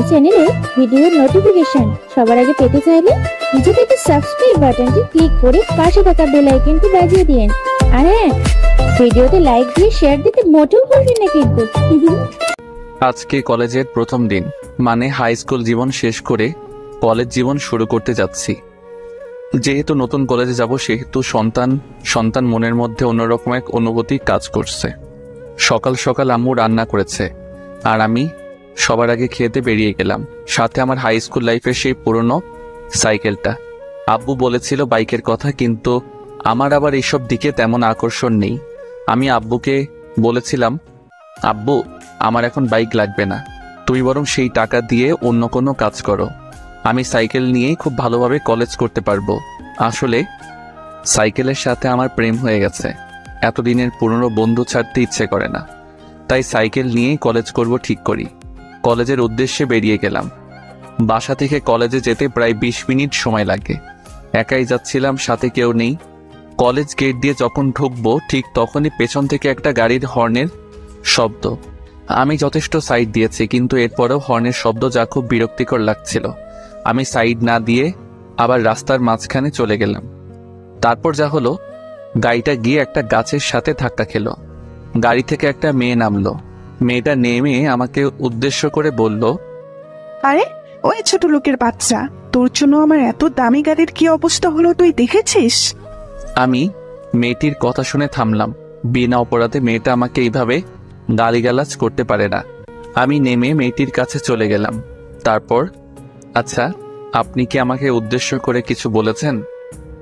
চ্যানেলে ভিডিওর নোটিফিকেশন সবার আগে পেতে চাইলে নিচে থেকে সাবস্ক্রাইব বাটনটি ক্লিক করে পাশে থাকা বেল আইকনটি বাজিয়ে দিন। আর হ্যাঁ, ভিডিওতে লাইক দিয়ে শেয়ার দিতে মোটেও ভুলবেন না কিন্তু। আজকে কলেজের প্রথম দিন, মানে হাই স্কুল জীবন শেষ করে কলেজ জীবন শুরু করতে যাচ্ছি। যেহেতু নতুন কলেজে যাব, সেহেতু সন্তান মনের মধ্যে অন্যরকম এক অনুভূতি কাজ করছে। সকাল সকাল আম্মু রান্না করেছে, আর আমি সবার আগে খেতে বেরিয়ে গেলাম। সাথে আমার হাই স্কুল লাইফের সেই পুরনো সাইকেলটা। আব্বু বলেছিল বাইকের কথা, কিন্তু আমার আবার এইসব দিকে তেমন আকর্ষণ নেই। আমি আব্বুকে বলেছিলাম, আব্বু আমার এখন বাইক লাগবে না, তুমি বরং সেই টাকা দিয়ে অন্য কোনো কাজ করো। আমি সাইকেল নিয়েই খুব ভালোভাবে কলেজ করতে পারবো। আসলে সাইকেলের সাথে আমার প্রেম হয়ে গেছে। এতদিনের পুরনো বন্ধু ছাড়তে ইচ্ছে করে না, তাই সাইকেল নিয়েই কলেজ করব ঠিক করি। কলেজের উদ্দেশ্যে বেরিয়ে গেলাম। বাসা থেকে কলেজে যেতে প্রায় 20 মিনিট সময় লাগে। একাই যাচ্ছিলাম, সাথে কেউ নেই। কলেজ গেট দিয়ে যখন ঢুকবো, ঠিক তখনই পেছন থেকে একটা গাড়ির হর্নের শব্দ। আমি যথেষ্ট সাইড দিয়েছি, কিন্তু এরপরেও হর্নের শব্দ যা খুব বিরক্তিকর লাগছিল। আমি সাইড না দিয়ে আবার রাস্তার মাঝখানে চলে গেলাম। তারপর যা হলো, গাড়িটা গিয়ে একটা গাছের সাথে ধাক্কা খেলো। গাড়ি থেকে একটা মেয়ে নামলো। মেয়েটা নেমে আমাকে উদ্দেশ্য করে বলল, আরে ওই ছোট লোকের বাচ্চা, তোর জন্য আমার এত দামি গাড়ির কি অবস্থা হলো তুই দেখেছিস? আমি মেয়েটির কথা শুনে থামলাম। বিনা অপরাধে মেয়েটা আমাকে এইভাবে গালিগালাজ করতে পারে না। আমি নেমে মেয়েটির কাছে চলে গেলাম। তারপর, আচ্ছা, আপনি কি আমাকে উদ্দেশ্য করে কিছু বলেছেন?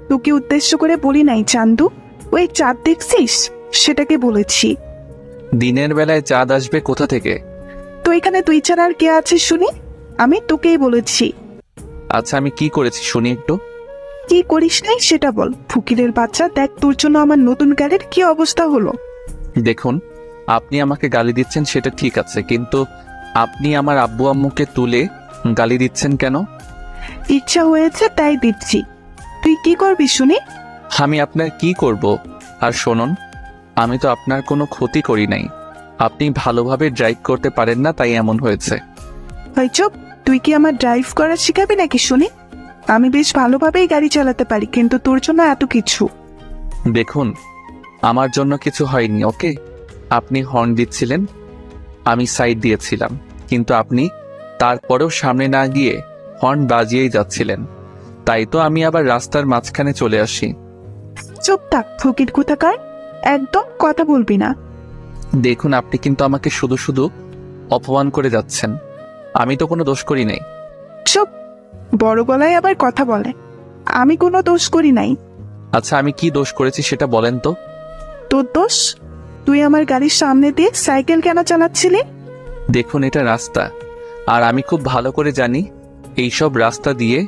তোকে উদ্দেশ্য করে বলি নাই চান্দু, ওই চাঁদ দেখছিস সেটাকে বলেছি। দিনের বেলায় চাঁদ আসবে কোথা থেকে? তো এখানে তুই ছাড়া আর কে আছে শুনি? আমি তোকেই বলেছি। আচ্ছা, আমি কি করেছি শুনি একটু? কি করিস নাই সেটা বল। ফকিরের বাচ্চা, দেখ তোর জন্য আমার নতুন গাড়ির কি অবস্থা হলো। দেখুন, আপনি আমাকে গালি দিচ্ছেন সেটা ঠিক আছে, কিন্তু আপনি আমার আব্বু আম্মুকে তুলে গালি দিচ্ছেন কেন? ইচ্ছা হয়েছে তাই দিচ্ছি। তুই কি করবি শুনি? আমি আপনার কি করব? আর শুনুন, আমি তো আপনার কোনো ক্ষতি করি নাই। আপনি ভালোভাবে ড্রাইভ করতে পারেন না, তাই এমন হয়েছে। ভাই চুপ, তুই কি আমার ড্রাইভ করা শিখাবি নাকি শুনি? আমি বেশ ভালোভাবেই গাড়ি চালাতে পারি, কিন্তু তোর জন্য এত কিছু। দেখুন, আমার জন্য কিছু হয়নি, ওকে? আপনি হর্ন দিচ্ছিলেন, আমি সাইড দিয়েছিলাম, কিন্তু আপনি তারপরেও সামনে না গিয়ে হর্ন বাজিয়েই যাচ্ছিলেন। তাই তো আমি আবার রাস্তার মাঝখানে চলে আসি। চুপ থাক ফকির কোথাকার, একদম কথা বলবি না। দেখুন, আপনি কিন্তু আমাকে শুধু শুধু অপমান করে যাচ্ছেন। আমি তো কোনো দোষ করি নাই। চুপ, বড় গলায় আবার কথা বলে। আমি কোনো দোষ করি নাই। আচ্ছা, আমি কি দোষ করেছি সেটা বলেন তো? তোর দোষ? তুই আমার গাড়ির সামনে দিয়ে সাইকেল কেন চালাচ্ছিলি? দেখুন, এটা রাস্তা, আর আমি খুব ভালো করে জানি এইসব রাস্তা দিয়ে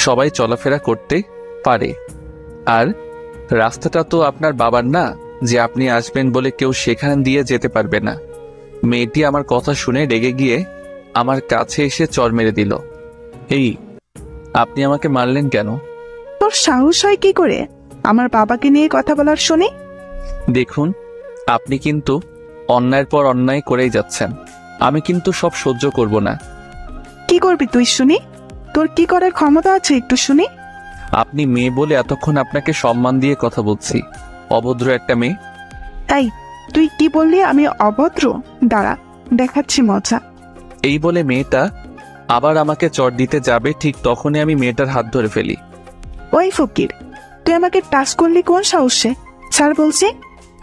সবাই চলাফেরা করতে পারে। আর রাস্তাটা তো আপনার বাবার না, যে আপনি আসবেন বলে কেউ সেখান দিয়ে যেতে পারবে না। মেয়েটি আমার কথা শুনে রেগে গিয়ে আমার কাছে এসে চর মেরে দিল। এই, আপনি আমাকে মারলেন কেন? তোর সাহস হয় কি করে আমার বাবাকে নিয়ে কথা বলার শুনি? দেখুন, আপনি কিন্তু অন্যায়ের পর অন্যায় করেই যাচ্ছেন। আমি কিন্তু সব সহ্য করব না। কি করবি তুই শুনি? তোর কি করার ক্ষমতা আছে একটু শুনি? আপনি মেয়ে বলে এতক্ষণ আপনাকে সম্মান দিয়ে কথা বলছি। অভদ্র একটা মেয়ে। এই, তুই কি বললি আমি অভদ্র? দাঁড়া, দেখাচ্ছি মজা। এই বলে মেয়েটা আবার আমাকে চর দিতে যাবে, ঠিক তখনই আমি মেয়েটার হাত ধরে ফেলি। ওই ফকির, তুই আমাকে টাচ করলি কোন সাহসে? ছাড় বলছি,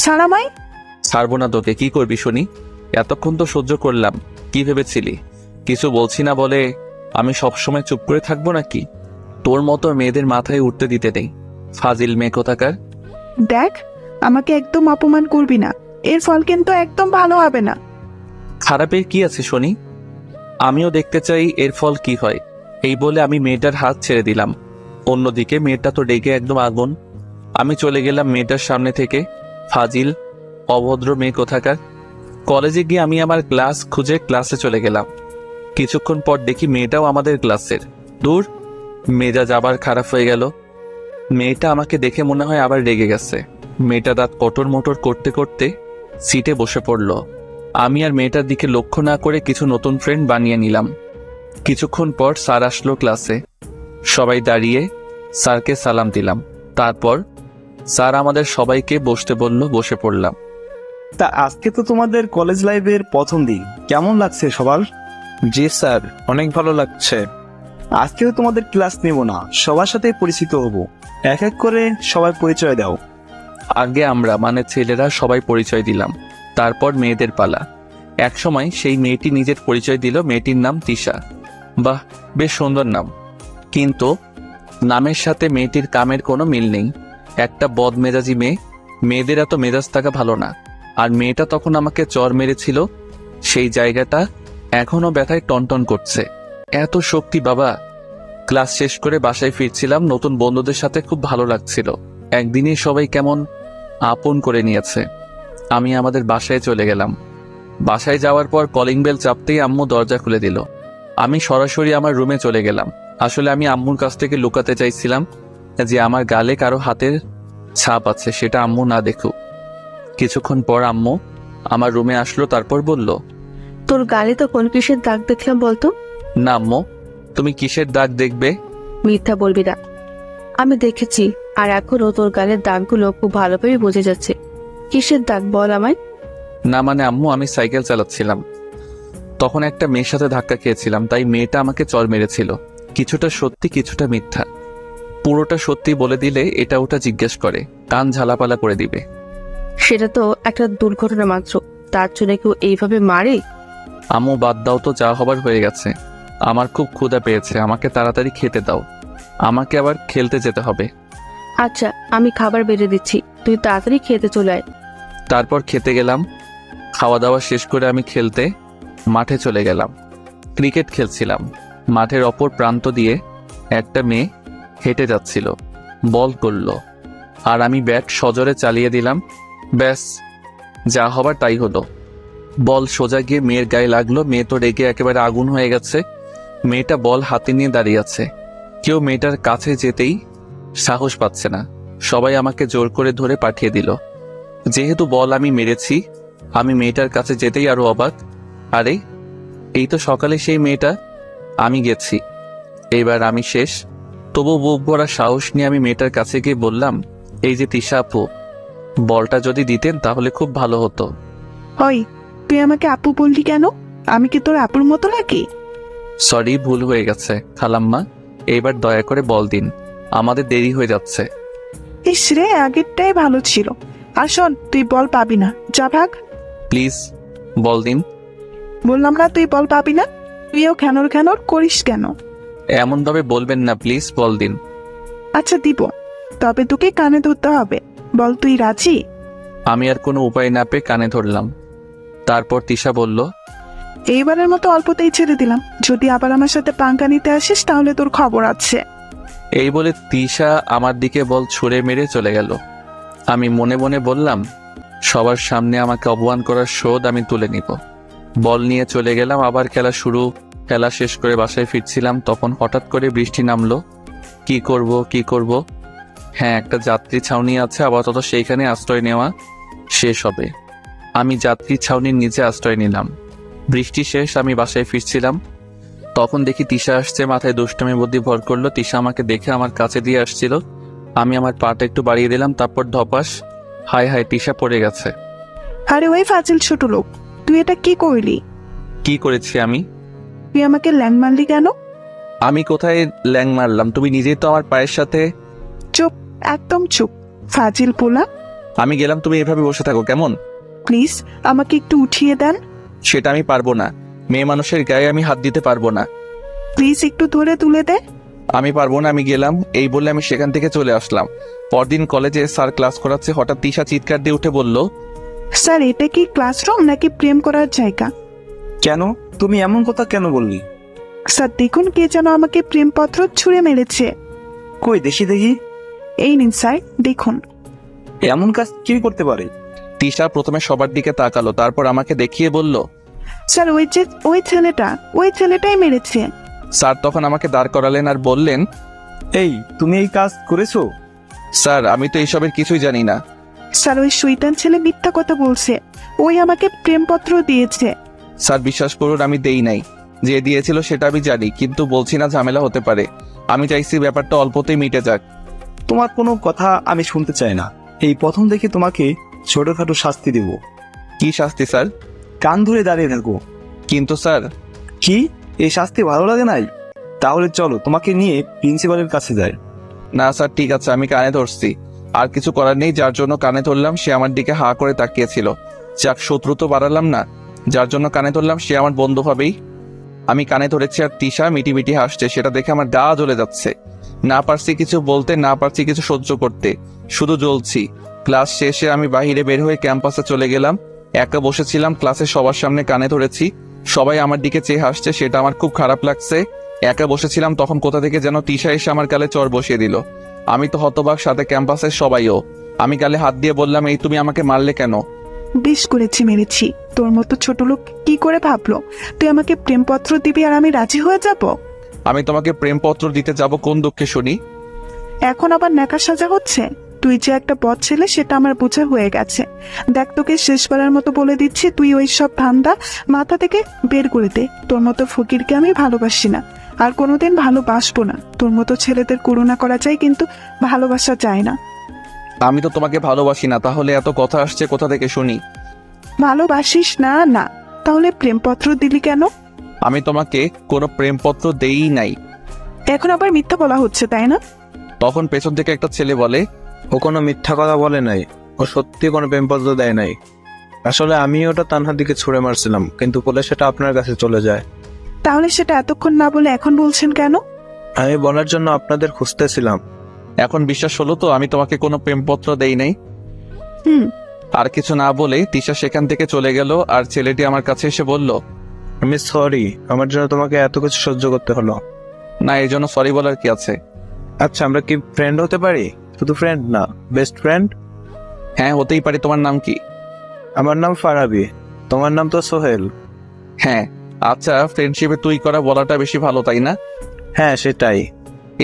ছাড় আমায়। ছাড়বো না তোকে। কি করবি শুনি? এতক্ষণ তো সহ্য করলাম, কি ভেবেছিলি কিছু বলছি না বলে আমি সবসময় চুপ করে থাকবো নাকি? তোর মতো মেয়েদের মাথায় উঠতে দিতে নেই, ফাজিল মেয়ে কোথাকার। দেখ, আমাকে একদম অপমান করবি না, এর ফল কিন্তু একদম ভালো হবে না। খারাপের কি আছে শুনি? আমিও দেখতে চাই এর ফল কি হয়। এই বলে আমি মেয়েটার হাত ছেড়ে দিলাম। অন্যদিকে মেয়েটা তো রেগে একদম আগুন। আমি চলে গেলাম মেয়েটার সামনে থেকে। ফাজিল, অভদ্র মেয়ে কোথাকার। কলেজে গিয়ে আমি আমার ক্লাস খুঁজে ক্লাসে চলে গেলাম। কিছুক্ষণ পর দেখি মেয়েটাও আমাদের ক্লাসের। দূর, মেজাজ আবার খারাপ হয়ে গেল। মেয়েটা আমাকে দেখে মনে হয় আবার রেগে গেছে। মেয়েটা দাঁত কটর মোটর করতে করতে সিটে বসে পড়ল। আমি আর মেয়েটার দিকে লক্ষ্য না করে কিছু নতুন ফ্রেন্ড বানিয়ে নিলাম। কিছুক্ষণ পর স্যার আসলো ক্লাসে। সবাই দাঁড়িয়ে স্যারকে সালাম দিলাম। তারপর স্যার আমাদের সবাইকে বসতে বলল, বসে পড়লাম। তা আজকে তো তোমাদের কলেজ লাইফের প্রথম দিন, কেমন লাগছে সবার? জি স্যার, অনেক ভালো লাগছে। আজকে তো তোমাদের ক্লাস নেব না, সবার সাথে পরিচিত হব। এক এক করে সবাই পরিচয় দাও। আগে আমরা মানে ছেলেরা সবাই পরিচয় দিলাম, তারপর মেয়েদের পালা। একসময় সেই মেয়েটি নিজের পরিচয় দিল। মেয়েটির নাম তিশা। বাহ, বেশ সুন্দর নাম, কিন্তু নামের সাথে মেয়েটির কামের কোনো মিল নেই। একটা বদমেজাজি মেয়ে। মেয়েদের এত মেজাজ থাকা ভালো না। আর মেয়েটা তখন আমাকে চর মেরেছিল, সেই জায়গাটা এখনো ব্যথায় টনটন করছে। এত শক্তি বাবা! ক্লাস শেষ করে বাসায় ফিরছিলাম, নতুন বন্ধুদের সাথে খুব ভালো লাগছিল। একদিনই সবাই কেমন আপন করে নিয়েছে। আমি আমাদের বাসায় চলে গেলাম। বাসায় যাওয়ার পর কলিং বেল চাপতেই আম্মু দরজা খুলে দিল। আমি সরাসরি আমার রুমে চলে গেলাম। আসলে আমি আম্মুর কাছ থেকে লুকাতে চাইছিলাম যে আমার গালে কারো হাতের ছাপ আছে, সেটা আম্মু না দেখুক। কিছুক্ষণ পর আম্মু আমার রুমে আসলো, তারপর বলল, তোর গালে তো কোন কিসের দাগ দেখলাম বলতো? না আম্মু, তুমি কিসের দাগ দেখবে? মিথ্যা বলবি না, আমি দেখেছি, আর এখনো তোর গালের দাগগুলো খুব ভালোভাবে বোঝা যাচ্ছে। কিসের দাগ বল আমায়। না মানে আম্মু, আমি সাইকেল চালাচ্ছিলাম, তখন একটা মেয়ের সাথে ধাক্কা খেয়েছিলাম, তাই মেয়েটা আমাকে চর মেরেছিল। কিছুটা সত্যি কিছুটা মিথ্যা। পুরোটা সত্যি বলে দিলে এটা ওটা জিজ্ঞেস করে, কান ঝালাপালা করে দিবে। সেটা তো একটা দুর্ঘটনা মাত্র, তার জন্য কেউ এইভাবে মারে? আম্মু বাদ দাও তো, যা হবার হয়ে গেছে। আমার খুব ক্ষুধা পেয়েছে, আমাকে তাড়াতাড়ি খেতে দাও, আমাকে আবার খেলতে যেতে হবে। আচ্ছা, আমি খাবার বেড়ে দিচ্ছি, তুই তাড়াতাড়ি খেতে চলে আয়। তারপর খেতে গেলাম। খাওয়া দাওয়া শেষ করে আমি খেলতে মাঠে চলে গেলাম। ক্রিকেট খেলছিলাম। মাঠের অপর প্রান্ত দিয়ে একটা মেয়ে হেঁটে যাচ্ছিল, বল করলো, আর আমি ব্যাট সজোরে চালিয়ে দিলাম। ব্যাস, যা হবার তাই হলো। বল সোজা গিয়ে মেয়ের গায়ে লাগলো। মেয়ে তো রেগে একেবারে আগুন হয়ে গেছে। মেয়েটা বল হাতে নিয়ে দাঁড়িয়ে আছে। কেউ মেয়েটার কাছে যেতেই সাহস পাচ্ছে না। সবাই আমাকে জোর করে ধরে পাঠিয়ে দিল। যেহেতু বল আমি মেরেছি, আমি মেয়েটার কাছে যেতেই আরো অবাক। আরে, এই তো সকালে সেই মেয়েটা। আমি গেছি, এইবার আমি শেষ। তবু বুক ভরা সাহস নিয়ে আমি মেয়েটার কাছে গিয়ে বললাম, এই যে তিশা আপু, বলটা যদি দিতেন তাহলে খুব ভালো হতো। ওই, তুই আমাকে আপু বললি কেন? আমি কি তোর আপুর মতো নাকি? সরি, ভুল হয়ে গেছে খালাম্মা, এইবার দয়া করে বল দিন, আমাদের দেরি হয়ে যাচ্ছে। ইস রে, আগেরটাই ভালো ছিল। আর শোন, তুই বল পাবি না, যা ভাগ। প্লিজ বল দিন। বললাম না তুই বল পাবি না? তুইও খ্যানর খ্যানর করিস কেন? এমন ভাবে বলবেন না, প্লিজ বল দিন। আচ্ছা দিব, তবে তোকে কানে ধরতে হবে। বল, তুই রাজি? আমি আর কোনো উপায় না পেয়ে কানে ধরলাম। তারপর তিশা বলল, এইবারের মতো অল্পতেই ছেড়ে দিলাম, যদি আবার আমার সাথে পাঙ্কা নিতে আসিস তাহলে তোর খবর আছে। এই বলে তিশা আমার দিকে বল ছুঁড়ে মেরে চলে গেল। আমি মনে মনে বললাম, সবার সামনে আমাকে অপমান করার শোধ আমি তুলে নিব। বল নিয়ে চলে গেলাম, আবার খেলা শুরু। খেলা শেষ করে বাসায় ফিরছিলাম, তখন হঠাৎ করে বৃষ্টি নামলো। কি করব? হ্যাঁ, একটা যাত্রী ছাউনি আছে, আপাতত সেইখানে আশ্রয় নেওয়া শেষ হবে। আমি যাত্রী ছাউনির নিচে আশ্রয় নিলাম। বৃষ্টি শেষ, আমি বাসায় ফিরছিলাম, তখন দেখি তিশা আসছে। মাথায় দুষ্টমি বুদ্ধি ভর করলো। তিশা আমাকে দেখে আমার কাছে দিয়ে আসছিল। আমি আমার পাটা একটু বাড়িয়ে দিলাম, তারপর ধপাস, হায় হায়, তিশা পড়ে গেছে। আরে ওই ফাজিল ছোট লোক, তুই এটা কি করলি? কি করেছি আমি? তুই আমাকে ল্যাং মারলি কেন? আমি কোথায় ল্যাং মারলাম? তুমি নিজেই তো আমার পায়ের সাথে। চুপ, একদম চুপ, ফাজিল পোলা। আমি গেলাম, তুমি এভাবে বসে থাকো কেমন? প্লিজ আমাকে একটু উঠিয়ে দেন। সেটা আমি পারবো না, মেয়ে মানুষের গায়ে আমি হাত দিতে পারবো না। প্লিজ একটু ধরে তুলে দে। আমি পারবো না, আমি গেলাম। এই বলে আমি সেখান থেকে চলে আসলাম। পরদিন কলেজে স্যার ক্লাস করাচ্ছে, হঠাৎ তিশা চিৎকার দিয়ে উঠে বলল, স্যার, এটা কি ক্লাসরুম নাকি প্রেম করার জায়গা? কেন, তুমি এমন কথা কেন বললি? স্যার দেখুন, কে যেন আমাকে প্রেমপত্র ছুঁড়ে মেরেছে। কই দেখি দেখি। এই নিন স্যার, দেখুন। এমন কাজ কি করতে পারে? তিশা প্রথমে সবার দিকে তাকালো, তারপর আমাকে দেখিয়ে বলল, স্যার ওই ছেলেটাই মেরেছে। স্যার তখন আমাকে দাঁড় করালেন আর বললেন, এই, তুমি এই কাজ করেছো? স্যার আমি তো এইসবের কিছুই জানি না। স্যার ওই শয়তান ছেলে মিথ্যা কথা বলছে, ওই আমাকে প্রেমপত্র দিয়েছে। স্যার বিশ্বাস করুন, আমি দেই নাই। যে দিয়েছিল সেটা আমি জানি, কিন্তু বলছি না ঝামেলা হতে পারে। আমি চাইছি ব্যাপারটা অল্পতেই মিটে যাক। তোমার কোনো কথা আমি শুনতে চাই না। এই প্রথম দেখে তোমাকে ছোটখাটো শাস্তি দেব। কি শাস্তি স্যার? কান ধরে দাঁড়িয়ে থাকো। কিন্তু স্যার। কি, এই শাস্তি ভালো লাগে নাই? তাহলে চলো তোমাকে নিয়ে প্রিন্সিপালের কাছে যাই। না স্যার, ঠিক আছে, আমি কানে ধরছি। আর কিছু করার নেই, যার জন্য কানে ধরলাম সে আমার দিকে হা করে তাকিয়েছিল। যাক, শত্রু তো বাড়ালাম না। যার জন্য কানে ধরলাম সে আমার বন্ধু হবেই। আমি কানে ধরেছি আর তিশা মিটি মিটি হাসছে, সেটা দেখে আমার গা জ্বলে যাচ্ছে। না পারছি কিছু বলতে, না পারছি কিছু সহ্য করতে, শুধু জ্বলছি। ক্লাস শেষে আমি বাইরে বের হয়ে ক্যাম্পাসে চলে গেলাম। একা বসেছিলাম, ক্লাসে সবার সামনে কানে ধরেছি, সবাই আমার দিকে চেয়ে হাসছে, সেটা আমার খুব খারাপ লাগছে। একা বসেছিলাম, তখন কোথা থেকে যেন তিশা এসে আমার গালে চড় বসিয়ে দিল। আমি তো হতবাক, সাথে ক্যাম্পাসের সবাইও। আমি গালে হাত দিয়ে বললাম, এই তুমি আমাকে মারলে কেন? বেশ করেছি, মেরেছি। তোর মতো ছোট লোক কি করে ভাবলো তুই আমাকে প্রেমপত্র দিবি আর আমি রাজি হয়ে যাব? আমি তোমাকে প্রেমপত্র দিতে যাব কোন দুঃখে শুনি? এখন আবার ন্যাকা সাজা হচ্ছে? তুই যে একটা বদ ছেলে সেটা আমার বোঝা হয়ে গেছে। দেখ, তোকে শেষবারের মতো বলে দিচ্ছি, তুই ওই সব ধান্দা মাথা থেকে বের করে দে। তোর মতো ফকিরকে আমি ভালোবাসি না, আর কোনোদিন ভালোবাসবো না। তোর মতো ছেলেদের করুণা করা চাই, কিন্তু ভালোবাসা চায় না। আমি তো তোমাকে ভালোবাসি না, তাহলে এত কথা আসছে কোথা থেকে শুনি? ভালোবাসিস না? না, তাহলে প্রেমপত্র দিলি কেন? আমি তোমাকে কোনো প্রেমপত্র দেই নাই। এখন আবার মিথ্যা বলা হচ্ছে, তাই না? তখন পেছন থেকে একটা ছেলে বলে, ও কোনো মিথ্যা কথা বলে নাই, ও সত্যি কোনো প্রেমপত্র দেয় নাই। আসলে আমি ওটা তানহার দিকে ছুঁড়ে মারছিলাম, কিন্তু বলে সেটা আপনার কাছে চলে যায়। তাহলে সেটা এতক্ষণ না বলে এখন বলছেন কেন? আমি বলার জন্য আপনাদের খুঁজতেছিলাম। এখন বিশ্বাস হলো তো আমি তোমাকে কোনো প্রেমপত্র দেই নাই? হুম। আর কিছু না বলে তিশা সেখান থেকে চলে গেল, আর ছেলেটি আমার কাছে এসে বলল, আমি সরি, আমার জন্য তোমাকে এত কিছু সহ্য করতে হলো। না, এর জন্য সরি বলার কি আছে? আচ্ছা, আমরা কি ফ্রেন্ড হতে পারি? শুধু ফ্রেন্ড না, বেস্ট ফ্রেন্ড। হ্যাঁ, হতেই পারি। তোমার নাম কি? আমার নাম ফারাবি, তোমার নাম তো সোহেল। হ্যাঁ। আচ্ছা, ফ্রেন্ডশিপে তুই করা বলাটা বেশি ভালো, তাই না? হ্যাঁ, সেটাই।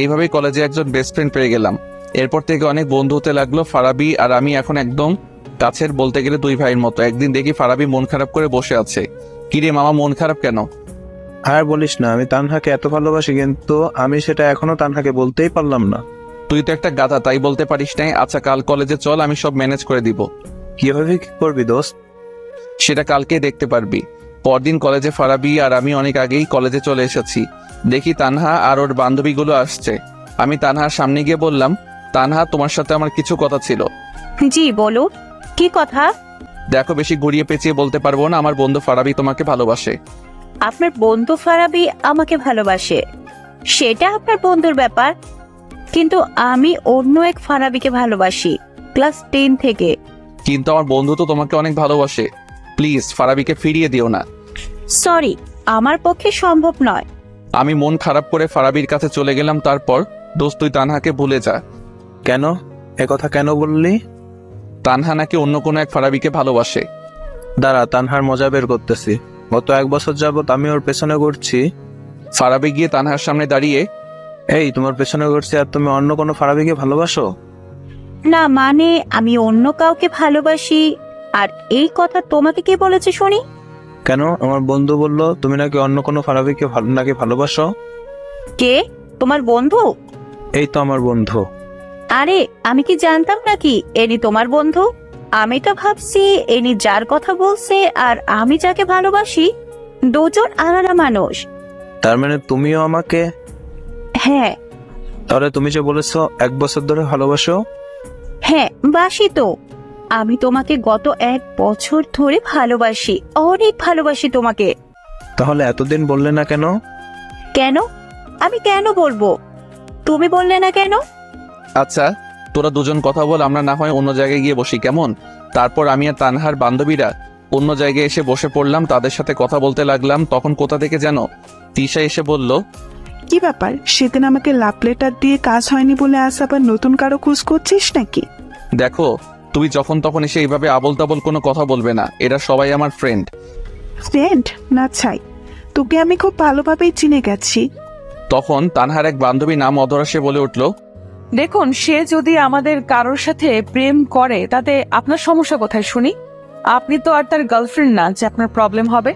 এইভাবেই কলেজে একজন বেস্ট ফ্রেন্ড পেয়ে গেলাম। এরপর থেকে অনেক বন্ধু হতে লাগলো। ফারাবি আর আমি এখন একদম কাছের, বলতে গেলে দুই ভাইয়ের মতো। একদিন দেখি ফারাবি মন খারাপ করে বসে আছে। কিরে মামা, মন খারাপ কেন? আর বলিস না, আমি তানহাকে এত ভালোবাসি, কিন্তু আমি সেটা এখনো তানহাকে বলতেই পারলাম না। তুই তো একটা গাধা, তাই বলতে পারিস নাই। আচ্ছা, কাল কলেজে চল, আমি সব ম্যানেজ করে দিব। কিভাবে কি করবি দোস্ত? সেটা কালকেই দেখতে পারবি। পরদিন কলেজে ফারাবি আর আমি অনেক আগেই কলেজে চলে এসেছি। দেখি তানহা আর ওর বান্ধবীগুলো আসছে। আমি তানহার সামনে গিয়ে বললাম, তানহা, তোমার সাথে আমার কিছু কথা ছিল। জি বলো, কি কথা? দেখো, বেশি ঘুরিয়ে পেঁচিয়ে বলতে পারবো না, আমার বন্ধু ফারাবি তোমাকে ভালোবাসে। আপনার বন্ধু ফারাবি আমাকে ভালোবাসে, সেটা আপনার বন্ধুর ব্যাপার, কিন্তু আমি অন্য এক ফারাবিকে ভালোবাসি, ক্লাস 10 থেকে। কিন্তু আমার বন্ধু তো তোমাকে অনেক ভালোবাসে। প্লিজ ফারাবিকে ফিরিয়ে দিও না। সরি, আমার পক্ষে সম্ভব নয়। আমি মন খারাপ করে ফারাবির কাছে চলে গেলাম। তারপর, দোস্ত, তুই তানহাকে ভুলে যা। কেন? কথা কেন বললি? তানহা নাকি অন্য কোনো এক ফারাবিকে ভালোবাসে। দাঁড়া, তানহার মজা বের করতেছি। গত 1 বছর যাবত আমি ওর পেছনে ঘুরছি। ফারাবি গিয়ে তানহার সামনে দাঁড়িয়ে, এই, তোমার পেছনে ঘুরছি আর তুমি অন্য কোনো ফারাবিকে ভালোবাসো? না মানে, আমি অন্য কাউকে ভালোবাসি। আর এই কথা তোমাকে কে বলেছে শুনি? কেন? আমার বন্ধু বলল তুমি নাকি অন্য কোনো ফারাবিকে নাকি ভালোবাসো। কে? তোমার বন্ধু? এই তো আমার বন্ধু। আরে, আমি কি জানতাম নাকি এনি তোমার বন্ধু? আমি তো ভাবছি এনি যার কথা বলছে আর আমি যাকে ভালোবাসি দুজন আলাদা মানুষ। তার মানে তুমিও আমাকে? হ্যাঁ। তাহলে তুমি যে বলেছো 1 বছর ধরে ভালোবাসো? হ্যাঁ, বাসি তো। আমি তোমাকে গত 1 বছর ধরে ভালোবাসি, অনেক ভালোবাসি তোমাকে। তাহলে এতদিন বললে না কেন? কেন? আমি কেন বলবো? তুমি বললে না কেন? আচ্ছা, তোরা দুজন কথা বল, আমরা না হয় অন্য জায়গায় গিয়ে বসি, কেমন? তারপর আমি আর তানহার বান্ধবীরা অন্য জায়গায় এসে বসে পড়লাম, তাদের সাথে কথা বলতে লাগলাম। তখন কোথা থেকে যেন তিশা এসে বলল, কি ব্যাপার, সেদিন আমাকে লাভ লেটার দিয়ে কাজ হয়নি বলে আজ আবার নতুন কারো খোঁজ করছিস নাকি? দেখো, তুমি যখন তখন এসে এইভাবে আবল তাবল কোনো কথা বলবে না। এরা সবাই আমার ফ্রেন্ড। ফ্রেন্ড না ছাই, তোকে আমি খুব ভালোভাবেই চিনে গেছি। তখন তানহার এক বান্ধবী নাম অধরা সে বলে উঠল, দেখুন, সে যদি আমাদের কারোর সাথে প্রেম করে তাতে আপনার সমস্যা কোথায় শুনি? আপনি তো আর তার গার্লফ্রেন্ড না যে আপনার প্রবলেম হবে।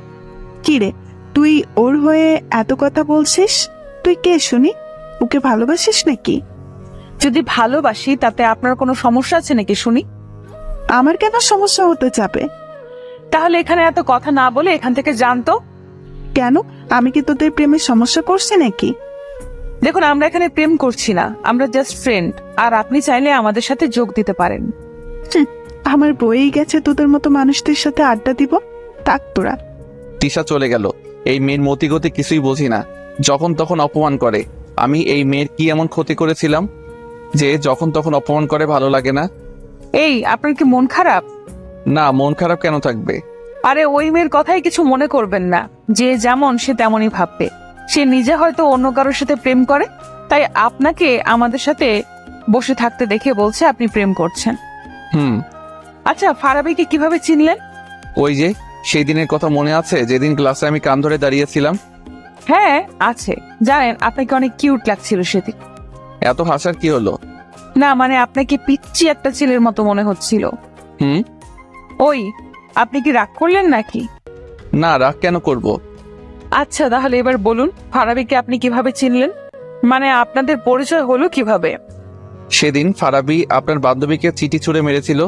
কি রে, তুই ওর হয়ে এত কথা বলছিস? তুই কে শুনি? ওকে ভালোবাসিস নাকি? যদি ভালোবাসি তাতে আপনার কোনো সমস্যা আছে নাকি শুনি? আমার কেন সমস্যা হতে যাবে? তাহলে এখানে এত কথা না বলে এখান থেকে জানতো। কেন? আমি কি তোদের প্রেমে সমস্যা করছি নাকি? দেখুন, আমরা এখানে প্রেম করছি না, আমরা জাস্ট ফ্রেন্ড। আর আপনি চাইলে আমাদের সাথে যোগ দিতে পারেন। আমার বইয়েই গেছে তোদের মতো মানুষদের সাথে আড্ডা দিব। থাক তোরা। তিশা চলে গেল। এই মেয়ের মতিগতি কিছুই বুঝি না, যখন তখন অপমান করে। আমি এই মেয়ের কি এমন ক্ষতি করেছিলাম যে যখন তখন অপমান করে? ভালো লাগে না। এই, আপনার কি মন খারাপ? না, মন খারাপ কেন থাকবে? আরে ওই মেয়ের কথাই কিছু মনে করবেন না। যে যেমন সে তেমনই ভাববে। সে নিজে হয়তো অন্য কারোর সাথে প্রেম করে, তাই আপনাকে আমাদের সাথে বসে থাকতে দেখে বলছে আপনি প্রেম করছেন। আচ্ছা, ফারাবিকে কিভাবে চিনলেন? ওই যে সেই দিনের কথা মনে আছে, যেদিন ক্লাসে আমি কান ধরে দাঁড়িয়েছিলাম? হ্যাঁ আছে। জানেন, আপনাকে অনেক কিউট লাগছিল সেদিন। এত হাসার কি হলো? না মানে আপনাকে পিচ্চি একটা ছেলের মতো মনে হচ্ছিল। ওই, আপনি কি রাগ করলেন নাকি? না, রাগ কেন করব? আচ্ছা তাহলে এবার বলুন, ফারাবিকে আপনি কিভাবে চিনলেন? মানে আপনাদের পরিচয় হলো কিভাবে? সেদিন ফারাবি আপনার বান্ধবীকে চিঠি ছুঁড়ে মেরেছিল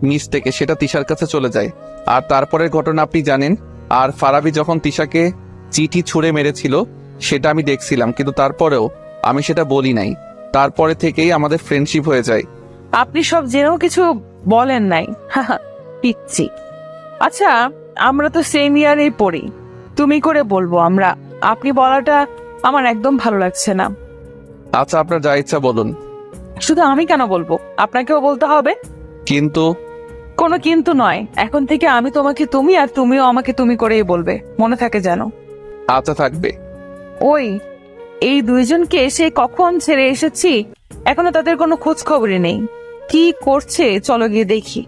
নিচ থেকে, সেটা তিশার কাছে চলে যায়। আর তারপরের ঘটনা আপনি জানেন। আর ফারাবি যখন তিশাকে চিঠি ছুঁড়ে মেরেছিল সেটা আমি দেখছিলাম, কিন্তু তারপরেও আমি সেটা বলি নাই। তারপরে থেকেই আমাদের ফ্রেন্ডশিপ হয়ে যায়। আপনি সব জেনেও কিছু বলেন নাই? পিচ্ছি। আচ্ছা, আমরা তো সেম ইয়ারেই পড়ি। তুমি করে বলবো আমরা। আপনি বলাটা আমার একদম ভালো লাগছে না। আচ্ছা, আপনার যা ইচ্ছা বলুন। শুধু আমি কেন বলবো, আপনাকেও বলতে হবে। কিন্তু? কোনো কিন্তু নয়, এখন থেকে আমি তোমাকে তুমি আর তুমিও আমাকে তুমি করেই বলবে, মনে থাকে যেন। আচ্ছা, থাকবে। ওই, এই দুইজনকে সে কখন ছেড়ে এসেছি, এখনো তাদের কোনো খোঁজ খবরই নেই। কি করছে চলো গিয়ে দেখি।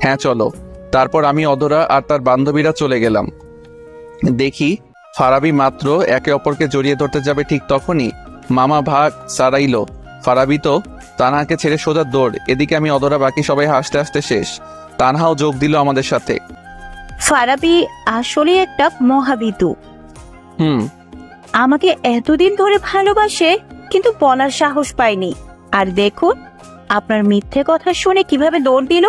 হ্যাঁ চলো। তারপর আমি, অধরা আর তার বান্ধবীরা চলে গেলাম। দেখি ফারাবি মাত্র একে অপরকে জড়িয়ে ধরতে যাবে, ঠিক তখনই মামা ভাগ সারাইলো। ফারাবি তো তানহাকে ছেড়ে সোজা দৌড়। এদিকে আমি, অধরা, বাকি সবাই হাসতে হাসতে শেষ। তানহাও যোগ দিল আমাদের সাথে। ফারাবি আসলে একটা মহাবিদু। আমাকে এতদিন ধরে ভালোবাসে, কিন্তু বলার সাহস পাইনি। আর দেখুন, আপনার মিথ্যে কথা শুনে কিভাবে দৌড় দিল।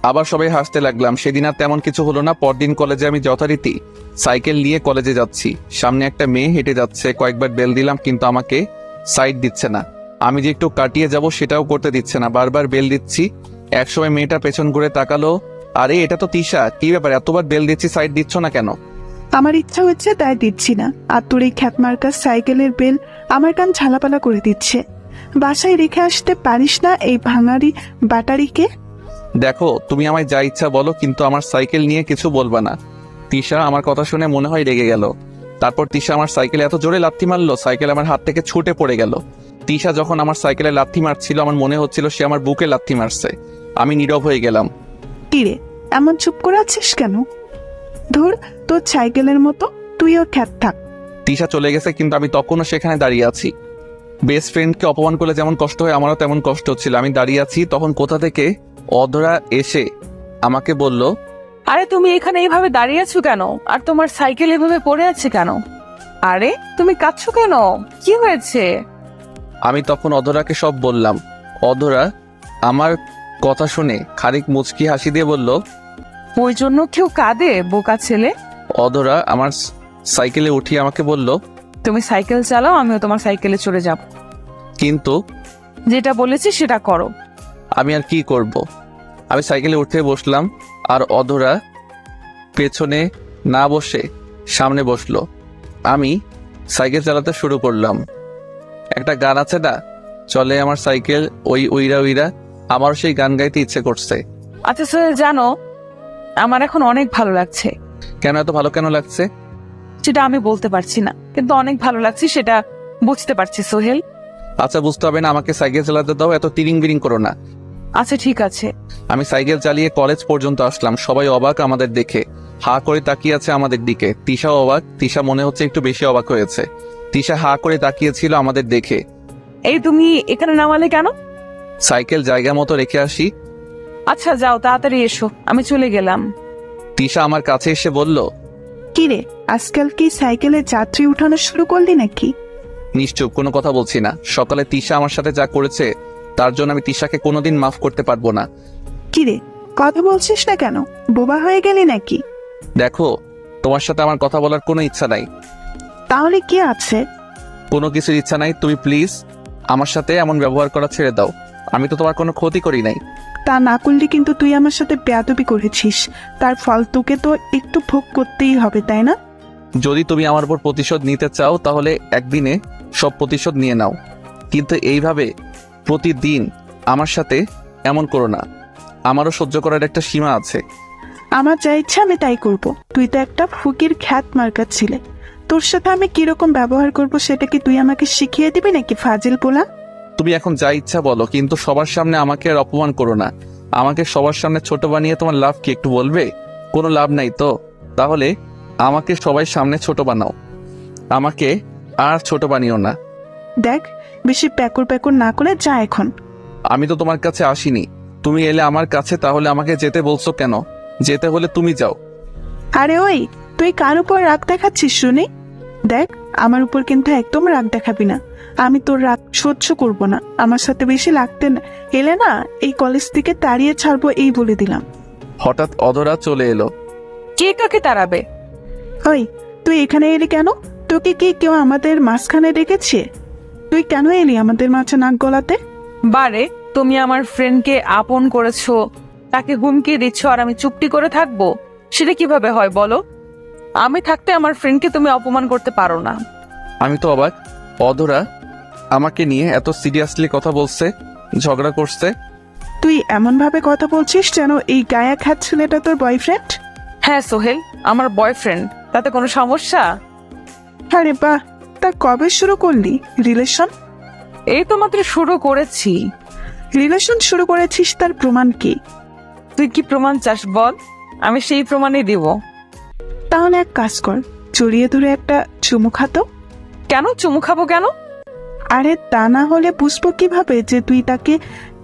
আবার সবাই হাসতে লাগলাম। সেদিন আর তেমন কিছু হলো না। পরদিন কলেজে আমি যথারীতি সাইকেল নিয়ে কলেজে যাচ্ছি। সামনে একটা মেয়ে হেঁটে যাচ্ছে। কয়েকবার বেল দিলাম কিন্তু আমাকে সাইড দিচ্ছে না। আমি যে একটু কাটিয়ে যাব সেটাও করতে দিচ্ছে না। বারবার বেল দিচ্ছি। একসময় মেয়েটা পেছন ঘুরে তাকালো। আরে এটা তো তিশা, কি ব্যাপার, এতবার বেল দিচ্ছি, সাইড দিচ্ছ না কেন? আমার ইচ্ছা হচ্ছে তাই দিচ্ছি না। আর তোর এই খ্যাতমার্কা সাইকেলের বেল আমার কান ঝালাপালা করে দিচ্ছে। বাসায় রেখে আসতে পারিস না এই ভাঙারি ব্যাটারিকে? দেখো, তুমি আমায় যা ইচ্ছা বলো, কিন্তু আমার সাইকেল নিয়ে কিছু বলবা না। তিশা আমার কথা শুনে মনে হয় রেগে গেল। তারপর তিশা আমার সাইকেলে এত জোরে লাথি মারলো, সাইকেল আমার হাত থেকে ছুটে পড়ে গেল। তিশা যখন আমার সাইকেলে লাথি মারছিল আমার মনে হচ্ছিল সে আমার বুকে লাথি মারছে। আমি নীরব হয়ে গেলাম। কিরে, এমন চুপ করে আছিস কেন? ধর তোর সাইকেলের মতো, তুইও খ্যাত থাক। তিশা চলে গেছে, কিন্তু আমি তখনও সেখানে দাঁড়িয়ে আছি। বেস্ট ফ্রেন্ডকে অপমান করলে যেমন কষ্ট হয়, আমারও তেমন কষ্ট হচ্ছিল। আমি দাঁড়িয়ে আছি, তখন কোথা থেকে অধরা এসে আমাকে বলল, আরে তুমি এখানে এইভাবে দাঁড়িয়ে আছো কেন? আর তোমার সাইকেল এভাবে পড়ে আছে কেন? আরে তুমি কাঁদছো কেন? কি হয়েছে? আমি তখন অধরাকে সব বললাম। অধরা আমার কথা শুনে খানিক মুচকি হাসি দিয়ে বলল, ওই জন্য কেউ কাঁদে, বোকা ছেলে? অধরা আমার সাইকেলে উঠিয়ে আমাকে বলল, তুমি সাইকেল চালাও, আমিও তোমার সাইকেলে চড়ে যাব। কিন্তু যেটা বলেছি সেটা করো। আমি আর কি করব? আমি সাইকেলে উঠে বসলাম আর অধরা পেছনে না বসে সামনে বসলো। আমি সাইকেল চালাতে শুরু করলাম। একটা গান আছে না, চলে আমার সাইকেল ওই উইরা উইরা, আমারও সেই গান গাইতে ইচ্ছে করছে। আচ্ছা সোহেল, জানো আমার এখন অনেক ভালো লাগছে। কেন এত ভালো কেন লাগছে? সেটা আমি বলতে পারছি না, কিন্তু অনেক ভালো লাগছে সেটা বুঝতে পারছি সোহেল। আচ্ছা, বুঝতে হবে না, আমাকে সাইকেল চালাতে দাও, এত তিরিং বিরিং করো না। আচ্ছা ঠিক আছে। আমি সাইকেল চালিয়ে কলেজ পর্যন্ত আসলাম। সবাই অবাক আমাদের দেখে, হা করে তাকিয়ে আছে আমাদের দিকে। তিশাও অবাক। তিশা মনে হচ্ছে একটু বেশি অবাক হয়েছে। তিশা হা করে তাকিয়েছিল আমাদের দেখে। এই তুমি এখানে নামালে কেন? সাইকেল জায়গা মতো রেখে আসি। আচ্ছা যাও, তাড়াতাড়ি এসো, আমি চলে গেলাম। তিশা আমার কাছে এসে বলল, কিরে, আজকাল কি সাইকেলে যাত্রী উঠানো শুরু করলি নাকি? নিশ্চুপ, কোনো কথা বলছি না। সকালে তিশা আমার সাথে যা করেছে তার জন্য আমি তিশাকে কোনোদিন মাফ করতে পারবো না। কিরে, কথা বলছিস না কেন? বোবা হয়ে গেলি নাকি? দেখো, তোমার সাথে আমার কথা বলার কোনো ইচ্ছা নাই। তাহলে কি আছে? কোনো কিছুর ইচ্ছা নাই। তুমি প্লিজ আমার সাথে এমন ব্যবহার করা ছেড়ে দাও। আমি তো তোমার কোনো ক্ষতি করি নাই। তা না করলে কিন্তু তুই আমার সাথে বেয়াদবি করেছিস, তার ফল তোকে তো একটু ভোগ করতেই হবে, তাই না? যদি তুমি আমার উপর প্রতিশোধ নিতে চাও তাহলে একদিনে সব প্রতিশোধ নিয়ে নাও, কিন্তু এইভাবে প্রতিদিন আমার সাথে এমন করো না। আমারও সহ্য করার একটা সীমা আছে। আমার যা ইচ্ছা আমি তাই করব। তুই তো একটা ফকির খ্যাত মার্কার ছিলে, তোর সাথে আমি কিরকম ব্যবহার করব সেটা কি তুই আমাকে শিখিয়ে দিবি নাকি ফাজিল পোলা? তুমি এখন যা ইচ্ছা বলো, কিন্তু সবার সামনে আমাকে আর অপমান করো না। আমাকে সবার সামনে ছোট বানিয়ে তোমার লাভ কি একটু বলবে? কোনো লাভ নাই তো। তাহলে আমাকে সবাই সামনে ছোট বানাও, আমাকে আর ছোট বানিও না। দেখ, বেশি প্যাকুর প্যাকুর না করে যা এখন। আমি তো তোমার কাছে আসিনি, তুমি এলে আমার কাছে, তাহলে আমাকে যেতে বলছো কেন? যেতে হলে তুমি যাও। আরে ওই, তুই কার উপর রাগ দেখাচ্ছিস শুনি? দেখ, আমার উপর কিন্তু একদম রাগ দেখাবি না। আমি তোর রাগ সহ্য করব না। আমার সাথে বেশি লাগতে না এলে না, এই কলেজ থেকে তাড়িয়ে ছাড়বো, এই বলে দিলাম। হঠাৎ অধরা চলে এলো। কে কাকে তাড়াবে? ওই, তুই এখানে এলি কেন? তোকে কি কেউ আমাদের মাঝখানে ডেকেছে? তুই কেন এলি আমাদের মাঝে নাক গলাতে? বারে, তুমি আমার ফ্রেন্ডকে আপন করেছো, তাকে হুমকি দিচ্ছ, আর আমি চুপটি করে থাকবো? সেটা কিভাবে হয় বলো? আমি থাকতে আমার ফ্রেন্ডকে তুমি অপমান করতে পারো না। আমি তো অবাক, অধরা আমাকে নিয়ে এত সিরিয়াসলি কথা বলছে, ঝগড়া করছে। তুই এমন ভাবে কথা বলছিস যেন এই গায়া খ্যাত ছেলেটা তোর বয়ফ্রেন্ড। হ্যাঁ সোহেল, আমার বয়ফ্রেন্ড। তাতে কোনো সমস্যা? আরে বাহ, তা কবে শুরু করলি রিলেশন? এই তো মাত্র শুরু করেছি। রিলেশন শুরু করেছিস, তার প্রমাণ কি? তুই কি প্রমাণ চাস বল, আমি সেই প্রমাণই দিব। তাহলে এক কাজ কর, জড়িয়ে ধরে একটা চুমু খাতো। কেন চুমু খাবো কেন? আরে তা না হলে বুঝবো কিভাবে যে তুই তাকে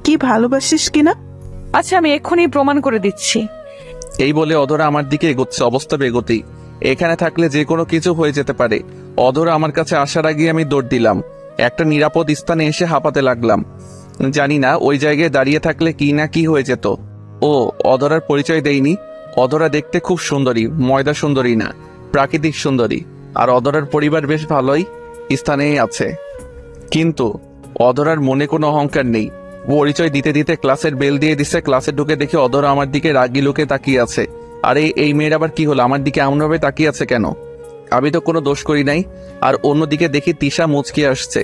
কি ভালোবাসিস কিনা? আচ্ছা, আমি এক্ষুনি প্রমাণ করে দিচ্ছি। এই বলে অধরা আমার দিকে এগোচ্ছে, অবস্থা বেগতিক। এখানে থাকলে যে কোনো কিছু হয়ে যেতে পারে। অধরা আমার কাছে আসার আগে আমি দৌড় দিলাম, একটা নিরাপদ স্থানে এসে হাঁপাতে লাগলাম। জানি না ওই জায়গায় দাঁড়িয়ে থাকলে কি না কি হয়ে যেত। ও অধরার পরিচয় দেয়নি। অধরা দেখতে খুব সুন্দরী, ময়দা সুন্দরী না, প্রাকৃতিক সুন্দরী। আর অধরার পরিবার বেশ ভালোই স্থানেই আছে, কিন্তু অধরার মনে কোনো অহংকার নেই। পরিচয় দিতে দিতে ক্লাসের বেল দিয়ে দিছে। ক্লাসে ঢুকে দেখে অধরা আমার দিকে রাগি লোকে তাকিয়ে আছে। আরে এই মেয়ের আবার কি হলো? আমার দিকে এমনভাবে তাকিয়ে আছে কেন? আমি তো কোনো দোষ করি নাই। আর অন্যদিকে দেখি তিশা মুচকি আসছে।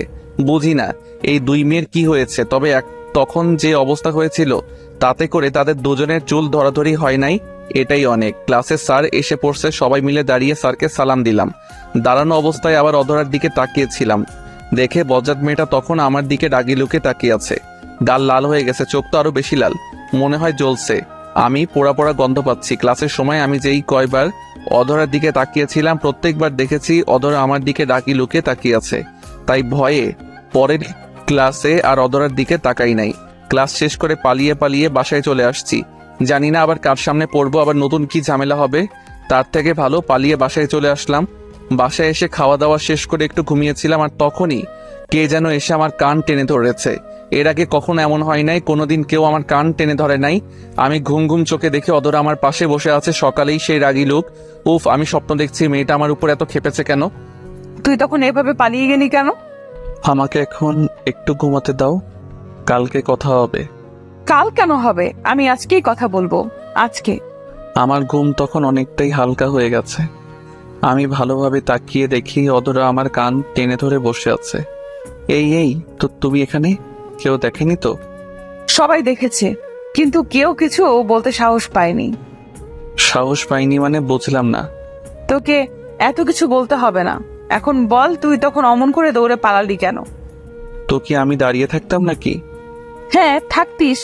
বুঝি না এই দুই মেয়ের কি হয়েছে। তবে তখন যে অবস্থা হয়েছিল তাতে করে তাদের দুজনের চুল ধরাধরি হয় নাই, এটাই অনেক। ক্লাসে স্যার এসে পড়ছে, সবাই মিলে দাঁড়িয়ে স্যারকে সালাম দিলাম। দাঁড়ানো অবস্থায় আবার অধরার দিকে তাকিয়েছিলাম, দেখে বজ্জাত মেয়েটা তখন আমার দিকে রাগি লুকে তাকিয়ে আছে। গাল লাল হয়ে গেছে, চোখ তো আরো বেশি লাল, মনে হয় জ্বলছে। আমি পোড়া পোড়া গন্ধ পাচ্ছি। ক্লাসের সময় আমি যেই কয়বার অধরার দিকে তাকিয়েছিলাম প্রত্যেকবার দেখেছি অধরা আমার দিকে রাগি লুকে তাকিয়ে আছে। তাই ভয়ে পরের ক্লাসে আর অধরার দিকে তাকাই নাই। ক্লাস শেষ করে পালিয়ে পালিয়ে বাসায় চলে আসছি। জানি না আবার কার সামনে পড়বো, আবার নতুন কি ঝামেলা হবে। তার থেকে ভালো পালিয়ে বাসায় চলে আসলাম। বাসায় এসে খাওয়া দাওয়া শেষ করে একটু ঘুমিয়েছিলাম, আর তখনই কে যেন এসে আমার কান টেনে ধরেছে। এর আগে কখনো এমন হয় নাই, কোনোদিন কেউ আমার কান টেনে ধরে নাই। আমি ঘুম ঘুম চোখে দেখে অধরা আমার পাশে বসে আছে, সকালেই সেই রাগী লোক। উফ, আমি স্বপ্ন দেখছি, মেয়েটা আমার উপর এত খেপেছে কেন? তুই তখন এভাবে পালিয়ে গেলি কেন? আমাকে এখন একটু ঘুমাতে দাও, কালকে কথা হবে। কাল কেন হবে? আমি আজকেই কথা বলবো, আজকে। আমার ঘুম তখন অনেকটাই হালকা হয়ে গেছে। আমি ভালোভাবে তাকিয়ে দেখি অধরা আমার কান টেনে ধরে বসে আছে। এই তো তুমি এখানে? কেউ দেখেনি তো? সবাই দেখেছে, কিন্তু কেউ কিছু বলতে সাহস পায়নি। সাহস পাইনি মানে বুঝলাম না। তোকে এত কিছু বলতে হবে না। এখন বল, তুই তখন অমন করে দৌড়ে পালালি কেন? তো কি আমি দাঁড়িয়ে থাকতাম নাকি? হ্যাঁ থাকতিস,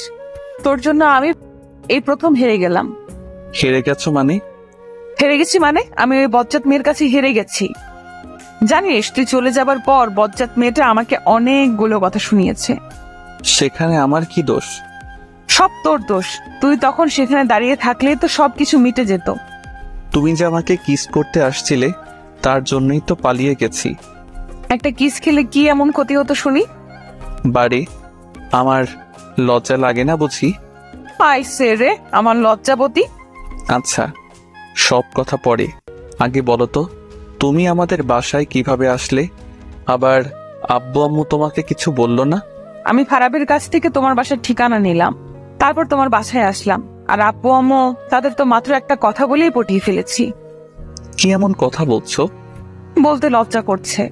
তোর জন্য আমি এই প্রথম হেরে গেলাম। হেরে গেছো মানে? হেরে গেছি মানে আমি ওই বজ্জাত মেয়ের কাছে হেরে গেছি। জানিস, তুই চলে যাবার পর বজ্জাত মেয়েটা আমাকে অনেকগুলো কথা শুনিয়েছে। সেখানে আমার কি দোষ? সব তোর দোষ। তুই তখন সেখানে দাঁড়িয়ে থাকলে তো সবকিছু মিটে যেত। তুমি যে আমাকে কিস করতে আসছিলে তার জন্যই তো পালিয়ে গেছি। একটা কিস খেলে কি এমন ক্ষতি হতো শুনি? বাড়ি আমার লজ্জা লাগে না বুঝি? পাইছে রে আমার লজ্জাবতী। আচ্ছা সব কথা পরে, আগে বলো তো তুমি আমাদের বাসায় কিভাবে আসলে? আবার আব্বু আম্মু তোমাকে কিছু বললো না? আমি ফারাবের কাছ থেকে তোমার বাসার ঠিকানা নিলাম, তারপর তোমার বাসায় আসলাম। আর আব্বু আম্মু তাদের তো মাত্র একটা কথা বলেই পটিয়ে ফেলেছি। কি এমন কথা বলছো? বলতে লজ্জা করছে।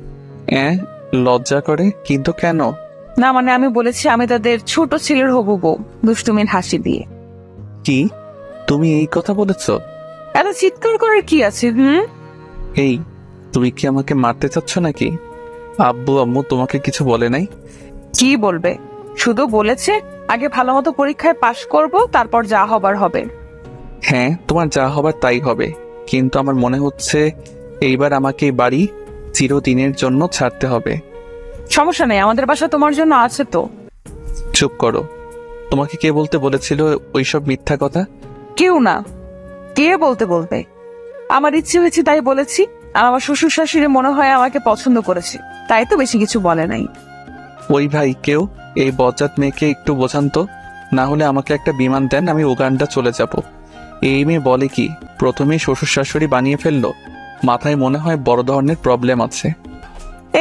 লজ্জা করে? কিন্তু কেন? না মানে আমি বলেছি আমি তাদের ছোট ছেলের হবু বউ, দুষ্টুমির হাসি দিয়ে। কি তুমি এই কথা বলেছো? এত চিৎকার করার কি আছে? এই তুমি কি আমাকে মারতে চাচ্ছ নাকি? আব্বু আম্মু তোমাকে কিছু বলে নাই? কি বলবে, শুধু বলেছে আগে ভালো মতো পরীক্ষায় পাশ করব, তারপর যা হবার হবে। হ্যাঁ তোমার যা হবার তাই হবে, কিন্তু আমার মনে হচ্ছে এইবার আমাকে এই বাড়ি চিরদিনের জন্য ছাড়তে হবে। সমস্যা নেই, আমাদের বাসা তোমার জন্য আছে তো। চুপ করো। তোমাকে কে বলতে বলেছিল ওইসব মিথ্যা কথা? কেউ না। কে বলতে বলবে? আমার ইচ্ছে হয়েছে তাই বলেছি। আর আমার শ্বশুর শাশুড়ি মনে হয় আমাকে পছন্দ করেছে, তাই তো বেশি কিছু বলে নাই। ওই ভাই কেউ এই বজ্জাত মেয়েকে একটু বোঝান তো, না হলে আমাকে একটা বিমান দেন, আমি উগান্ডা চলে যাব। এই মেয়ে বলে কি প্রথমেই শ্বশুর শাশুড়ি বানিয়ে ফেললো, মাথায় মনে হয় বড় ধরনের প্রবলেম আছে।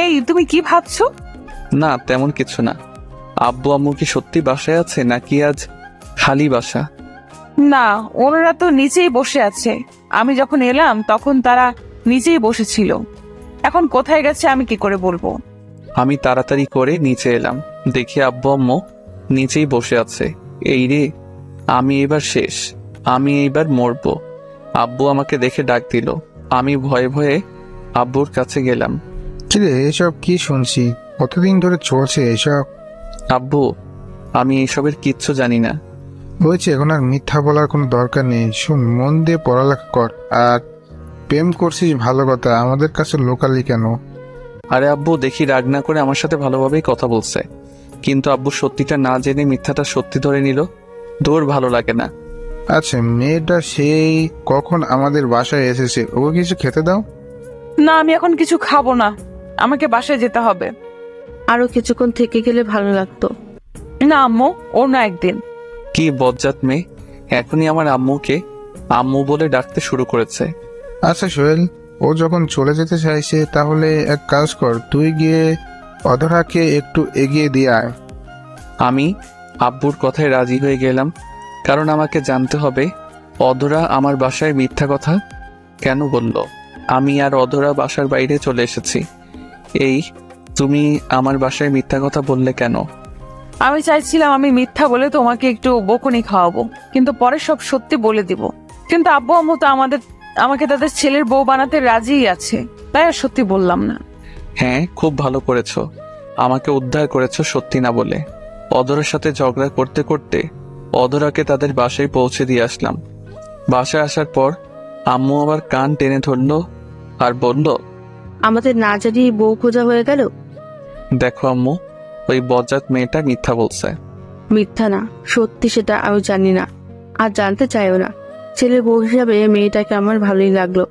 এই তুমি কি ভাবছো? না তেমন কিছু না। আব্বু আম্মু কি সত্যি বাসায় আছে নাকি আজ খালি বাসা? না, ওনারা তো নিচেই বসে আছে। আমি যখন এলাম তখন তারা নিচেই বসেছিল। এখন কোথায় গেছে আমি কি করে বলবো? আমি তাড়াতাড়ি করে নিচে এলাম, দেখি আব্বু আম্মু নিচেই বসে আছে। এই রে, আমি এবার শেষ, আমি এইবার মরবো। আব্বু আমাকে দেখে ডাক দিল। আমি ভয়ে ভয়ে আব্বুর কাছে গেলাম। কিরে এসব কি শুনছি? কতদিন ধরে চলছে এসব? আব্বু আমি এইসবের কিচ্ছু জানি না। হয়েছে, এখন আর মিথ্যা বলার কোনো দরকার নেই। শুন, মন দিয়ে পড়ালেখা কর। আর প্রেম করছিস ভালো কথা, আমাদের কাছে লোকালি কেন? আরে আব্বু দেখি রাগ না করে আমার সাথে ভালোভাবেই কথা বলছে, কিন্তু আব্বু সত্যিটা না জেনে মিথ্যাটা সত্যি ধরে নিল। দৌড় ভালো লাগে না। আচ্ছা, মেয়েটা সেই কখন আমাদের বাসায় এসেছে, ওকে কিছু খেতে দাও। না আমি এখন কিছু খাবো না, আমাকে বাসায় যেতে হবে। আরো কিছুক্ষণ থেকে গেলে ভালো লাগতো। না আম্মু, ওর না একদিন। কি বজ্জাত মেয়ে, এখনই আমার আম্মুকে আম্মু বলে ডাকতে শুরু করেছে। আচ্ছা সোহেল, ও যখন চলে যেতে চাইছে তাহলে এক কাজ কর, তুই গিয়ে অধরাকে একটু এগিয়ে দিয়ে আয়। আমি আব্বুর কথায় রাজি হয়ে গেলাম, কারণ আমাকে জানতে হবে অধরা আমার বাসায় মিথ্যা কথা কেন বলল। আমি আর অধরা বাসার বাইরে চলে এসেছি। এই তুমি আমার বাসায় মিথ্যা কথা বললে কেন? আমি চাইছিলাম আমি মিথ্যা বলে তোমাকে একটু বকুনি খাওয়াবো, কিন্তু পরে সব সত্যি বলে দিব। কিন্তু আব্বু আম্মু তো আমাকে তাদের ছেলের বউ বানাতে রাজিই আছে, তাই আর সত্যি বললাম না। হ্যাঁ খুব ভালো করেছো, আমাকে উদ্ধার করেছো সত্যি না বলে। অধরার সাথে ঝগড়া করতে করতে অধরাকে তাদের বাসায় পৌঁছে দিয়ে আসলাম। বাসায় আসার পর আম্মু আবার কান টেনে ধরলো আর বলল, আমাদের না জানিয়ে বউ খোঁজা হয়ে গেল। দেখো আম্মু, ওই বজ্জাত মেয়েটা মিথ্যা বলছে। মিথ্যা না, সত্যি সেটা আমি জানি না, আর জানতে চাইও না। ছেলের বউ হিসাবে মেয়েটাকে আমার ভালোই লাগলো।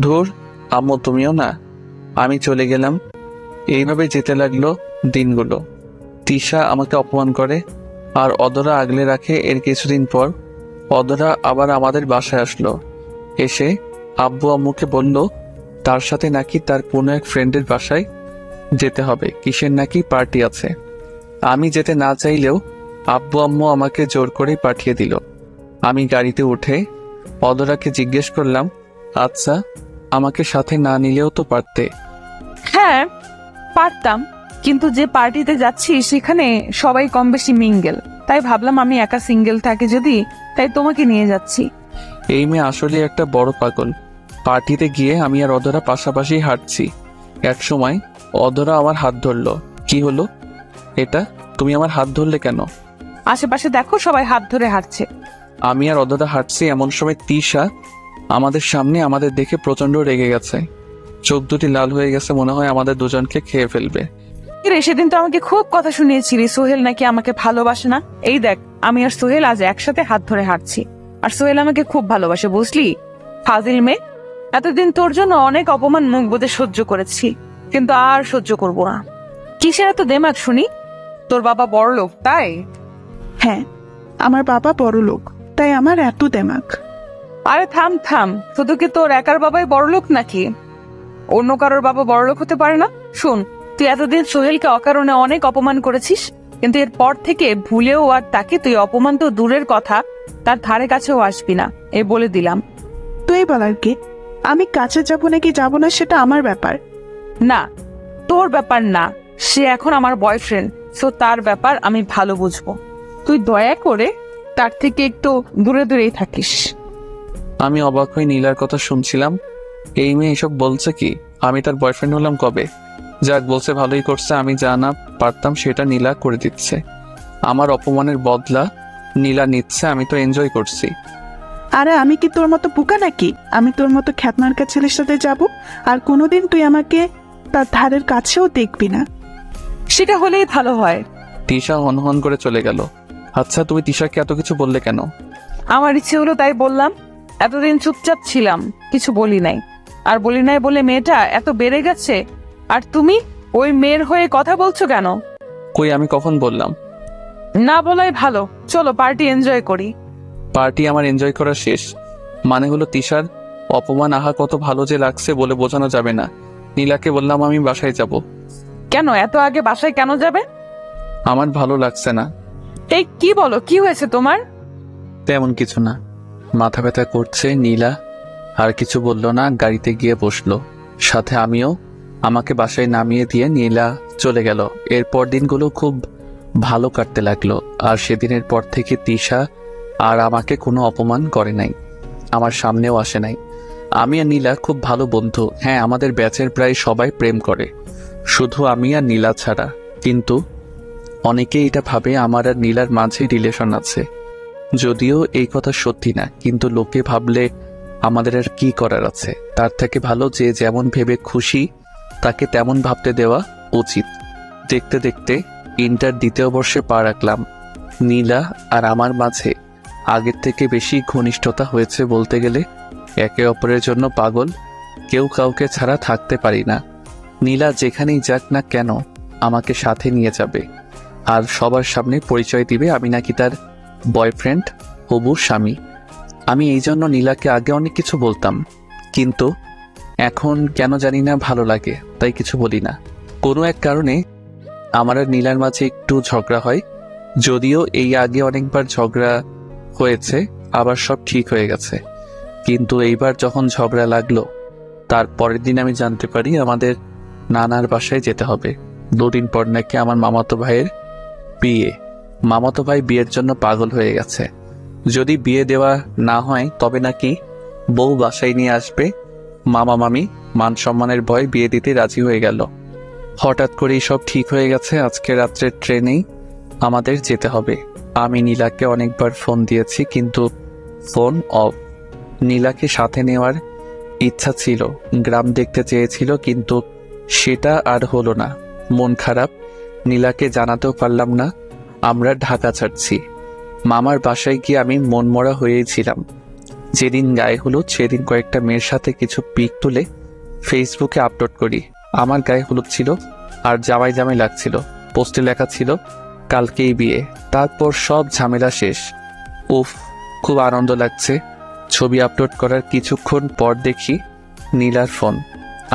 ধুর আম্মু তুমিও না। আমি চলে গেলাম। এইভাবে যেতে লাগলো দিনগুলো। তিশা আমাকে অপমান করে আর অধরা আগলে রাখে। এর কিছুদিন পর অধরা আবার আমাদের বাসায় আসলো। এসে আব্বু আম্মুকে বলল তার সাথে নাকি তার কোনো এক ফ্রেন্ডের বাসায় যেতে হবে, কিসের নাকি পার্টি আছে। আমি যেতে না চাইলেও আব্বু আম্মু আমাকে জোর করেই পাঠিয়ে দিল। আমি গাড়িতে উঠে অধরাকে জিজ্ঞেস করলাম, আচ্ছা আমাকে সাথে না নিলেও তো পারতে। হ্যাঁ পারতাম, কিন্তু যে পার্টিতে যাচ্ছি সেখানে সবাই কম বেশি মিঙ্গেল, তাই ভাবলাম আমি একা সিঙ্গেল থাকি যদি, তাই তোমাকে নিয়ে যাচ্ছি। এই মেয়ে আসলে একটা বড় পাগল। পার্টিতে গিয়ে আমি আর অধরা পাশাপাশি হাঁটছি। এক সময় অধরা আমার হাত ধরলো। কি হলো এটা, তুমি আমার হাত ধরলে কেন? আশেপাশে দেখো সবাই হাত ধরে হাঁটছে। আমি আর অধরা হাঁটছি, এমন সময় তিশা আমাদের সামনে আমাদের দেখে প্রচন্ড রেগে গেছে। চোখ দুটি লাল হয়ে গেছে, মনে হয় আমাদের দুজনকে খেয়ে ফেলবে। রে সেদিন তো আমাকে খুব কথা শুনিয়েছিলি সোহেল নাকি আমাকে ভালোবাসে না। এই দেখ আমি আর সোহেল আজ একসাথে হাত ধরে হাঁটছি, আর সোহেল আমাকে খুব ভালোবাসে বুঝলি। ফাজিল মেয়ে, এতদিন তোর জন্য অনেক অপমান মুখ বুজে সহ্য করেছি, কিন্তু আর সহ্য করব না। কিসের এত দেমাগ শুনি? তোর বাবা বড় লোক তাই? হ্যাঁ, আমার বাবা বড় লোক, তাই আমার এত দেমাক। আরে থাম থাম, শুধু কি তোর একার বাবাই বড় লোক নাকি? অন্য কারোর বাবা বড় লোক হতে পারে না? শুন, তুই এতদিন সোহেলকে অকারণে অনেক অপমান করেছিস, কিন্তু এরপর থেকে ভুলেও আর তাকে তুই অপমান তো দূরের কথা, তার ধারে কাছেও আসবি না, এ বলে দিলাম। তুই বলার কি? আমি কাছে যাবো নাকি যাবো না সেটা আমার ব্যাপার। না, তোর ব্যাপার না, সে এখন আমার বয়ফ্রেন্ড, সো তার ব্যাপার আমি ভালো বুঝবো। তুই দয়া করে তার থেকে একটু দূরে দূরেই থাকিস। আমি অবাক হয়ে নীলার কথা শুনছিলাম। এই মেয়ে এসব বলছে কি? আমি তার বয়ফ্রেন্ড হলাম কবে? যাক, বলছে ভালোই করছে, আমি যা না পারতাম সেটা নীলা করে দিচ্ছে। আমার অপমানের বদলা নীলা নিচ্ছে, আমি তো এনজয় করছি। আরে আমি কি তোর মতো বোকা নাকি? আমি তোর মতো খ্যাতমার্কা ছেলের সাথে যাব আর কোনোদিন তুই আমাকে তার ধারের কাছেও দেখবি না। সেটা হলেই ভালো হয়। তিশা হনহন করে চলে গেল। আচ্ছা, তুমি তিশাকে এত কিছু বললে কেন? আমার ইচ্ছে হলো তাই বললাম। এতদিন চুপচাপ ছিলাম, কিছু বলি নাই। আর বলি নাই বলে মেয়েটা এত বেড়ে গেছে, আর তুমি ওই মেয়ের হয়ে কথা বলছো কেন? কই, আমি কখন বললাম? না বলাই ভালো, চলো পার্টি এনজয় করি। পার্টি আমার এনজয় করা শেষ। মানে হলো তিশার অপমান আহা কত ভালো যে লাগছে বলে বোঝানো যাবে না। নীলাকে বললাম আমি বাসায় যাব। কেন এত আগে বাসায় কেন যাবে? আমার ভালো লাগছে না। এই কি বলো, কি হয়েছে তোমার? তেমন কিছু না, মাথা ব্যথা করছে। নীলা আর কিছু বলল না, গাড়িতে গিয়ে বসলো, সাথে আমিও। আমাকে বাসায় নামিয়ে দিয়ে নীলা চলে গেল। এরপর দিনগুলো খুব ভালো কাটতে লাগলো। আর সেদিনের পর থেকে তিশা আর আমাকে কোনো অপমান করে নাই, আমার সামনেও আসে নাই। আমি আর নীলা খুব ভালো বন্ধু। হ্যাঁ, আমাদের ব্যাচের প্রায় সবাই প্রেম করে, শুধু আমি আর নীলা ছাড়া। কিন্তু অনেকেই এটা ভাবে আমার আর নীলার মাঝে রিলেশন আছে, যদিও এই কথা সত্যি না। কিন্তু লোকে ভাবলে আমাদের আর কি করার আছে? তার থেকে ভালো যে যেমন ভেবে খুশি তাকে তেমন ভাবতে দেওয়া উচিত। দেখতে দেখতে ইন্টার দ্বিতীয় বর্ষে পা রাখলাম। নীলা আর আমার মাঝে আগের থেকে বেশি ঘনিষ্ঠতা হয়েছে বলতে গেলে। একে অপরের জন্য পাগল, কেউ কাউকে ছাড়া থাকতে পারি না। নীলা যেখানেই যাক না কেন আমাকে সাথে নিয়ে যাবে, আর সবার সামনে পরিচয় দিবে আমি নাকি তার বয়ফ্রেন্ড, হবু স্বামী। আমি এই জন্য নীলাকে আগে অনেক কিছু বলতাম, কিন্তু এখন কেন জানি না ভালো লাগে, তাই কিছু বলি না। কোনো এক কারণে আমার আর নীলার মাঝে একটু ঝগড়া হয়, যদিও এই আগে অনেকবার ঝগড়া হয়েছে, আবার সব ঠিক হয়ে গেছে। কিন্তু এইবার যখন ঝগড়া লাগলো, তার পরের দিন আমি জানতে পারি আমাদের নানার বাসায় যেতে হবে। 2 দিন পর নাকি আমার মামাতো ভাইয়ের বিয়ে। মামাতো ভাই বিয়ের জন্য পাগল হয়ে গেছে। যদি বিয়ে দেওয়া না হয় তবে নাকি বউ বাসায় নিয়ে আসবে। মামা মামি মান সম্মানের ভয় বিয়ে দিতে রাজি হয়ে গেল। হঠাৎ করেই সব ঠিক হয়ে গেছে। আজকে রাত্রের ট্রেনেই আমাদের যেতে হবে। আমি নীলাকে অনেকবার ফোন দিয়েছি, কিন্তু ফোন অফ। নীলাকে সাথে নেওয়ার ইচ্ছা ছিল, গ্রাম দেখতে চেয়েছিল, কিন্তু সেটা আর হলো না। মন খারাপ, নীলাকে জানাতেও পারলাম না আমরা ঢাকা ছাড়ছি। মামার বাসায় গিয়ে আমি মনমরা হয়েছিলাম। যেদিন গায়ে হলুদ সেদিন কয়েকটা মেয়ের সাথে কিছু পিক তুলে ফেসবুকে আপলোড করি। আমার গায়ে হলুদ ছিল আর জামাই জামাই লাগছিল। পোস্টে লেখা ছিল কালকেই বিয়ে। তারপর সব ঝামেলা শেষ। উফ, খুব আনন্দ লাগছে। ছবি আপলোড করার কিছুক্ষণ পর দেখি নীলার ফোন।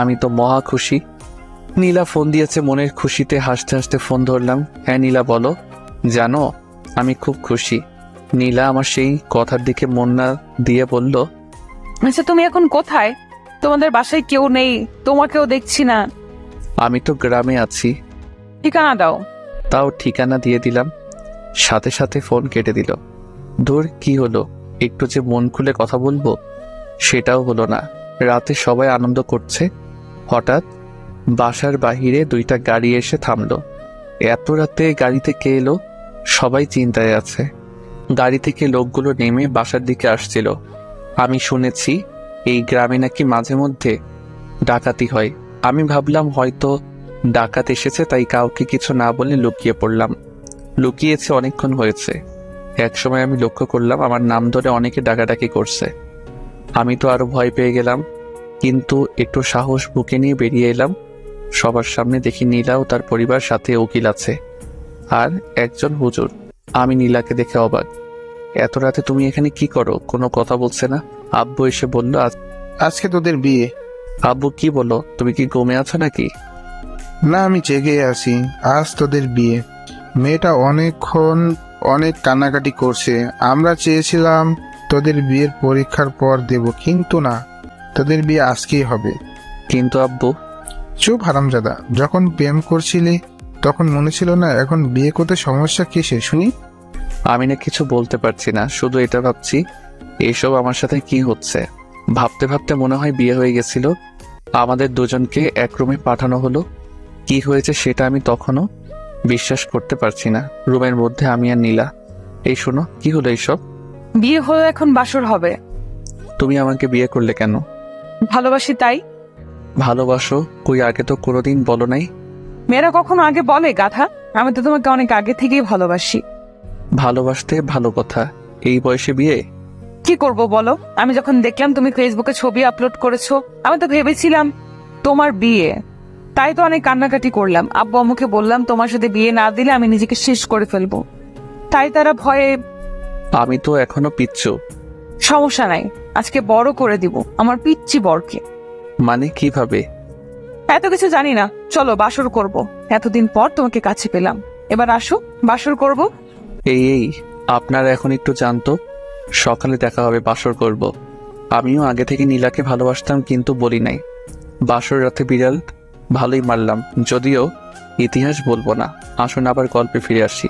আমি তো মহা খুশি। নীলা ফোন দিয়েছে, মনের খুশিতে হাসতে হাসতে ফোন ধরলাম। হ্যাঁ নীলা বলো। জানো আমি খুব খুশি। নীলা আমার সেই কথার দিকে মন না দিয়ে বলল, আচ্ছা তুমি এখন কোথায়? তোমাদের বাসায় কেউ নেই, তোমাকেও দেখছি না। আমি তো গ্রামে আছি। ঠিকানা দাও। তাও ঠিকানা দিয়ে দিলাম, সাথে সাথে ফোন কেটে দিল। দূর, কি হলো? একটু যে মন খুলে কথা বলবো সেটাও হলো না। রাতে সবাই আনন্দ করছে, হঠাৎ বাসার বাহিরে 2টা গাড়ি এসে থামলো। এত রাতে গাড়িতে কে এলো? সবাই চিন্তায় আছে। গাড়ি থেকে লোকগুলো নেমে বাসার দিকে আসছিল। আমি শুনেছি এই গ্রামে নাকি মাঝে মধ্যে ডাকাতি হয়। আমি ভাবলাম হয়তো ডাকাত এসেছে, তাই কাউকে কিছু না বলে লুকিয়ে পড়লাম। লুকিয়েছে অনেকক্ষণ হয়েছে। একসময় আমি লক্ষ্য করলাম আমার নাম ধরে অনেকে ডাকাডাকি করছে। আমি তো আরো ভয় পেয়ে গেলাম, কিন্তু একটু সাহস বুকে নিয়ে বেরিয়ে এলাম। সবার সামনে দেখি নীলা ও তার পরিবার, সাথে উকিল আছে আর একজন হুজুর। আমি নীলাকে দেখে অবাক। এত রাতে তুমি এখানে কি করো? কোনো কথা বলছে না। আব্বু এসে বলল, আজকে তোদের বিয়ে। আব্বু কি বলো, তুমি কি ঘুমে আছো নাকি? না, আমি জেগে আছি। আজ তোদের বিয়ে। মেয়েটা অনেকক্ষণ অনেক কান্নাকাটি করছে। আমরা চেয়েছিলাম তোদের বিয়ের পরীক্ষার পর দেব, কিন্তু না, তোদের বিয়ে আজকেই হবে। কিন্তু আব্বু। চুপ হারামজাদা, যখন প্রেম করছিলি তখন মনে ছিল না? এখন বিয়ে করতে সমস্যা কিসে শুনি? আমি না কিছু বলতে পারছি না, শুধু এটা ভাবছি এইসব আমার সাথে কি হচ্ছে। ভাবতে ভাবতে মনে হয় বিয়ে হয়ে গেছিল। আমাদের দুজনকে এক রুমে পাঠানো হলো। কি হয়েছে সেটা আমি তখনও বিশ্বাস করতে পারছি না। রুমের মধ্যে আমি আর নীলা। এই শোনো, কি হলো এইসব? বিয়ে হয়ে এখন বাসর হবে। তুমি আমাকে বিয়ে করলে কেন? ভালোবাসি তাই। ভালোবাসো? কই, আগে তো কোনোদিন বলো নাই। মেয়েরা কখনো আগে বলে গাধা? আমি তো তোমাকে অনেক আগে থেকেই ভালোবাসি। ভালোবাসতে ভালো কথা, এই বয়সে বিয়ে? কি করব বলো? আমি যখন দেখলাম তুমি ফেসবুকে ছবি আপলোড করেছো, আমি তো ভেবেছিলাম তোমার বিয়ে। তাই তো অনেক কান্নাকাটি করলাম। আব্বু আম্মুকে বললাম তোমার সাথে বিয়ে না দিলে আমি নিজেকে শেষ করে ফেলবো। তাই তারা ভয়ে। আমি তো এখনো পিচ্চু। সমস্যা নাই, আজকে বড় করে দিব আমার পিচ্চি বরকে। মানে কিভাবে? এত কিছু জানি না, চলো বাসর করব। এতদিন পর তোমাকে কাছে পেলাম, এবার আসো বাসর করব। এই আপনারা এখন একটু জানতো, সকালে দেখা হবে, বাসর করব। আমিও আগে থেকে নীলাকে ভালোবাসতাম, কিন্তু বলি নাই। বাসর রাতে বিড়াল ভালোই মারলাম, যদিও ইতিহাস বলবো না। আসুন আবার গল্পে ফিরে আসি।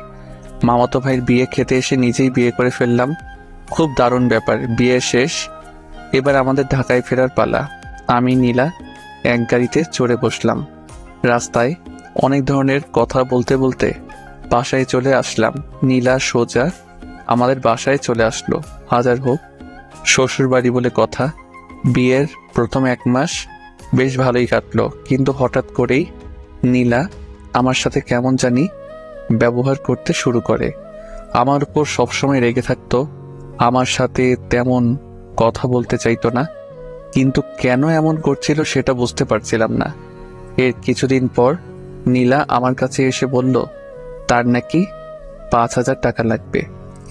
মামাতো ভাইয়ের বিয়ে খেতে এসে নিজেই বিয়ে করে ফেললাম। খুব দারুণ ব্যাপার। বিয়ে শেষ, এবার আমাদের ঢাকায় ফেরার পালা। আমি নীলা এক গাড়িতে চড়ে বসলাম। রাস্তায় অনেক ধরনের কথা বলতে বলতে বাসায় চলে আসলাম। নীলা সোজা আমাদের বাসায় চলে আসলো। হাজার হোক শ্বশুর বাড়ি বলে কথা। বিয়ের প্রথম 1 মাস বেশ ভালোই কাটলো, কিন্তু হঠাৎ করেই নীলা আমার সাথে কেমন জানি ব্যবহার করতে শুরু করে। আমার উপর সবসময় রেগে থাকতো, আমার সাথে তেমন কথা বলতে চাইতো না, কিন্তু কেন এমন করছিল সেটা বুঝতে পারছিলাম না। এর কিছুদিন পর নীলা আমার কাছে এসে বলল তার নাকি 5,000 টাকা লাগবে।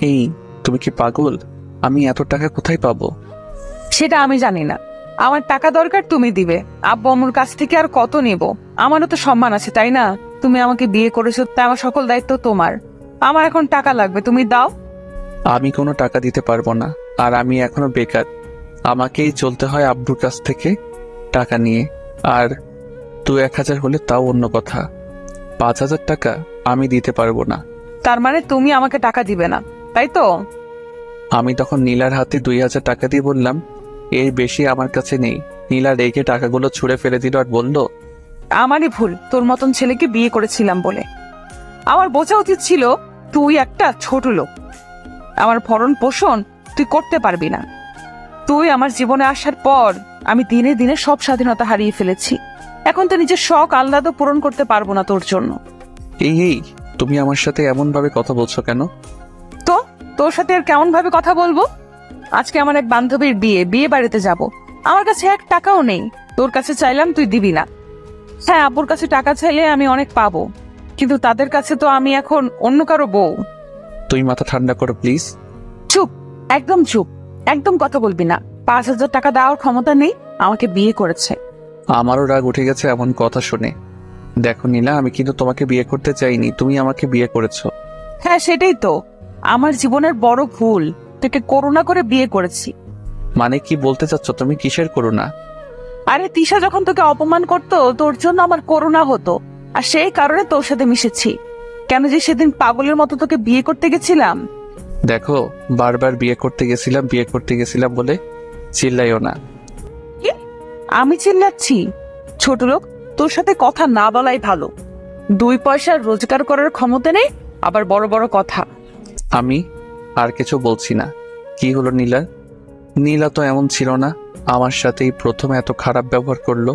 এই, তুমি কি পাগল? আমি এত টাকা কোথায় পাবো? সেটা আমি জানি না, আমার টাকা দরকার, তুমি দিবে। আব্বু আম্মুর কাছ থেকে আর কত নেব? আমারও তো সম্মান আছে, তাই না? তুমি আমাকে বিয়ে করেছো, তাই আমার সকল দায়িত্ব তোমার। আমার এখন টাকা লাগবে, তুমি দাও। আমি কোনো টাকা দিতে পারবো না, আর আমি এখনো বেকার। আমাকেই চলতে হয় আব্বুর কাছ থেকে টাকা নিয়ে। আর 2-1,000 হলে তাও অন্য কথা, 5,000 টাকা আমি দিতে পারবো না। তার মানে তুমি আমাকে টাকা দিবে না, তাই তো? আমি তখন নীলার হাতে 2,000 টাকা দিয়ে বললাম, এর বেশি আমার কাছে নেই। নীলা রেখে টাকাগুলো ছুঁড়ে ফেলে দিল আর বলল, আমারই ভুল, তোর মতন ছেলেকে বিয়ে করেছিলাম বলে। আমার বোঝা উচিত ছিল তুই একটা ছোট লোক, আমার ভরণ পোষণ তুই করতে পারবি না। তুই আমার জীবনে আসার পর আমি দিনে দিনে সব স্বাধীনতা হারিয়ে ফেলেছি। এখন তো নিজের শখ আহ্লাদও পূরণ করতে পারবো না তোর জন্য। এই তুমি আমার সাথে এমন ভাবে কথা বলছো কেন? তো তোর সাথে আর কেমন ভাবে কথা বলবো? আজকে আমার এক বান্ধবীর বিয়ে বাড়িতে যাব, আমার কাছে 1 টাকাও নেই। তোর কাছে চাইলাম, তুই দিবি না। হ্যাঁ, আব্বুর কাছে টাকা চাইলে আমি অনেক পাবো, কিন্তু তাদের কাছে তো আমি এখন অন্য কারো বউ। তুই মাথা ঠান্ডা করো প্লিজ। চুপ, একদম চুপ, একদম কথা বলবি না। 5,000 টাকা দেওয়ার ক্ষমতা নেই, আমাকে বিয়ে করেছে। আমারও রাগ উঠে গেছে এমন কথা শুনে। দেখো নীলা, আমি কিন্তু তোমাকে বিয়ে করতে চাইনি, তুমি আমাকে বিয়ে করেছো। হ্যাঁ, সেটাই তো আমার জীবনের বড় ভুল, তোকে করুণা করে বিয়ে করেছি। মানে কি বলতে চাচ্ছ তুমি? কিসের করুণা? আরে তিশা যখন তোকে অপমান করতো, তোর জন্য আমার করুণা হতো, আর সেই কারণে তোর সাথে মিশেছি। কেন যে সেদিন পাগলের মতো তোকে বিয়ে করতে গেছিলাম। দেখো, বারবার বিয়ে করতে গেছিলাম বলে চিল্লাইও না। কি? আমি চিল্লাচ্ছি? ছোট লোক, তোর সাথে কথা না বলাই ভালো। 2 পয়সা রোজগার করার ক্ষমতা নেই, আবার বড় বড় কথা। আমি আর কিছু বলছি না। কি হলো নীলা? নীলা তো এমন ছিল না, আমার সাথেই প্রথম এত খারাপ ব্যবহার করলো।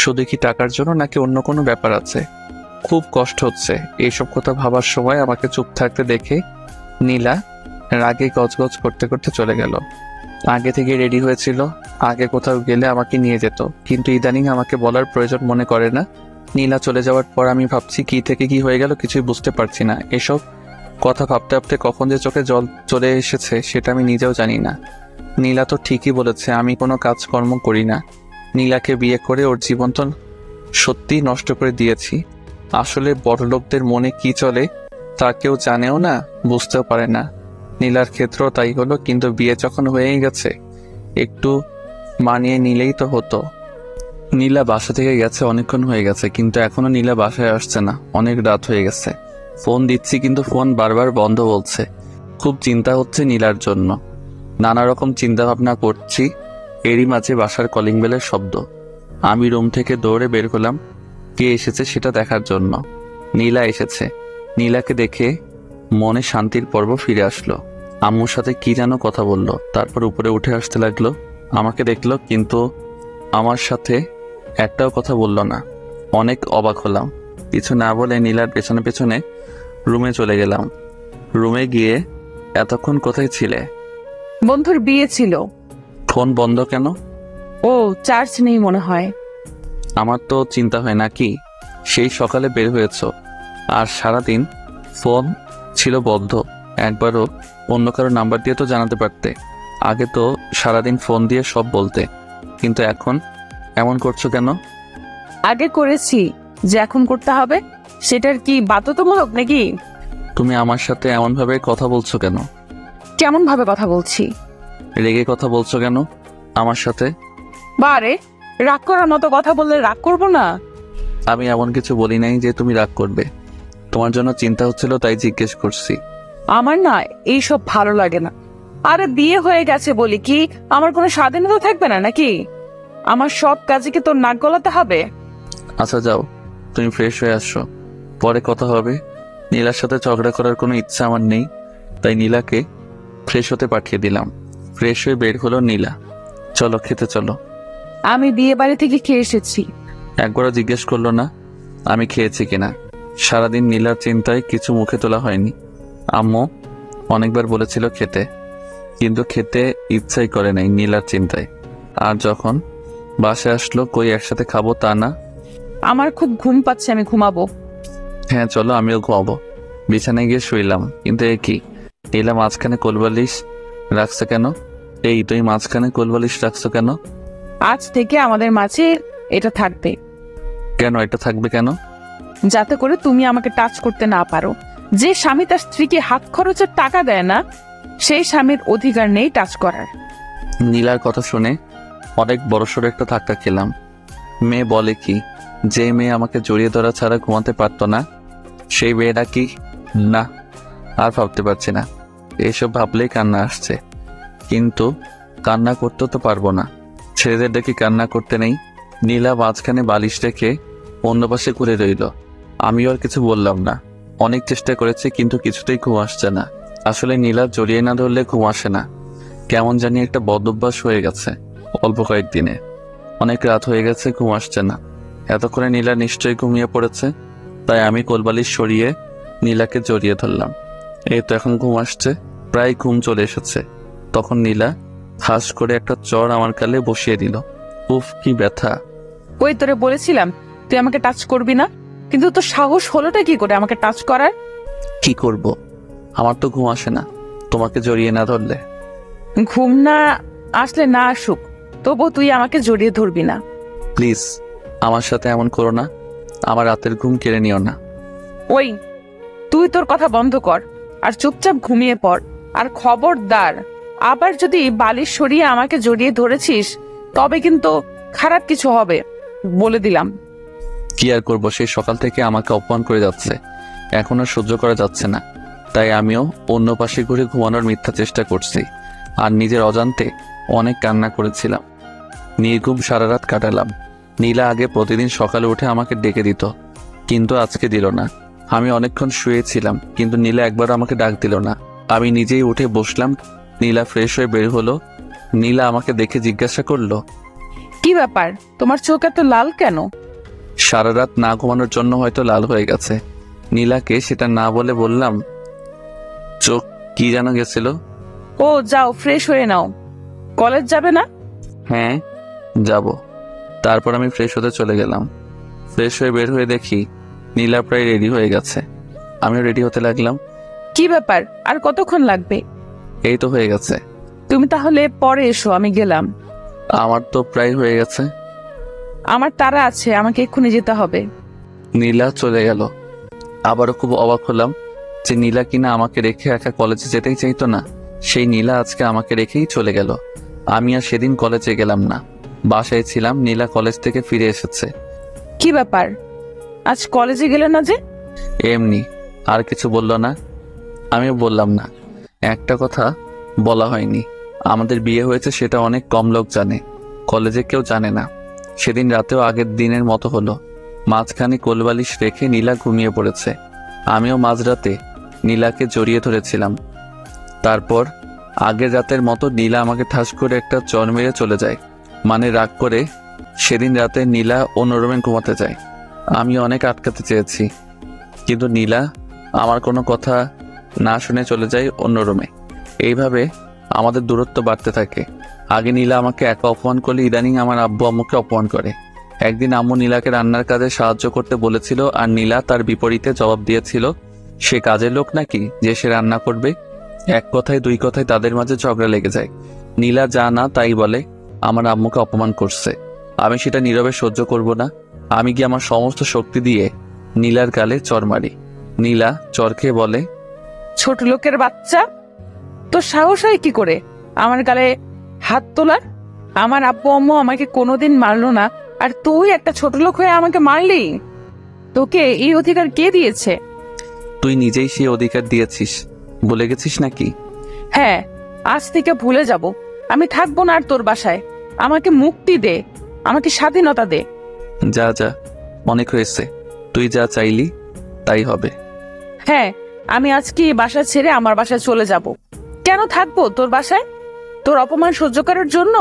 শুধু কি টাকার জন্য, নাকি অন্য কোনো ব্যাপার আছে? খুব কষ্ট হচ্ছে এইসব কথা ভাবার সময়। আমাকে চুপ থাকতে দেখে নীলা রাগে গজগজ করতে করতে চলে গেল। আগে থেকে রেডি হয়েছিল, আগে কোথাও গেলে আমাকে নিয়ে যেত, কিন্তু ইদানিং আমাকে বলার প্রয়োজন মনে করে না। নীলা চলে যাওয়ার পর আমি ভাবছি কি থেকে কি হয়ে গেল কিছুই বুঝতে পারছি না। এসব কথা ভাবতে ভাবতে কখন যে চোখে জল চলে এসেছে সেটা আমি নিজেও জানি না। নীলা তো ঠিকই বলেছে, আমি কোনো কাজকর্ম করি না। নীলাকে বিয়ে করে ওর জীবন তো সত্যিই নষ্ট করে দিয়েছি। আসলে বড়লোকদের মনে কি চলে তা কেউ জানেও না, বুঝতেও পারে না। নীলার ক্ষেত্রেও তাই হলো, কিন্তু বিয়ে যখন হয়েই গেছে একটু মানিয়ে নিলেই তো হতো। নীলা বাসা থেকে গেছে অনেকক্ষণ হয়ে গেছে, কিন্তু এখনো নীলা বাসায় আসছে না। অনেক রাত হয়ে গেছে, ফোন দিচ্ছি কিন্তু ফোন বারবার বন্ধ বলছে। খুব চিন্তা হচ্ছে নীলার জন্য, নানা রকম চিন্তা ভাবনা করছি। এরই মাঝে বাসার কলিং বেলের শব্দ। আমি রুম থেকে দৌড়ে বের হলাম কে এসেছে সেটা দেখার জন্য। নীলা এসেছে। নীলাকে দেখে মনে শান্তির পর্ব ফিরে আসলো। আম্মুর সাথে কি যেন কথা বলল, তারপর উপরে উঠে আসতে লাগলো। আমাকে দেখলো কিন্তু আমার সাথে একটাও কথা বলল না। অনেক অবাক হলাম। কিছু না বলে নীলার পেছনে পেছনে রুমে চলে গেলাম। রুমে গিয়ে এতক্ষণ কোথায় ছিলে? বন্ধুর বিয়ে ছিল। ফোন বন্ধ কেন? ও চার্জ নেই মনে হয়। আমার তো চিন্তা হয় নাকি, সেই সকালে বের হয়েছ আর সারাদিন ফোন ছিল বন্ধ। একবারও অন্য কারো নাম্বার দিয়ে তো জানাতে পারতে। আগে তো সারাদিন ফোন দিয়ে সব বলতে, কিন্তু এখন এমন করছো কেন? আগে করেছি, যে এখন করতে হবে সেটার কি বাধ্যতামূলক নাকি? তুমি আমার সাথে এমন ভাবে কথা বলছো কেন? কেমন ভাবে কথা বলছি? রেগে কথা বলছো কেন আমার সাথে? বারে, রাগ করার মতো কথা বললে রাগ করবো না? আমি এমন কিছু বলি নাই যে তুমি রাগ করবে। তোমার জন্য চিন্তা হচ্ছিল তাই জিজ্ঞেস করছি। আমার না এইসব ভালো লাগে না। আরে বিয়ে হয়ে গেছে বলি কি আমার কোনো স্বাধীনতা থাকবে না নাকি? আমার সব কাজে কি তোর নাক গলাতে হবে? আচ্ছা যাও, তুমি ফ্রেশ হয়ে আসো, পরে কথা হবে। নীলার সাথে ঝগড়া করার কোনো ইচ্ছা আমার নেই, তাই নীলাকে ফ্রেশ হতে পাঠিয়ে দিলাম। ফ্রেশ হয়ে বের হলো নীলা। চলো খেতে চলো। আমি বিয়ে বাড়ি থেকে খেয়ে এসেছি। একবারও জিজ্ঞেস করলো না আমি খেয়েছি কিনা। সারাদিন নীলার চিন্তায় কিছু মুখে তোলা হয়নি। আম্মু অনেকবার বলেছিল খেতে, কিন্তু খেতে ইচ্ছাই করে নাই নীলার চিন্তায়। আর যখন বাসায় আসলো কই একসাথে খাবো তা না। আমার খুব ঘুম পাচ্ছে, আমি ঘুমাবো। হ্যাঁ চলো, আমিও ঘুমাবো। বিছানায় গিয়ে শুইলাম, কিন্তু এ কি, নীলা মাঝখানে কোলবালিশ রাখছে কেন? এই তুই মাঝখানে কোলবালিশ রাখছো কেন? আজ থেকে আমাদের মাঝে এটা থাকবে। কেন এটা থাকবে কেন? যাতে করে তুমি আমাকে টাচ করতে না পারো। যে স্বামী তার স্ত্রীকে হাত খরচের টাকা দেয় না, সেই স্বামীর অধিকার নেই টাচ করার। নীলার কথা শুনে অনেক বড়সড় একটা ধাক্কা খেলাম। মেয়ে বলে কি, যে মেয়ে আমাকে জড়িয়ে ধরা ছাড়া ঘুমাতে পারতো না সেই মেয়েটা কি? না, আর ভাবতে পারছি না। এসব ভাবলেই কান্না আসছে, কিন্তু কান্না করতে তো পারবো না। ছেলেদের দেখি কান্না করতে নেই। নীলা মাঝখানে বালিশ রেখে অন্য পাশে ঘুরে রইল। আমিও আর কিছু বললাম না। অনেক চেষ্টা করেছি কিন্তু কিছুতেই ঘুম আসছে না। আসলে নীলা জড়িয়ে না ধরলে ঘুম আসে না, কেমন জানি একটা বদভ্যাস হয়ে গেছে অল্প কয়েকদিনে। অনেক রাত হয়ে গেছে, ঘুম আসছে না। এতক্ষণে নীলা নিশ্চয়ই ঘুমিয়ে পড়েছে, তাই আমি কোলবালিশ সরিয়ে নীলাকে জড়িয়ে ধরলাম। এই তো এখন ঘুম আসছে, প্রায় ঘুম চলে এসেছে। তখন নীলা হাস করে একটা চড় আমার গালে বসিয়ে দিল। উফ কি ব্যথা! ওই তোরে বলেছিলাম তুই আমাকে টাচ করবি না, কিন্তু তোর সাহস হলোটা কি করে আমাকে টাচ করার? কি করব, আমার তো ঘুম আসে না তোমাকে জড়িয়ে না ধরলে। ঘুম না আসলে না আসুক, তবু তুই আমাকে জড়িয়ে ধরবি না। প্লিজ আমার সাথে এমন করো না, আমার রাতের ঘুম কেড়ে নিও না। ওই তুই তোর কথা বন্ধ কর আর চুপচাপ ঘুমিয়ে পড়। আর খবরদার, আবার যদি বালিশ সরিয়ে আমাকে জড়িয়ে ধরেছিস তবে কিন্তু খারাপ কিছু হবে, বলে দিলাম। কি আর করবো, সেই সকাল থেকে আমাকে অপমান করে যাচ্ছে, এখন আর সহ্য করা যাচ্ছে না। তাই আমিও অন্য পাশে ঘুরে ঘুমানোর মিথ্যা চেষ্টা করছি, আর নিজের অজান্তে অনেক কান্না করেছিলাম। নির্ঘুম সারা রাত কাটালাম। নীলা আগে প্রতিদিন সকালে উঠে আমাকে ডেকে দিত, কিন্তু আজকে দিল না। আমি অনেকক্ষণ শুয়েছিলাম, কিন্তু নীলা একবার আমাকে ডাক দিল না। আমি নিজেই উঠে বসলাম। নীলা ফ্রেশ হয়ে বের হলো। নীলা আমাকে দেখে জিজ্ঞাসা করলো, কি ব্যাপার, তোমার চোখ এত লাল কেন? সারা রাত না ঘুমানোর জন্য হয়তো লাল হয়ে গেছে। নীলাকে সেটা না বলে বললাম, চোখ কি যেন গেছিল। ও যাও ফ্রেশ হয়ে নাও। কলেজ যাবে না? হ্যাঁ যাব। তারপর আমি ফ্রেশ হতে চলে গেলাম। ফ্রেশ হয়ে বের হয়ে দেখি নীলা প্রায় রেডি হয়ে গেছে। আমিও রেডি হতে লাগলাম। কি ব্যাপার, আর কতক্ষণ লাগবে? এই তো হয়ে গেছে। তুমি তাহলে পরে এসো, আমি গেলাম। আমার তো প্রায় হয়ে গেছে। আমার তাড়া আছে, আমাকে এক্ষুনি যেতে হবে। নীলা চলে গেল। আবারও খুব অবাক হলাম যে নীলা কিনা আমাকে রেখে একা কলেজে যেতেই চাইতো না, সেই নীলা আজকে আমাকে রেখেই চলে গেল। আমি আর সেদিন কলেজে গেলাম না, বাসায় ছিলাম। নীলা কলেজ থেকে ফিরে এসেছে। কি ব্যাপার, আজ কলেজে গেলে না যে? এমনি। আর কিছু বলল না? আমিও বললাম না। একটা কথা বলা হয়নি, আমাদের বিয়ে হয়েছে সেটা অনেক কম লোক জানে, কলেজে কেউ জানে না। সেদিন রাতেও আগের দিনের মতো হলো। মাঝখানে কোলবালিশ রেখে নীলা ঘুমিয়ে পড়েছে। আমিও মাঝরাতে নীলাকে জড়িয়ে ধরেছিলাম। তারপর আগের রাতের মতো নীলা আমাকে ঠাস করে একটা চর মেরে চলে যায়। মানে রাগ করে। সেদিন রাতে নীলা অন্য রুমে ঘুমাতে যায়। আমি অনেক আটকাতে চেয়েছি, কিন্তু নীলা আমার কোনো কথা না শুনে চলে যায় অন্য রুমে। এইভাবে আমাদের দূরত্ব বাড়তে থাকে। আগে নীলা আমাকে একা অপমান করলে ইদানিং আমার আব্বু আম্মুকে অপমান করে। একদিন আম্মু নীলাকে রান্নার কাজে সাহায্য করতে বলেছিল, আর নীলা তার বিপরীতে জবাব দিয়েছিল সে কাজের লোক নাকি যে সে রান্না করবে। এক কথায় দুই কথায় তাদের মাঝে ঝগড়া লেগে যায়। নীলা যা না তাই বলে, আমার আম্মুকে অপমান করছে। আমি সেটা নীরবে সহ্য করব না। আমি গিয়ে আমার সমস্ত শক্তি দিয়ে নীলার গালে চর মারি। নীলা চর খেয়ে বলে, ছোট লোকের বাচ্চা, তোর সাহস হয় কি করে আমার গালে হাত তোলার? আমার আব্বু আম্মু আমাকে কোনোদিন মারলো না, আর তুই একটা ছোট লোক হয়ে আমাকে মারলি? তোকে এই অধিকার কে দিয়েছে? তুই নিজেই সেই অধিকার দিয়েছিস, বলে গেছিস নাকি? হ্যাঁ, আজ থেকে ভুলে যাব। আমি থাকবো না আর তোর বাসায়। আমাকে মুক্তি দে, আমাকে স্বাধীনতা দে। যা যা, অনেক হয়েছে। তুই যা চাইলি তাই হবে। হ্যাঁ, আমি আজকে এই বাসা ছেড়ে আমার বাসায় চলে যাব। কেন থাকবো তোর বাসায়? তোর অপমান সহ্য করার জন্য?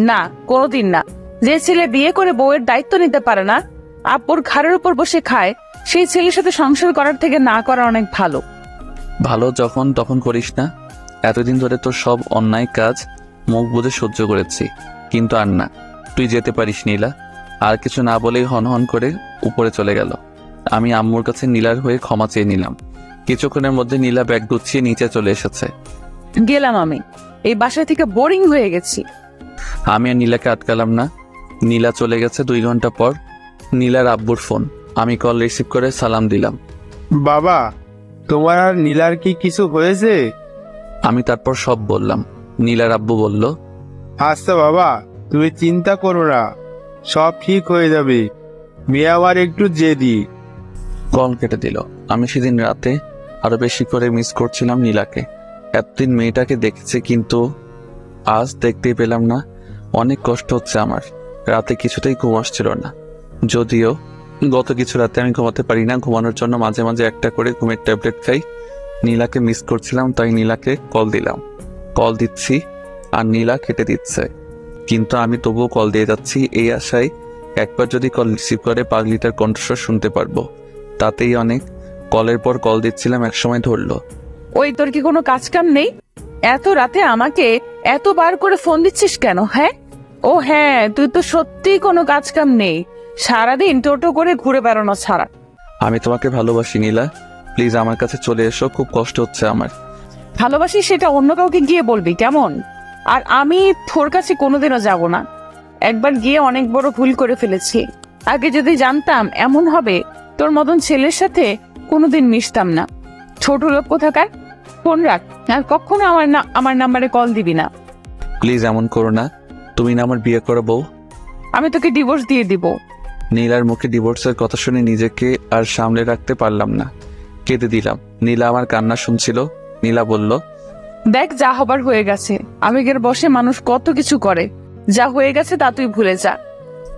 না, কোনোদিন না। যে ছেলে বিয়ে করে বউয়ের দায়িত্ব নিতে পারে না, আব্বুর ঘাড়ের উপর বসে খায়, সেই ছেলের সাথে সংসার করার থেকে না করা অনেক ভালো। ভালো যখন তখন করিস না। এতদিন ধরে তোর সব অন্যায় কাজ মুখ বুঝে সহ্য করেছি, কিন্তু আর না। তুই যেতে পারিস নীলা। আর কিছু না বলেই হন হন করে উপরে চলে গেল। আমি আম্মুর কাছে নীলার হয়ে ক্ষমা চেয়ে নিলাম। কিছুক্ষণের মধ্যে নীলা ব্যাগ গুছিয়ে নিচে চলে এসেছে। গেলাম আমি, এই বাসা থেকে বোরিং হয়ে গেছি। আমি আর নীলাকে আটকালাম না। নীলা চলে গেছে। 2 ঘন্টা পর নীলার আব্বুর ফোন। আমি কল রিসিভ করে সালাম দিলাম। বাবা, তোমার আর নীলার কি কিছু হয়েছে? আমি তারপর সব বললাম। নীলার আব্বু বলল, আচ্ছা বাবা, তুমি চিন্তা করো না, সব ঠিক হয়ে যাবে। মেয়ে আমার একটু জেদি। কল কেটে দিল। আমি সেদিন রাতে আরো বেশি করে মিস করছিলাম নীলাকে। এতদিন মেয়েটাকে দেখেছি, কিন্তু আজ দেখতেই পেলাম না। অনেক কষ্ট হচ্ছে আমার। রাতে কিছুতেই ঘুম আসছিল না। যদিও গত কিছু রাতে আমি ঘুমাতে পারি না, ঘুমানোর জন্য মাঝে মাঝে একটা করে ঘুমের ট্যাবলেট খাই। নীলাকে মিস করছিলাম, তাই নীলাকে কল দিলাম। কল দিচ্ছি আর নীলা কেটে দিচ্ছে, কিন্তু আমি তবুও কল দিয়ে যাচ্ছি এই আশায় একবার যদি কল রিসিভ করে পাগলিটার কণ্ঠস্বর শুনতে পারবো। তাতেই অনেক। কলের পর কল দিচ্ছিলাম, একসময় ধরলো। ওই, তোর কি কোনো কাজ কাম নেই? এত রাতে আমাকে এতবার করে ফোন দিচ্ছিস কেন? হ্যাঁ, ও হ্যাঁ, তুই তো সত্যিই কোনো কাজ কাম নেই, সারাদিন টোটো করে ঘুরে বেড়ানো ছাড়া। আমি তোমাকে ভালোবাসি নীলা, প্লিজ আমার কাছে চলে এসো, খুব কষ্ট হচ্ছে আমার। ভালোবাসি সেটা অন্য কাউকে গিয়ে বলবি, কেমন? আর আমি তোর কাছে কোনোদিনও যাব না। একবার গিয়ে অনেক বড় ভুল করে ফেলেছি। আগে যদি জানতাম এমন হবে, তোর মতন ছেলের সাথে কোনোদিন মিশতাম না। ছোট লোক কোথাকার। ফোন রাখ, আর কখনো আমার নাম্বারে কল দিবি না। প্লিজ এমন করো না, তুমি না আমার বিয়ে করা বউ। আমি তোকে ডিভোর্স দিয়ে দিব। নীলার মুখে ডিভোর্সের কথা শুনে নিজেকে আর সামলে রাখতে পারলাম না, কেঁদে দিলাম। নীলা আমার কান্না শুনছিল। নীলা বলল, দেখ, যা হবার হয়ে গেছে। আবেগের বশে মানুষ কত কিছু করে। যা হয়ে গেছে তা তুই ভুলে যা।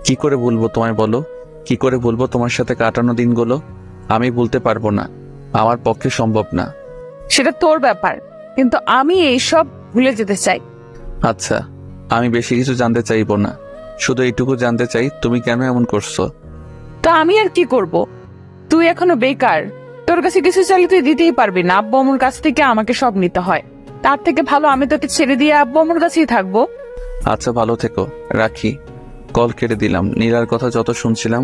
কি করে বলবো তোমায় বলো? কি করে বলবো তোমার সাথে কাটানো দিনগুলো? আমি বলতে পারবো না, আমার পক্ষে সম্ভব না। সেটা তোর ব্যাপার, কিন্তু আমি এইসব ভুলে যেতে চাই। আচ্ছা, আমি বেশি কিছু জানতে চাইবো না, শুধু এইটুকু জানতে চাই তুমি কেন এমন করছো। তা আমি আর কি করব? তুই এখনো বেকার, তোর কাছে কিছু চাইলে তুই দিতেই পারবি না। আব্বু আম্মুর কাছ থেকে আমাকে সব নিতে হয়। তার থেকে ভালো আমি তোকে ছেড়ে দিয়ে আব্বু আম্মুর কাছেই থাকবো। আচ্ছা, ভালো থেকো, রাখি। কল কেটে দিলাম। নীলার কথা যত শুনছিলাম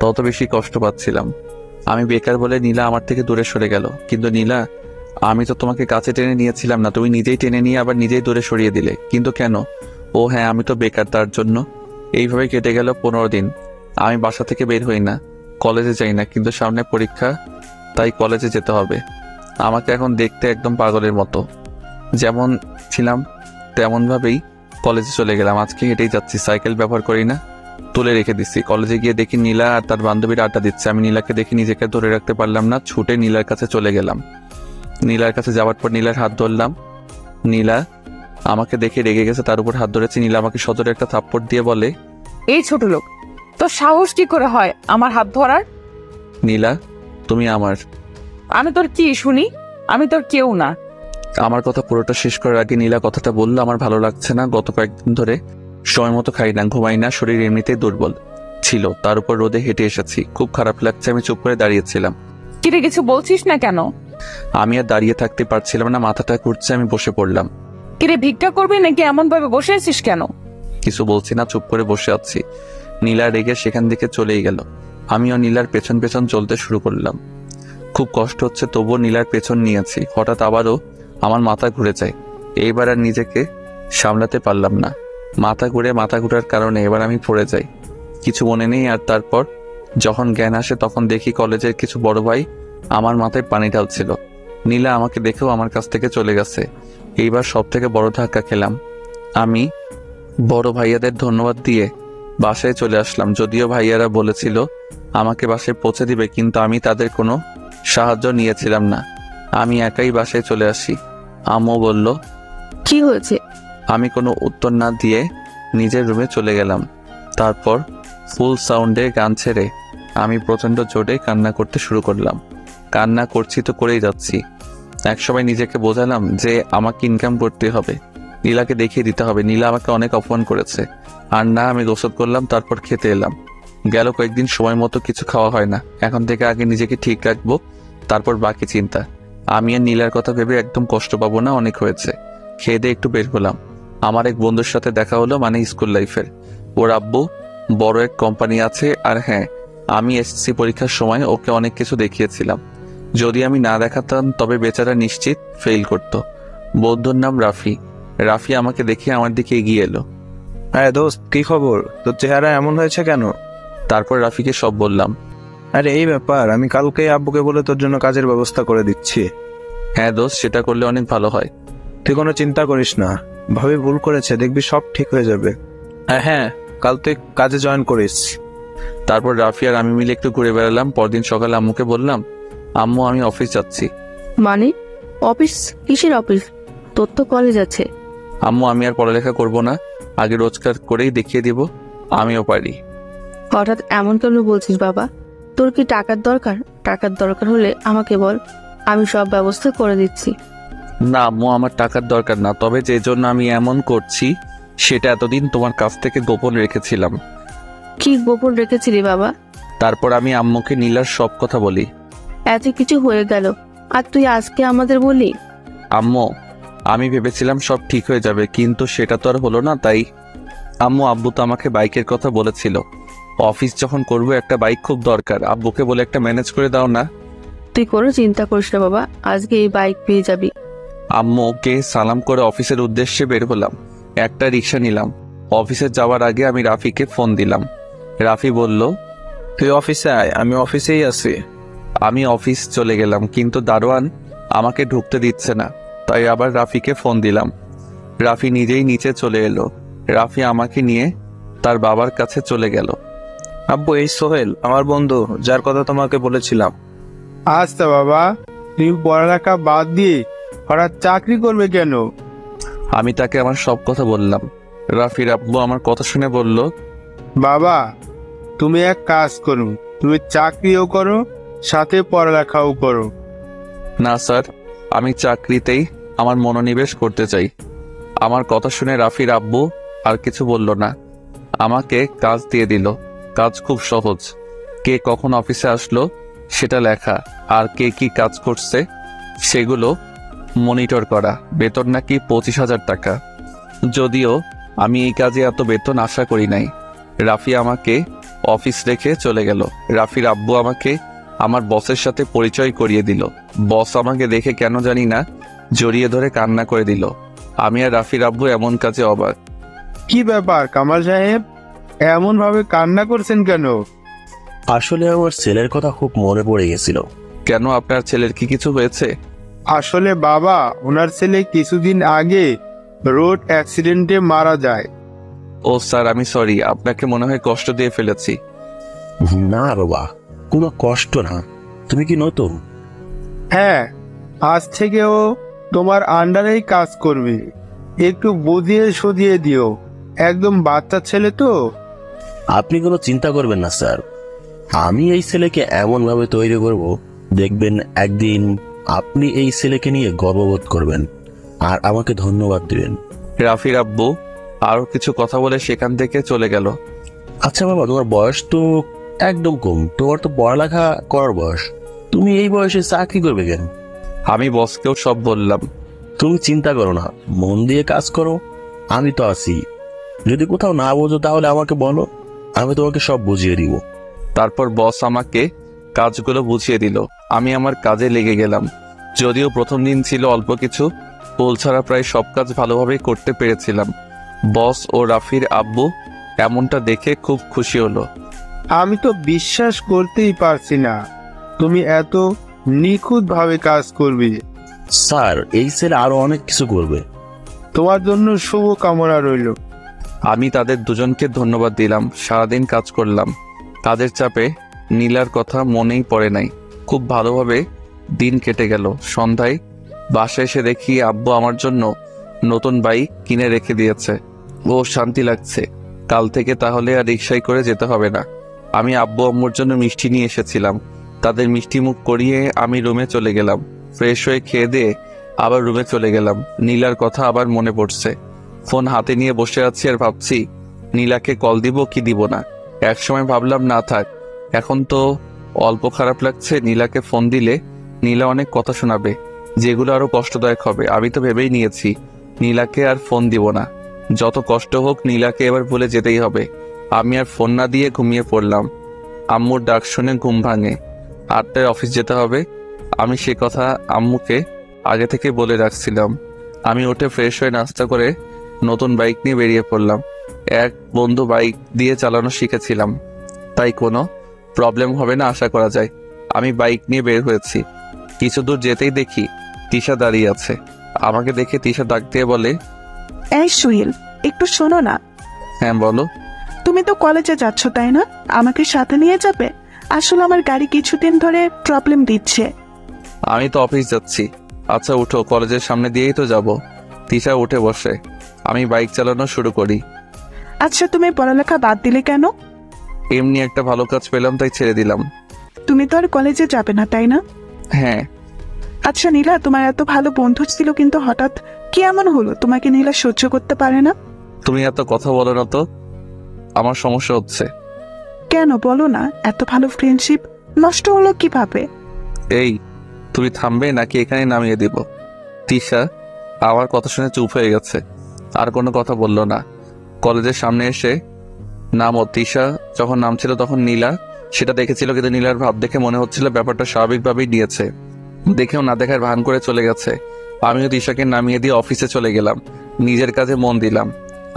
তত বেশি কষ্ট পাচ্ছিলাম। আমি বেকার বলে নীলা আমার থেকে দূরে সরে গেল। কিন্তু নীলা, আমি তো তোমাকে কাছে টেনে নিয়েছিলাম না, তুমি নিজেই টেনে নিয়ে আবার নিজেই দূরে সরিয়ে দিলে। কিন্তু কেন? ও হ্যাঁ, আমি তো বেকার, তার জন্য। এইভাবে কেটে গেল 15 দিন। আমি বাসা থেকে বের হই না, কলেজে যাই না, কিন্তু সামনে পরীক্ষা, তাই কলেজে যেতে হবে। আমাকে এখন দেখতে একদম পাগলের মতো। যেমন ছিলাম তেমনভাবেই কলেজে চলে গেলাম। আজকে হেঁটেই যাচ্ছি, সাইকেল ব্যবহার করি না, তুলে রেখে দিচ্ছি। কলেজে গিয়ে দেখি নীলা আর তার বান্ধবীরা আড্ডা দিচ্ছে। আমি নীলাকে দেখে নিজেকে ধরে রাখতে পারলাম না, ছুটে নীলার কাছে চলে গেলাম। নীলার কাছে যাওয়ার পর নীলার হাত ধরলাম। নীলা আমাকে দেখে রেগে গেছে, তার উপর হাত ধরেছি। নীলা আমাকে সজোরে একটা থাপ্পড় দিয়ে বলে, এই ছোট লোক, তোর সাহস কি করে হয় আমার হাত ধরার? নীলা, তুমি আমার। আমি তোর কি শুনি? আমি তোর কেউ না। আমার কথা পুরোটা শেষ করার আগে নীলা কথাটা বললো, আমার ভালো লাগছে না। গত কয়েকদিন ধরে সময় মতো খাই না, ঘুমাই না, শরীর এমনিতেই দুর্বল ছিল, তার উপর রোদে হেঁটে এসেছি, খুব খারাপ লাগছে। আমি চুপ করে দাঁড়িয়েছিলাম। কিরে, কিছু বলছিস না কেন? আমি আর দাঁড়িয়ে থাকতে পারছিলাম না, মাথাটা ঘুরছে, আমি বসে পড়লাম। কিরে, ভিক্ষা করবি নাকি? এমন ভাবে বসে আছিস কেন? কিছু বলছি না, চুপ করে বসে আছি। নীলা রেগে সেখান থেকে চলেই গেল। আমিও নীলার পেছন পেছন চলতে শুরু করলাম। খুব কষ্ট হচ্ছে, তবুও নীলার পেছন নিয়েছি। হঠাৎ আবারও আমার মাথা ঘুরে যায়। এইবার আর নিজেকে সামলাতে পারলাম না। মাথা ঘুরার কারণে এবার আমি পড়ে যাই, কিছু মনে নেই। আর তারপর যখন জ্ঞান আসে তখন দেখি কলেজের কিছু বড় ভাই আমার মাথায় পানি ঢালছিল। নীলা আমাকে দেখেও আমার কাছ থেকে চলে গেছে। এইবার সব থেকে বড় ধাক্কা খেলাম। আমি বড় ভাইয়াদের ধন্যবাদ দিয়ে বাসায় চলে আসলাম। যদিও ভাইয়ারা বলেছিল আমাকে বাসায় পৌঁছে দিবে, কিন্তু আমি তাদের কোনো সাহায্য নিয়েছিলাম না। আমি একাই বাসায় চলে আসি। আম্মু বলল, কি হয়েছে? আমি কোনো উত্তর না দিয়ে নিজের রুমে চলে গেলাম। তারপর ফুল সাউন্ডে গান ছেড়ে আমি প্রচণ্ড জোরে কান্না করতে শুরু করলাম। কান্না করছি তো করেই যাচ্ছি। একসময় নিজেকে বোঝালাম যে আমাকে ইনকাম করতে হবে, নীলাকে দেখিয়ে দিতে হবে। নীলা আমাকে অনেক অপমান করেছে। আর না, আমি গোসল করলাম, তারপর খেতে এলাম। গেল কয়েকদিন সময় মতো কিছু খাওয়া হয় না। এখন থেকে আগে নিজেকে ঠিক রাখবো, তারপর বাকি চিন্তা। আমি আর নীলার কথা ভেবে একদম কষ্ট পাবো না, অনেক হয়েছে। খেয়ে দিয়ে একটু বের হলাম। আমার এক বন্ধুর সাথে দেখা হলো, মানে স্কুল লাইফের। ওর আব্বু বড় এক কোম্পানি আছে। আর হ্যাঁ, আমি এসএসসি পরীক্ষার সময় ওকে অনেক কিছু দেখিয়েছিলাম। যদি আমি না দেখাতাম তবে বেচারা নিশ্চিত ফেল করত। বন্ধুর নাম রাফি। রাফি আমাকে দেখে আমার দিকে এগিয়ে এলো। হ্যাঁ দোস্ত, কি খবর? তোর চেহারা এমন হয়েছে কেন? তারপর রাফিকে সব বললাম। আরে এই ব্যাপার, আমি কালকেই আব্বুকে বলে তোর জন্য কাজের ব্যবস্থা করে দিচ্ছি। হ্যাঁ দোস্ত, সেটা করলে অনেক ভালো হয়। তুই কোনো চিন্তা করিস না, ভাবি ভুল করেছে, দেখবি সব ঠিক হয়ে যাবে। হ্যাঁ, কাল তুই কাজে জয়েন করিস। তারপর রাফি আর আমি মিলে একটু ঘুরে বেড়ালাম। পরদিন সকালে আম্মুকে বললাম, আম্মু আমি অফিস যাচ্ছি। মানে অফিস? কিসের অফিস? তোর তো কলেজ আছে। আম্মু আমি আর পড়ালেখা করব না, আগে রোজগার করেই দেখিয়ে দিব আমিও পারি। হঠাৎ এমন কেন বলছিস বাবা? তোর কি টাকার দরকার? টাকার দরকার হলে আমাকে বল, আমি সব ব্যবস্থা করে দিচ্ছি। না আম্মু, আমার টাকার দরকার না, তবে যে জন্য আমি এমন করছি সেটা এতদিন তোমার কাছ থেকে গোপন রেখেছিলাম। কি গোপন রেখেছিলি বাবা? তারপর আমি আম্মুকে নীলার সব কথা বলি। এত কিছু হয়ে গেল আর তুই আজকে আমাদের বলি? আম্মু, আমি ভেবেছিলাম সব ঠিক হয়ে যাবে, কিন্তু সেটা তো আর হলো না। তাই আম্মু, আব্বু তো আমাকে বাইকের কথা বলেছিল। অফিস যখন করবো একটা বাইক খুব দরকার। আব্বুকে বলে একটা ম্যানেজ করে দাও না। তুই কোনো চিন্তা করিস না বাবা, আজকে এই বাইক পেয়ে যাবি। আম্মুকে সালাম করে অফিসের উদ্দেশ্যে বের হলাম। একটা রিক্সা নিলাম। অফিসে যাওয়ার আগে আমি রাফিকে ফোন দিলাম। রাফি বলল, তুই অফিসে আয়, আমি অফিসেই আছি। আমি অফিস চলে গেলাম, কিন্তু দারোয়ান আমাকে ঢুকতে দিচ্ছে না। তাই আবার রাফিকে ফোন দিলাম। রাফি নিজেই নিচে চলে এলো। রাফি আমাকে নিয়ে তার বাবার কাছে চলে গেল। আব্বু, এই সোহেল আমার বন্ধু, যার কথা তোমাকে বলেছিলাম। আচ্ছা বাবা, তুমি পড়ালেখা বাদ দিয়ে হঠাৎ চাকরি করবে কেন? আমি তাকে আমার সব কথা বললাম। রাফির আব্বু আমার কথা শুনে বলল, বাবা, তুমি এক কাজ করো, তুমি চাকরিও করো সাথে পড়ালেখাও করো। না স্যার, আমি চাকরিতেই আমার মনোনিবেশ করতে চাই। আমার কথা শুনে রাফির আব্বু আর কিছু বলল না, আমাকে কাজ দিয়ে দিল। কাজ খুব সহজ। কে কখন অফিসে আসলো সেটা লেখা, আর কে কি কাজ করছে সেগুলো মনিটর করা। বেতন নাকি 25,000 টাকা। যদিও আমি এই কাজে এত বেতন আশা করি নাই। রাফি আমাকে অফিস রেখে চলে গেল। রাফির আব্বু আমাকে আমার বসের সাথে পরিচয় করিয়ে দিল। বস আমাকে দেখে কেন জানি না জড়িয়ে ধরে কান্না করে দিল। আমি আর রাফির আব্বু এমন কাজে অবাক। কি ব্যাপার কামাল সাহেব, এমন ভাবে কান্না করছেন কেন? আসলে আমার ছেলের কথা খুব মনে পড়ে গেছিল। কেন, আপনার ছেলের কি কিছু হয়েছে? আসলে বাবা, ওনার ছেলে কিছুদিন আগে রোড অ্যাক্সিডেন্টে মারা যায়। ও স্যার, আমি সরি, আপনাকে মনে হয় কষ্ট দিয়ে ফেলেছি। না বাবা, কোনো কষ্ট না। তুমি কি নতুন? হ্যাঁ, আজ থেকে ও তোমার আন্ডারেই কাজ করবে। একটু বুঝিয়ে সুঝিয়ে দিও, একদম বাচ্চা ছেলে তো। আপনি কোনো চিন্তা করবেন না স্যার, আমি এই ছেলেকে এমন ভাবে তৈরি করব, দেখবেন একদিন আপনি এই ছেলেকে নিয়ে গর্ববোধ করবেন আর আমাকে ধন্যবাদ দিবেন। রাফির আব্বু আরো কিছু কথা বলে সেখান থেকে চলে গেল। আচ্ছা বাবা, তোমার বয়স তো একদম কম, তোমার তো পড়ালেখা করার বয়স, তুমি এই বয়সে চাকরি করবে কেন? আমি বসকেও সব বললাম। তুমি চিন্তা করো না, মন দিয়ে কাজ করো, আমি তো আছি। যদি কোথাও না বোঝো তাহলে আমাকে বলো, আমি তোমাকে সব বুঝিয়ে দিব। তারপর বস আমাকে কাজগুলো বুঝিয়ে দিল। আমি আমার কাজে লেগে গেলাম। যদিও প্রথম দিন ছিল অল্প কিছু, ভুল ছাড়া প্রায় সব কাজ ভালোভাবেই করতে পেরেছিলাম। বস ও রাফির আব্বু এমনটা দেখে খুব খুশি হলো। আমি তো বিশ্বাস করতেই পারছি না তুমি এত নিখুঁত ভাবে কাজ করবে। স্যার, এই ছেলে আরো অনেক কিছু করবে। তোমার জন্য শুভ কামনা রইল। আমি তাদের দুজনকে ধন্যবাদ দিলাম। সারাদিন কাজ করলাম। কাজের চাপে নীলার কথা মনেই পড়ে নাই। খুব ভালোভাবে দিন কেটে গেল। সন্ধ্যায় বাসায় এসে দেখি আব্বু আমার জন্য নতুন বাইক কিনে রেখে দিয়েছে। ও শান্তি লাগছে। কাল থেকে তাহলে আর রিক্সায় করে যেতে হবে না। আমি আব্বু আম্মুর জন্য মিষ্টি নিয়ে এসেছিলাম। তাদের মিষ্টি মুখ করিয়ে আমি রুমে চলে গেলাম। ফ্রেশ হয়ে খেয়ে দিয়ে আবার রুমে চলে গেলাম। নীলার কথা আবার মনে পড়ছে। ফোন হাতে নিয়ে বসে আছি আর ভাবছি নীলাকে কল দিব কি দিব না। একসময় ভাবলাম না থাক, এখন তো অল্প খারাপ লাগছে। নীলাকে ফোন দিলে নীলা অনেক কথা শোনাবে, যেগুলো আরো কষ্টদায়ক হবে। আমি তো ভেবেই নিয়েছি নীলাকে আর ফোন দিব না। যত কষ্ট হোক নীলাকে এবার ভুলে যেতেই হবে। আমি আর ফোন না দিয়ে ঘুমিয়ে পড়লাম। আম্মুর ডাক শুনে ঘুম ভাঙে। 8টায় অফিস যেতে হবে। আমি সে কথা আম্মুকে আগে থেকে বলে রাখছিলাম। আমি উঠে ফ্রেশ হয়ে নাস্তা করে নতুন বাইক নিয়ে বেরিয়ে পড়লাম। এক বন্ধু বাইক দিয়ে চালানো শিখেছিলাম, তাই কোনো প্রবলেম হবে না আশা করা যায়। আমি বাইক নিয়ে বের হয়েছি। কিছু দূর যেতেই দেখি তিশা দাঁড়িয়ে আছে। আমাকে দেখে তিশা ডাক দিয়ে বলে, এই সুহিল, একটু শোনো না। হ্যাঁ বলো। তুমি তো কলেজে যাচ্ছ তাই না? আমাকে সাথে নিয়ে যাবে? আসলে আমার গাড়ি কিছুদিন ধরে প্রবলেম দিচ্ছে। আমি তো অফিস যাচ্ছি। আচ্ছা উঠো, কলেজের সামনে দিয়েই তো যাব। তিশা উঠে বসে। আমি বাইক চালানো শুরু করি। আচ্ছা, তুমি পড়ালেখা বাদ দিলে কেন? এমনি একটা ভালো কাজ পেলাম তাই ছেড়ে দিলাম। তুমি তো আর কলেজে যাবে না তাই না? হ্যাঁ। আচ্ছা নীলা, তোমার এত ভালো বন্ধু ছিল, কিন্তু হঠাৎ কি এমন হলো তোমাকে নীলা সহ্য করতে পারে না? তুমি এত কথা বলো না তো, আমার সমস্যা হচ্ছে। কেন বলো না, এত ভালো ফ্রেন্ডশিপ নষ্ট হলো কিভাবে? এই, তুমি থামবে নাকি এখানে নামিয়ে দিব? তিশা আমার কথা শুনে চুপ হয়ে গেছে, আর কোনো কথা বললো না। কলেজের সামনে এসে নামো। তিশা যখন নামছিল তখন নীলা সেটা দেখেছিল, কিন্তু নীলার ভাব দেখে মনে হচ্ছিল ব্যাপারটা স্বাভাবিকভাবেই নিয়েছে। দেখেও না দেখার ভান করে চলে গেছে। আমিও তিশাকে নামিয়ে দিয়ে অফিসে চলে গেলাম। নিজের কাজে মন দিলাম।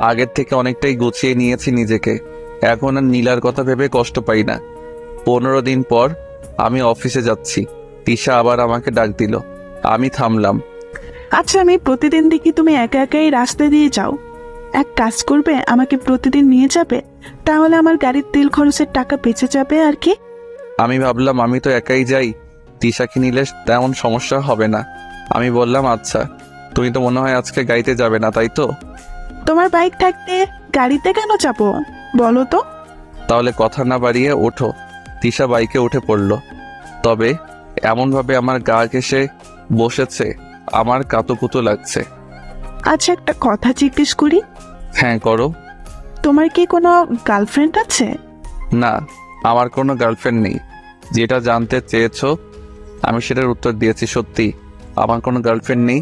আগের থেকে অনেকটাই গুছিয়ে নিয়েছি নিজেকে। এখন আর নীলার কথা ভেবে কষ্ট পাই না। 15 দিন পর আমি অফিসে যাচ্ছি। তিশা আবার আমাকে ডাক দিল। আমি থামলাম। আচ্ছা, আমি প্রতিদিন দেখি তুমি একা একাই রাস্তা দিয়ে যাও। এক কাজ করবে, আমাকে প্রতিদিন নিয়ে যাবে, তাহলে আমার গাড়ির তেল খরচের টাকা বেঁচে যাবে আর কি। আমি ভাবলাম আমি তো একাই যাই, তিশাকে নিলে তেমন সমস্যা হবে না। আমি বললাম আচ্ছা। তুমি তো মনে হয় আজকে গাড়িতে যাবে না, তাই তো? তোমার বাইক থাকতে গাড়িতে কেন যাবো বলো তো? তাহলে কথা না বাড়িয়ে ওঠো। তিশা বাইকে উঠে পড়ল, তবে এমনভাবে আমার গা ঘেঁষে বসেছে আমার কাতুকুতু লাগছে। আচ্ছা, একটা কথা জিজ্ঞেস করি? হ্যাঁ করো। তোমার কি কোনো গার্লফ্রেন্ড আছে? না, আমার কোনো গার্লফ্রেন্ড নেই। যেটা জানতে চেয়েছো আমি সেটার উত্তর দিয়েছি। সত্যি আমার কোনো গার্লফ্রেন্ড নেই।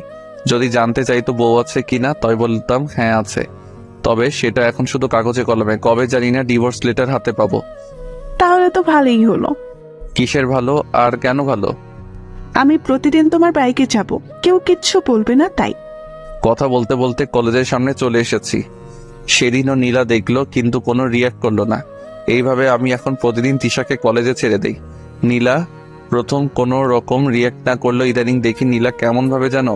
যদি জানতে চাইতো বউ আছে কিনা, তাই বলতাম হ্যাঁ আছে। তবে সেটা এখন শুধু কাগজে কলমে, কবে জানি না ডিভোর্স লেটার হাতে পাবো। তাহলে তো ভালোই হলো। কিসের ভালো আর কেন ভালো? আমি প্রতিদিন তোমার বাইকে যাব, কেউ কিচ্ছু বলবে না তাই। কথা বলতে বলতে কলেজের সামনে চলে এসেছি। সেদিনও নীলা দেখলো কিন্তু কোনো রিয়াক্ট করলো না। এইভাবে আমি এখন প্রতিদিন তিশাকে কলেজে ছেড়ে দেই। নীলা প্রথম কোনো রকম রিয়াক্ট না করলো, ইদানিং দেখি নীলা কেমন ভাবে যেন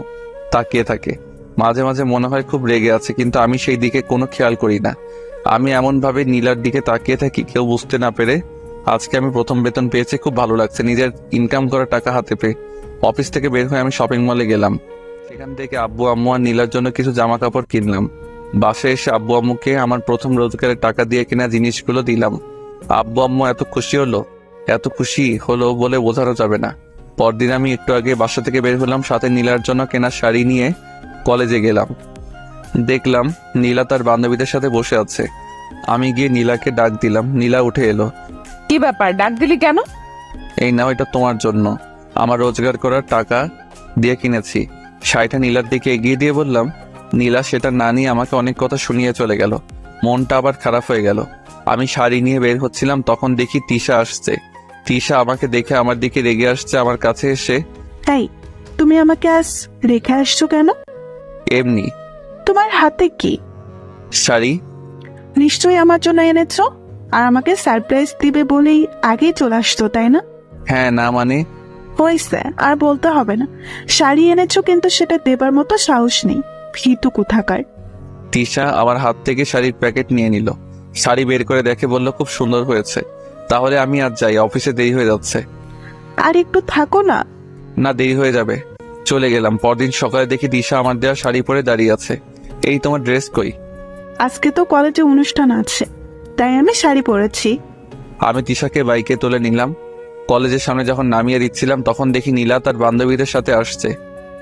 তাকিয়ে থাকে। মাঝে মাঝে মনে হয় খুব রেগে আছে, কিন্তু আমি সেই দিকে কোনো খেয়াল করি না। আমি এমন ভাবে নীলার দিকে তাকিয়ে থাকি কেউ বুঝতে না পেরে। আজকে আমি প্রথম বেতন পেয়েছি, খুব ভালো লাগছে নিজের ইনকাম করা টাকা হাতে পেয়ে। অফিস থেকে বের হয়ে আমি শপিং মলে গেলাম। সেখান থেকে আব্বু আম্মু আর নীলার জন্য কিছু জামা কাপড় কিনলাম। বাসায় এসে আব্বু আম্মুকে আমার প্রথম রোজগারের টাকা দিয়ে কেনা জিনিসগুলো দিলাম। আব্বু আম্মু এত খুশি হলো বলে বোঝানো যাবে না। পরদিন আমি একটু আগে বাসা থেকে বের হলাম, সাথে নীলার জন্য কেনা শাড়ি নিয়ে কলেজে গেলাম। দেখলাম নীলা তার বান্ধবীদের সাথে বসে আছে। আমি গিয়ে নীলাকে ডাক দিলাম। নীলা উঠে এলো। কি ব্যাপার, ডাক দিলি কেন? এই নাও, এটা তোমার জন্য, আমার রোজগার করার টাকা দিয়ে কিনেছি। শাড়িটা নীলার দিকে এগিয়ে দিয়ে বললাম। নীলা সেটা না নিয়ে আমাকে অনেক কথা শুনিয়ে চলে গেল। মনটা আবার খারাপ হয়ে গেল। আমি শাড়ি নিয়ে বের হচ্ছিলাম, তখন দেখি তিশা আসছে। তিশা আমাকে দেখে আমার দিকে রেগে আসছে। আমার কাছে এসে, তাই তুমি আমাকে আজ রেখে আসছো কেন? এমনি। তোমার হাতে কি? শাড়ি। নিশ্চয়ই আমার জন্য এনেছো, আর আমাকে সারপ্রাইজ দিবে বলেই আগেই চলে আসতো, তাই না? হ্যাঁ। না মানে? হয়েছে, আর বলতে হবে না। শাড়ি এনেছো কিন্তু সেটা দেবার মতো সাহস নেই, ভীতু কোথাকার। তিশা আমার হাত থেকে শাড়ির প্যাকেট নিয়ে নিল। শাড়ি বের করে দেখে বলল, খুব সুন্দর হয়েছে। তাহলে আমি আজ যাই, অফিসে দেরি হয়ে যাচ্ছে। আর একটু থাকো না। না, দেরি হয়ে যাবে। চলে গেলাম। পরদিন সকালে দেখি তিশা আমার দেওয়া শাড়ি পরে দাঁড়িয়ে আছে। এই তোমার ড্রেস কই? আজকে তো কলেজে অনুষ্ঠান আছে, তাই আমি শাড়ি পরেছি। আমি তিশাকে বাইকে তুলে নিলাম। কলেজের সামনে যখন নামিয়ে দিচ্ছিলাম তখন দেখি নীলা তার বান্ধবীদের সাথে আসছে।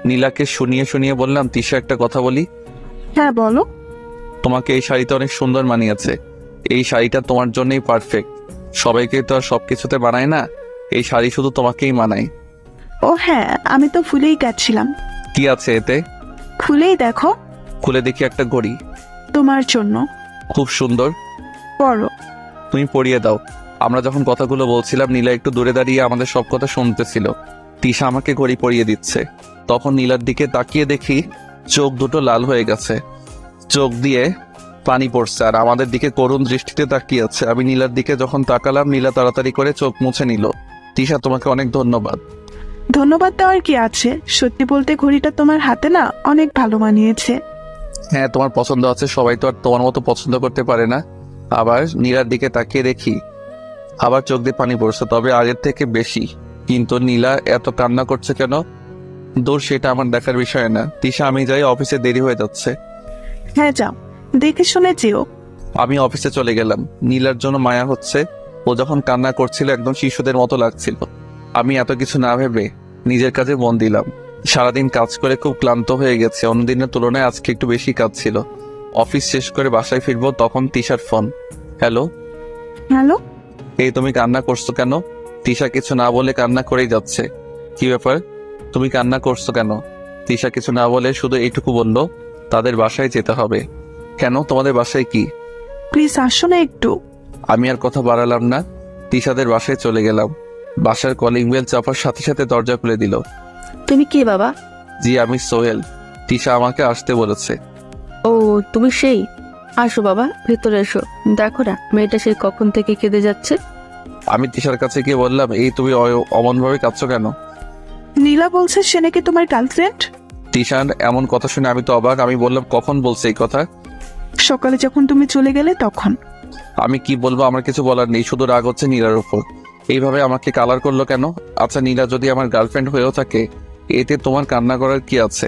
নীলাকে শুনিয়ে বললাম, তিশা একটা কথা বলি। হ্যাঁ বলো। তোমাকে এই শাড়িটা অনেক সুন্দর মানিয়েছে। এই শাড়িটা তোমার জন্যই পারফেক্ট। সবাইকে তো আর সবকিছুতে বানায় না, এই শাড়ি শুধু তোমাকেই মানায়। ও হ্যাঁ, আমি তো ভুলেই গেছিলাম। কি আছে এতে? খুলেই দেখো। খুলে দেখি একটা ঘড়ি। তোমার জন্য। খুব সুন্দর। পরো। তুমি পরিয়ে দাও। আমরা যখন কথাগুলো বলছিলাম নীলা একটু দূরে দাঁড়িয়ে আমাদের সব কথা শুনতেছিল। তিশা আমাকে ঘড়ি পরিয়ে দিচ্ছে। তখন নীলার দিকে তাকিয়ে দেখি চোখ দুটো লাল হয়ে গেছে, চোখ দিয়ে পানি পড়ছে, আর আমাদের দিকে করুণ দৃষ্টিতে তাকিয়ে আছে। আমি নীলার দিকে যখন তাকালাম, নীলা তাড়াতাড়ি করে চোখ মুছে নিল। তিশা, তোমাকে অনেক ধন্যবাদ। ধন্যবাদ দেওয়ার কি আছে, সত্যি বলতে ঘড়িটা তোমার হাতে না অনেক ভালো মানিয়েছে। হ্যাঁ, তোমার পছন্দ আছে, সবাই তো আর তোমার মতো পছন্দ করতে পারে না। আবার নীলার দিকে তাকিয়ে দেখি আবার চোখ দিয়ে পানি পড়ছে, তবে আগের থেকে বেশি। কিন্তু নীলা এত কান্না করছে কেন? দূর, সেটা আমার দেখার বিষয় না। তিশা, আমি যাই, অফিসে দেরি হয়ে যাচ্ছে। হ্যাঁ যাও, দেখে শুনে যেও। আমি অফিসে চলে গেলাম। নীলার জন্য মায়া হচ্ছে। ও যখন কান্না করছিল একদম শিশুদের মতো লাগছিল। আমি এত কিছু না ভেবে নিজের কাজে মন দিলাম। সারাদিন কাজ করে খুব ক্লান্ত হয়ে গেছে। অন্যদিনের তুলনায় আজকে একটু বেশি কাজ ছিল। অফিস শেষ করে বাসায় ফিরবো, তখন তিশার ফোন। হ্যালো। হ্যালো। এই তুমি কান্না করছো কেন? তিশা কিছু না বলে কান্না করেই যাচ্ছে। কি ব্যাপার, তুমি কান্না করছো কেন? তিশা কিছু না বলে শুধু এইটুকু বলল, তাদের বাসায় যেতে হবে। কেন, তোমাদের বাসায় কি? প্লিজ আসো না একটু। আমি আর কথা বাড়ালাম না, তিশাদের বাসায় চলে গেলাম। বাসার কলিং বেল চাপার সাথে সাথে দরজা খুলে দিল। তুমি কে বাবা? জি, আমি সোহেল। তিশা আমাকে আসতে বলেছে। ও তুমি সেই, আসো বাবা ভেতরে এসো। দেখো না মেয়েটা সেই কখন থেকে কেঁদে যাচ্ছে। আমি তিশার কাছে গিয়ে বললাম, এই তুমি অমন ভাবে কাঁদছো কেন? নীলা বলছে সে নাকি তোমার গার্লফ্রেন্ড। তিশার এমন কথা শুনে আমি তো অবাক। আমি বললাম, কখন বলছে এই কথা? সকালে যখন তুমি চলে গেলে তখন। আমি কি বলবো, আমার কিছু বলার নেই, শুধু রাগ হচ্ছে নীলার উপর। এইভাবে আমাকে কালার করলো কেন? আচ্ছা, নীলা যদি আমার গার্লফ্রেন্ড হয়েও থাকে, এতে তোমার কান্না করার কি আছে?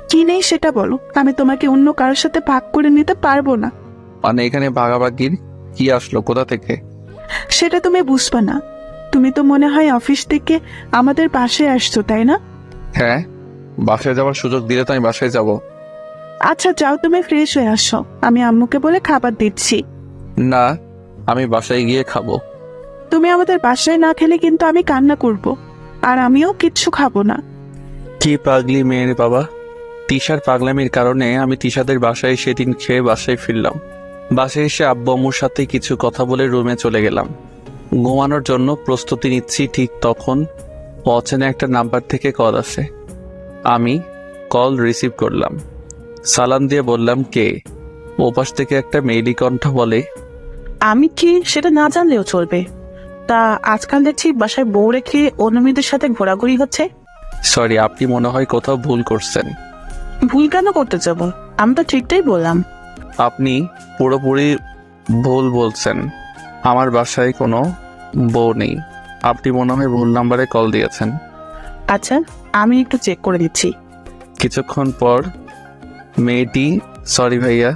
কি নেই সেটা বলো, আমি তোমাকে অন্য কারোর সাথে ভাগ করে নিতে পারবো না। মানে এখানে ভাগাভাগির কি আসলো, কোথা থেকে? সেটা তুমি বুঝবা না। তুমি তো মনে হয় অফিস থেকে আমাদের বাসায় আসছো, তাই না? হ্যাঁ, বাসায় যাওয়ার সুযোগ দিলে তো আমি বাসায় যাব। আচ্ছা যাও, তুমি ফ্রেশ হয়ে আসো, আমি আম্মুকে বলে খাবার দিচ্ছি। না, আমি বাসায় গিয়ে খাবো। তুমি আমাদের বাসায় না খেলে কিন্তু আমি কান্না করব, আর আমিও কিচ্ছু খাবো না। কি পাগলি মেয়ের বাবা। তিশার পাগলামির কারণে আমি তিশাদের বাসায় সেদিন খেয়ে বাসায় ফিরলাম। বাসায় এসে আব্বু আম্মুর সাথে কিছু কথা বলে রুমে চলে গেলাম। ঘুমানোর জন্য প্রস্তুতি নিচ্ছি, ঠিক তখন অচেনা একটা নাম্বার থেকে কল আসে। আমি কল রিসিভ করলাম। সালাম দিয়ে বললাম, কে? ওপাশ থেকে একটা মেইলি কণ্ঠ বলে, আমি কি সেটা না জানলেও চলবে। তা আজকাল দেখছি বাসায় বউ রেখে অন্য মেয়েদের সাথে ঘোরাঘুরি হচ্ছে। সরি, আপনি মনে হয় কোথাও ভুল করছেন। ভুল কেন করতে যাব? আমি তো ঠিকটাই বললাম। আপনি পুরোপুরি ভুল বলছেন। আমার বাসায় কোনো বউ নেই। আপনি মনে হয় ভুল নাম্বারে কল দিয়েছেন। আচ্ছা, আমি একটু চেক করে দিচ্ছি। কিছুক্ষণ পর মেয়েটি, সরি ভাইয়া,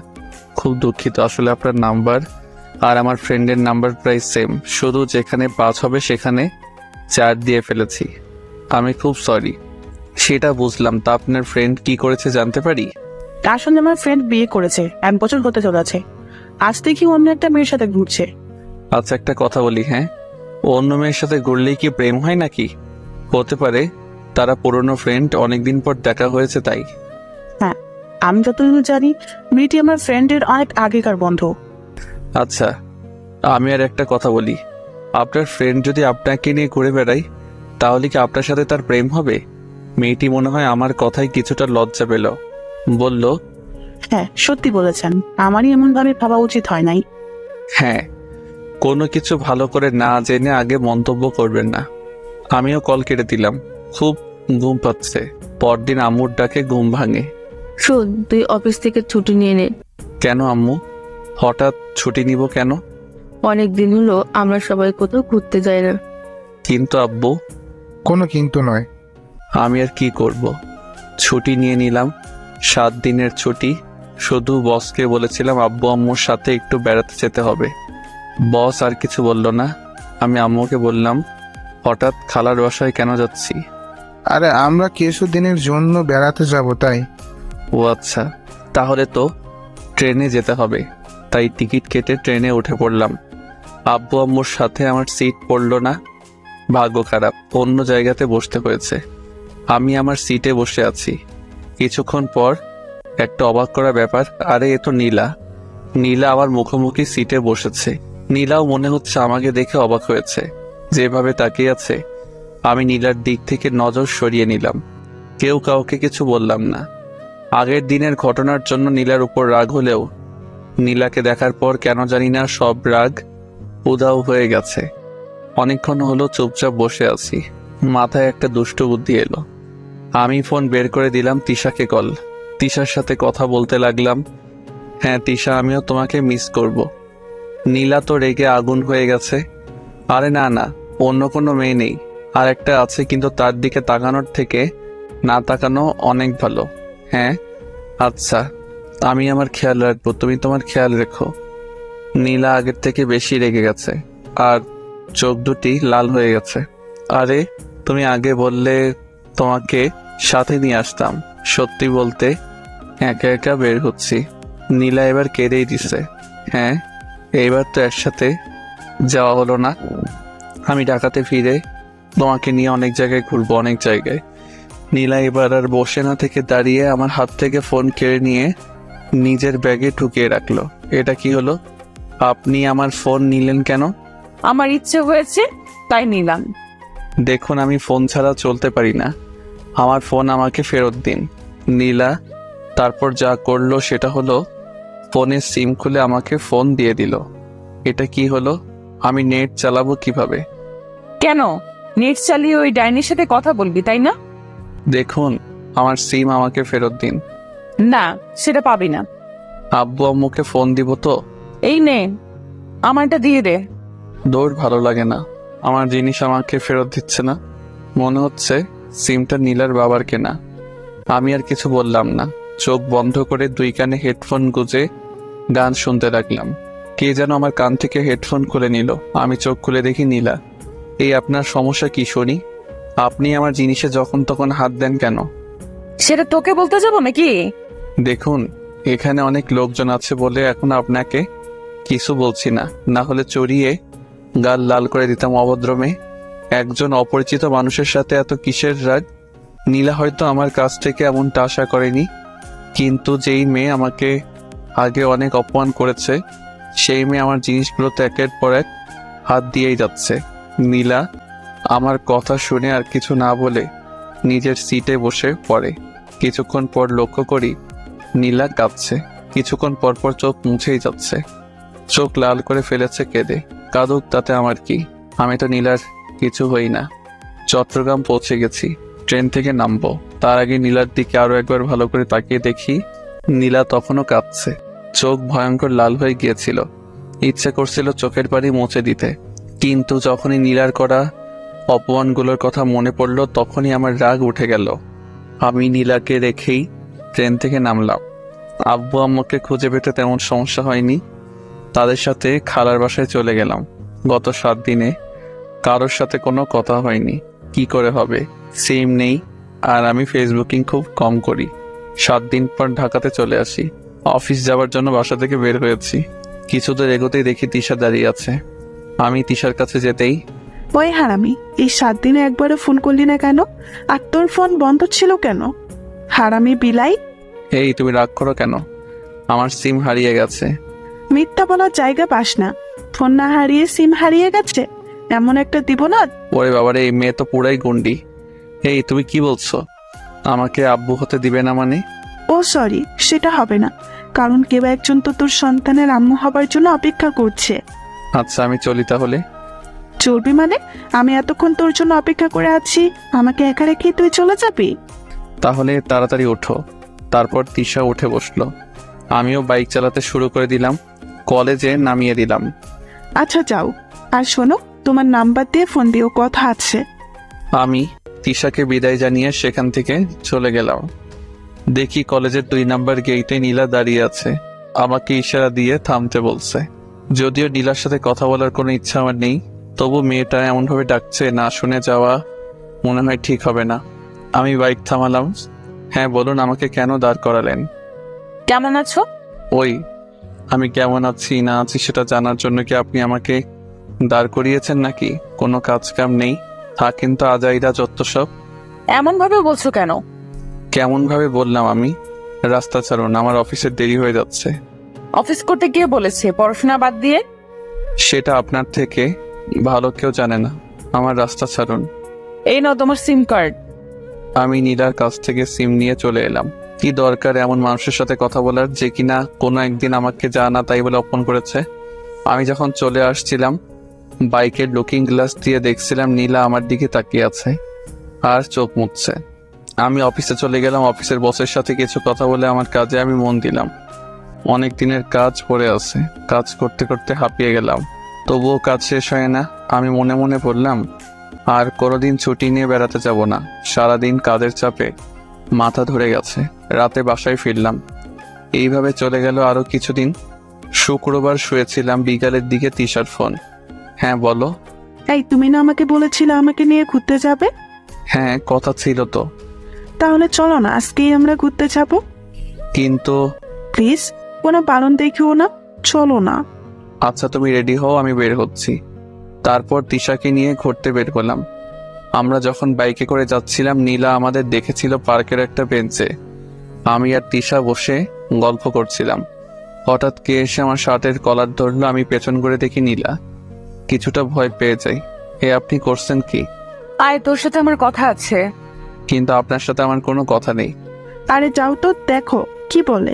খুব দুঃখিত, আসলে আপনার নাম্বার আর আমার ফ্রেন্ডের নাম্বার প্রায় সেম, শুধু যেখানে 5 হবে সেখানে 4 দিয়ে ফেলেছি। আমি খুব সরি। সেটা বুঝলাম, তা আপনার ফ্রেন্ড কি করেছে জানতে পারি? আসলে আমার ফ্রেন্ড বিয়ে করেছে, 1 বছর হতে চলেছে। আজ দেখি অন্য একটা মেয়ের সাথে ঘুরছে। আচ্ছা, একটা কথা বলি, হ্যাঁ, অন্য মেয়ের সাথে ঘুরলেই কি প্রেম হয় নাকি? হতে পারে তারা পুরনো ফ্রেন্ড, অনেকদিন পর দেখা হয়েছে তাই। হ্যাঁ, আমি যতদূর জানি মেয়েটি আমার ফ্রেন্ডের অনেক আগেকার বন্ধু। আচ্ছা, আমি আর একটা কথা বলি, আপনার ফ্রেন্ড যদি আপনাকে নিয়ে ঘুরে বেড়ায় তাহলে কি আপনার সাথে তার প্রেম হবে? মেয়েটি মনে হয় আমার কথায় কিছুটা লজ্জা পেল, বলল, হ্যাঁ সত্যি বলেছেন, আমারই এমন ভাবে ভাবা উচিত হয় নাই। হ্যাঁ, কোনো কিছু ভালো করে না জেনে আগে মন্তব্য করবেন না। আমিও কল কেটে দিলাম। খুব ঘুম পাচ্ছে। পরদিন আম্মুর ডাকে ঘুম ভাঙে। শোন, তুই অফিস থেকে ছুটি নিয়ে নে। কেন আম্মু? হঠাৎ ছুটি নিব কেন? অনেক দিন হলো আমরা সবাই কোথাও ঘুরতে যাই না। কিন্তু আব্বু। কোনো কিন্তু নয়। আমি আর কি করব, ছুটি নিয়ে নিলাম। 7 দিনের ছুটি। শুধু বসকে বলেছিলাম আব্বু আম্মুর সাথে একটু বেড়াতে যেতে হবে। বস আর কিছু বলল না। আমি আম্মুকে বললাম, হঠাৎ খালার বাসায় কেন যাচ্ছি? আরে আমরা কিছুদিনের জন্য বেড়াতে যাব তাই। ও আচ্ছা, তাহলে তো ট্রেনে যেতে হবে। তাই টিকিট কেটে ট্রেনে উঠে পড়লাম। আব্বু আম্মুর সাথে আমার সিট পড়ল না। ভাগ্য খারাপ, অন্য জায়গাতে বসতে হয়েছে। আমি আমার সিটে বসে আছি। কিছুক্ষণ পর একটা অবাক করা ব্যাপার, আরে এ তো নীলা। নীলা আমার মুখোমুখি সিটে বসেছে। নীলাও মনে হচ্ছে আমাকে দেখে অবাক হয়েছে, যেভাবে তাকিয়ে আছে। আমি নীলার দিক থেকে নজর সরিয়ে নিলাম। কেউ কাউকে কিছু বললাম না। আগের দিনের ঘটনার জন্য নীলার উপর রাগ হলেও নীলাকে দেখার পর কেন জানি না সব রাগ উধাও হয়ে গেছে। অনেকক্ষণ হলো চুপচাপ বসে আছি। মাথায় একটা দুষ্ট বুদ্ধি এলো। আমি ফোন বের করে দিলাম তিশাকে কল। তিশার সাথে কথা বলতে লাগলাম। হ্যাঁ তিশা, আমিও তোমাকে মিস করব। নীলা তো রেগে আগুন হয়ে গেছে। আরে না না, অন্য কোনো মেয়ে নেই, আর একটা আছে, কিন্তু তার দিকে তাকানোর থেকে না তাকানো অনেক ভালো। হ্যাঁ আচ্ছা, আমি আমার খেয়াল রাখবো, তুমি তোমার খেয়াল রেখো। নীলা আগের থেকে বেশি রেগে গেছে আর চোখ দুটি লাল হয়ে গেছে। আরে তুমি আগে বললে তোমাকে সাথে নিয়ে আসতাম। সত্যি বলতে একা একা বের হচ্ছি। নীলা এবার কেঁদেই দিছে। হ্যাঁ, এইবার তো একসাথে যাওয়া হলো না। আমি ঢাকাতে ফিরে তোমাকে নিয়ে অনেক জায়গায় ঘুরবো, অনেক জায়গায়। নীলা এবার আর বসে না থেকে দাঁড়িয়ে আমার হাত থেকে ফোন কেড়ে নিয়ে নিজের ব্যাগে ঢুকিয়ে রাখলো। এটা কি হলো? আপনি আমার ফোন নিলেন কেন? আমার ইচ্ছে হয়েছে তাই নিলাম। দেখুন, আমি ফোন ছাড়া চলতে পারি না। আমার ফোন আমাকে ফেরত দিন। নীলা তারপর যা করলো সেটা হলো ফোনের সিম খুলে আমাকে ফোন দিয়ে দিল। এটা কি হলো? আমি নেট চালাবো কিভাবে? কেন? নেট চালিয়ে ওই ডাইনির সাথে কথা বলবি তাই না? দেখুন, আমার সিম আমাকে ফেরত দিন। না, সেটা পাবি না। আব্বু আম্মুকে ফোন দিব তো? এই নে, আমারটা দিয়ে দে। দৌড়, ভালো লাগে না। আমার জিনিস আমাকে ফেরত দিচ্ছে না। মনে হচ্ছে সিমটা নীলার বাবার কেনা। আমি আর কিছু বললাম না। চোখ বন্ধ করে 2 কানে হেডফোন গুজে গান শুনতে লাগলাম। কে যেন আমার কান থেকে হেডফোন খুলে নিল। আমি চোখ খুলে দেখি নীলা। এই আপনার সমস্যা কি শুনি? আপনি আমার জিনিসে যখন তখন হাত দেন কেন? সেটা তোকে বলতে যাবো নাকি? দেখুন, এখানে অনেক লোকজন আছে বলে এখন আপনাকে কিছু বলছি না, না হলে চড়িয়ে গাল লাল করে দিতাম অভদ্রমে। একজন অপরিচিত মানুষের সাথে এত কিসের রাগ? নীলা হয়তো আমার কাছ থেকে এমনটা আশা করেনি। কিন্তু যেই মেয়ে আমাকে আগে অনেক অপমান করেছে সেই মেয়ে আমার জিনিসগুলোতে একের পর এক হাত দিয়েই যাচ্ছে। নীলা আমার কথা শুনে আর কিছু না বলে নিজের সিটে বসে পড়ে। কিছুক্ষণ পর লক্ষ্য করি নীলা কাঁদছে। কিছুক্ষণ পর পর চোখ মুছেই যাচ্ছে, চোখ লাল করে ফেলেছে কেঁদে। কাঁদুক, তাতে আমার কি? আমি তো নীলার কিছু হই না। চট্টগ্রাম পৌঁছে গেছি, ট্রেন থেকে নামবো। তার আগে নীলার দিকে আরো একবার ভালো করে তাকিয়ে দেখি নীলা তখনও কাঁদছে, চোখ ভয়ঙ্কর লাল হয়ে গিয়েছিল। ইচ্ছে করছিল চোখের পানি মুছে দিতে, কিন্তু যখনই নীলার করা অপমানগুলোর কথা মনে পড়ল তখনই আমার রাগ উঠে গেল। আমি নীলাকে রেখেই ট্রেন থেকে নামলাম। আব্বু আম্মুকে খুঁজে পেতে তেমন সমস্যা হয়নি, তাদের সাথে খালার বাসায় চলে গেলাম। গত 7 দিনে কারোর সাথে কোনো কথা হয়নি। কি করে হবে, সিম নেই, আর আমি ফেসবুকিং খুব কম করি। 7 দিন পর ঢাকাতে চলে আসি। অফিস যাওয়ার জন্য বাসা থেকে বের হয়েছি। কিছু দূর এগোতেই দেখি তিশা দাঁড়িয়ে আছে। আমি তিশার কাছে যেতেই, ওই হারামি, এই 7 দিনে একবারও ফোন করলি না কেন? আর তোর ফোন বন্ধ ছিল কেন? হারামি বিলাই। এই তুমি রাগ করো কেন? আমার সিম হারিয়ে গেছে। মিথ্যা বলার জায়গা পাস না। ফোন না হারিয়ে সিম হারিয়ে গেছে, এমন একটা দিব না। ওরে বাবারে, এই মেয়ে তো পুরাই গুন্ডি। এই তুমি কি বলছো? আমাকে আব্বু হতে দিবে না মানে? ও সরি, সেটা হবে না, কারণ কেউ একজন তো তোর সন্তানের আম্মু হবার জন্য অপেক্ষা করছে। আচ্ছা আমি চলি তাহলে। চলবি মানে? আমি এতক্ষণ তোর জন্য অপেক্ষা করে আছি, আমাকে একা রেখে তুই চলে যাবি? তাহলে তাড়াতাড়ি ওঠো। তারপর তিশা উঠে বসলো, আমিও বাইক চালাতে শুরু করে দিলাম। কলেজে নামিয়ে দিলাম। আচ্ছা যাও, আর শোনো, তোমার নাম্বার দিয়ে ফোন দিও, কথা আছে। আমি তিশাকে বিদায় জানিয়ে সেখান থেকে চলে গেলাম। দেখি কলেজের 2 নাম্বার গেটে নীলা দাঁড়িয়ে আছে, আমাকে ইশারা দিয়ে থামতে বলছে। যদিও নীলার সাথে কথা বলার কোনো ইচ্ছা আমার নেই, তবু মেয়েটা এমনভাবে ডাকছে, না শুনে যাওয়া মনে হয় ঠিক হবে না। আমি বাইক থামালাম। হ্যাঁ বলুন, আমাকে কেন দাঁড় করালেন? কেমন আছো? ওই, আমি কেমন আছি না আছি সেটা জানার জন্য কি আপনি আমাকে দাঁড় করিয়েছেন নাকি? কোনো কাজ কাম নেই? থাকেন কিন্তু আজাইরা যত সব। এমন ভাবে বলছো কেন? কেমন ভাবে বললাম আমি? রাস্তা ছাড়ুন, আমার অফিসের দেরি হয়ে যাচ্ছে। অফিস করতে গিয়ে বলেছে পড়াশোনা বাদ দিয়ে? সেটা আপনার থেকে ভালো কেউ জানে না। আমার রাস্তা ছাড়ুন। এই নাও তোমার সিম কার্ড। আমি নীলার কাছ থেকে সিম নিয়ে চলে এলাম। কি দরকার এমন মানুষের সাথে কথা বলার, যে কিনা কোনো একদিন আমাকে জানা তাই বলে অপমান করেছে? আমি যখন চলে আসছিলাম বাইকের লুকিং গ্লাস দিয়ে দেখছিলাম নীলা আমার দিকে তাকিয়ে আছে আর চোখ মুছছে। আমি অফিসে চলে গেলাম। অফিসের বসের সাথে কিছু কথা বলে আমার কাজে আমি মন দিলাম। অনেক দিনের কাজ পড়ে আছে, কাজ করতে করতে হাঁপিয়ে গেলাম, তবুও কাজ শেষ হয় না। আমি মনে মনে বললাম আর কোনোদিন ছুটি নিয়ে বেড়াতে যাব না। সারাদিন কাজের চাপে মাথা ধরে গেছে। রাতে বাসায় ফিরলাম। এইভাবে চলে গেল আরো কিছুদিন। শুক্রবার শুয়েছিলাম, বিকালের দিকে তিশার ফোন। হ্যাঁ বলো। এই, তুমি না আমাকে বলেছিলে আমাকে নিয়ে ঘুরতে যাবে? হ্যাঁ কথা ছিল তো। তাহলে চলো না, আজকেই আমরা ঘুরতে যাব। কিন্তু প্লিজ, কোনো বারণ দেখিও না, চলো না। আচ্ছা তুমি রেডি হও, আমি বের হচ্ছি। তারপর তিশাকে নিয়ে ঘুরতে বের করলাম। আমরা যখন বাইকে করে যাচ্ছিলাম নীলা আমাদের দেখেছিল পার্কের একটা বেঞ্চে। আমি আর তিশা বসে গল্প করছিলাম। হঠাৎ কে এসে আমার শার্টের কলার ধরলো। আমি পেছন করে দেখি নীলা। কিছুটা ভয় পেয়ে যাই। আপনি করছেন কি? আয়, তোর সাথে আমার কথা আছে। কিন্তু আপনার সাথে আমার কোনো কথা নেই। আরে যাও তো, দেখো কি বলে।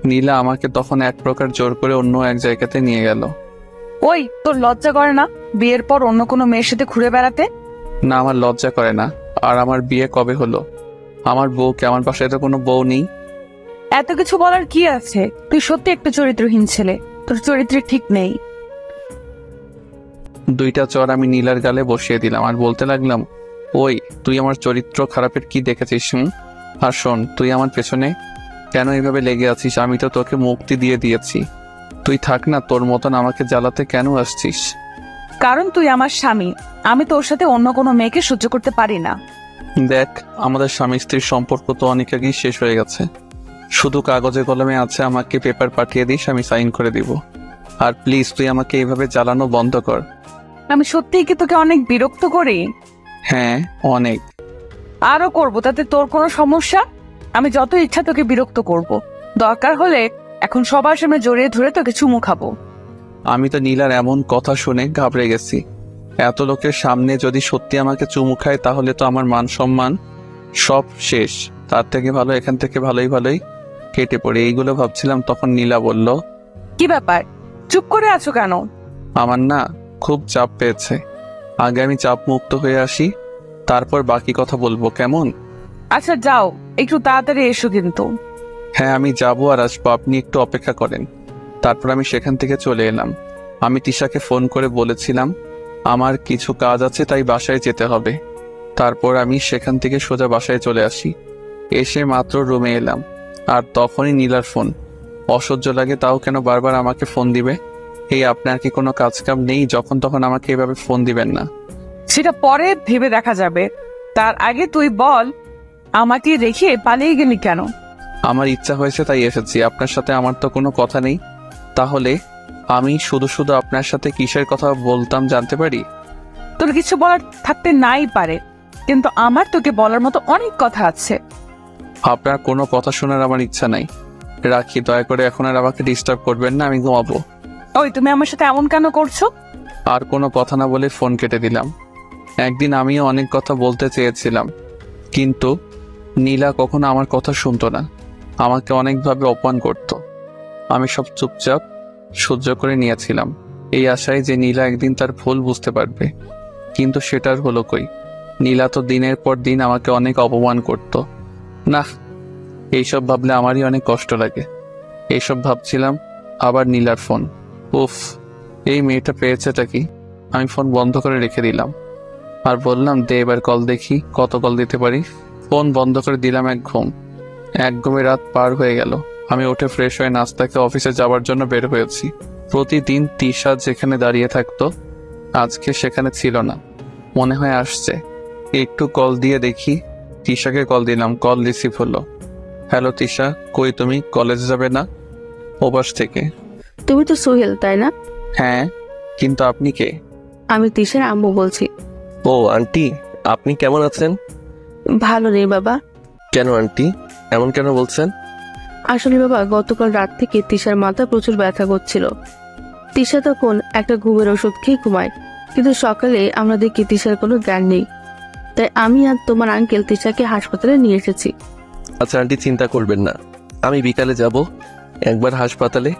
নীলা আমাকে তখন এক প্রকার জোর করে অন্য এক জায়গাতে নিয়ে গেল। ওই, তোর লজ্জা করে না বিয়ের পর অন্য কোনো মেয়ের সাথে ঘুরে বেড়াতে? না, আমার লজ্জা করে না। আর আমার বিয়ে কবে হলো? আমার বউকে, আমার পাশে তো কোনো বউ নেই। এত কিছু বলার কি আছে? তুই সত্যি একটা চরিত্রহীন ছেলে, তোর চরিত্র ঠিক নেই। 2টা চর আমি নীলার গালে বসিয়ে দিলাম আর বলতে লাগলাম, ওই তুই আমার চরিত্র খারাপের কি দেখেছিস? আর শোন, তুই আমার পেছনে কেন এইভাবে লেগে আছিস? আমি তো তোকে মুক্তি দিয়ে দিয়েছি। তুই থাক না, তোর মতন আমাকে জ্বালাতে কেন আসছিস? কারণ তুই আমার স্বামী। আমি তোর সাথে অন্য কোনো মেয়েকে সহ্য করতে পারি না। দেখ, আমাদের স্বামী স্ত্রীর সম্পর্ক তো অনেক আগেই শেষ হয়ে গেছে। শুধু কাগজে কলমে আছে। আমাকে পেপার পাঠিয়ে দিস, আমি সাইন করে দিব। আর প্লিজ তুই আমাকে এইভাবে জ্বালানো বন্ধ কর। আমি সত্যিই কি তোকে অনেক বিরক্ত করি? হ্যাঁ অনেক। আরো করবো, তাতে তোর কোনো সমস্যা? আমি যত ইচ্ছা তোকে বিরক্ত করব, দরকার হলে এখন সবার সামনে জড়িয়ে ধরে তোকে চুমু খাবো। আমি তো নীলার এমন কথা শুনে ঘাবড়ে গেছি। এত লোকের সামনে যদি সত্যি আমাকে চুমু খায় তাহলে তো আমার মান সম্মান সব শেষ। তার থেকে ভালো এখান থেকে ভালোই কেটে পড়ে। এইগুলো ভাবছিলাম, তখন নীলা বলল, কি ব্যাপার, চুপ করে আছো কেন? আমার না খুব চাপ পেয়েছে, আগে আমি চাপ মুক্ত হয়ে আসি, তারপর বাকি কথা বলবো, কেমন? আচ্ছা যাও, একটু তাড়াতাড়ি এসো কিন্তু। হ্যাঁ, আমি যাবো আর আসবো, আপনি একটু অপেক্ষা করেন। তারপর আমি সেখান থেকে চলে এলাম। আমি তিশাকে ফোন করে বলেছিলাম আমার কিছু কাজ আছে, তাই বাসায় যেতে হবে। তারপর আমি সেখান থেকে সোজা বাসায় চলে আসি। এসে মাত্র রুমে এলাম, আর তখনই নীলার ফোন। অসহ্য লাগে, তাও কেন বারবার আমাকে ফোন দিবে? এই আপনার কি কোনো কাজ কাম নেই? যখন তখন আমাকে এভাবে ফোন দিবেন না। সেটা পরে ভেবে দেখা যাবে, তার আগে তুই বল, আমাকে রেখে পালিয়ে গেলি কেন? আমার ইচ্ছা হয়েছে তাই এসেছি, আপনার সাথে আমার তো কোনো কথা নেই। তাহলে আমি শুধু শুধু আপনার সাথে কিসের কথা বলতাম জানতে পারি? তোর কিছু বলার থাকতে নাই পারে, কিন্তু আমার তোকে বলার মতো অনেক কথা আছে। আপনার কোনো কথা শোনার আমার ইচ্ছা নাই, রাখি। দয়া করে এখন আর আমাকে ডিস্টার্ব করবেন না, আমি ঘুমাবো। ওই তুমি আমার সাথে এমন কেন করছো? আর কোনো কথা না বলে ফোন কেটে দিলাম। একদিন আমিও অনেক কথা বলতে চেয়েছিলাম, কিন্তু নীলা কখনো আমার কথা শুনতো না, আমাকে অনেকভাবে অপমান করত। আমি সব চুপচাপ সহ্য করে নিয়েছিলাম, এই আশায় যে নীলা একদিন তার ভুল বুঝতে পারবে। কিন্তু সেটার হলো কই? নীলা তো দিনের পর দিন আমাকে অনেক অপমান করত। না, এইসব ভাবলে আমারই অনেক কষ্ট লাগে। এইসব ভাবছিলাম, আবার নীলার ফোন। উফ, এই মেয়েটা পেয়েছেটা কি? আমি ফোন বন্ধ করে রেখে দিলাম আর বললাম, দে এবার কল দেখি কত কল দিতে পারি। ফোন বন্ধ করে দিলাম। এক ঘুমে রাত পার হয়ে গেল। আমি উঠে ফ্রেশ হয়ে নাস্তাকে অফিসে যাওয়ার জন্য বের হয়েছি। প্রতিদিন তিশা যেখানে দাঁড়িয়ে থাকতো আজকে সেখানে ছিল না, মনে হয় আসছে। একটু কল দিয়ে দেখি। তিশাকে কল দিলাম, কল রিসিভ হলো। হ্যালো তিশা, কই তুমি? কলেজ যাবে না? ওপাশ থেকে। তুমি তো সোহেল, তাই না? হ্যাঁ, কিন্তু আপনি কে? আমি তিশার আম্মু বলছি। ও আন্টি, আপনি কেমন আছেন? ভালো নেই বাবা। কেন আন্টি, এমন কেন বলছেন? আসলে বাবা, গতকাল রাত থেকে তিশার মাথা প্রচুর ব্যথা করছিল। তিশা তখন একটা ঘুমের ওষুধ খেয়ে ঘুমায়, কিন্তু সকালে আমরা দেখি তিশার কোনো জ্ঞান নেই। তাই আমি আর তোমার আঙ্কেল তিশাকে হাসপাতালে নিয়ে এসেছি। আচ্ছা আন্টি, চিন্তা করবেন না, আমি বিকালে যাব একবার হাসপাতালে।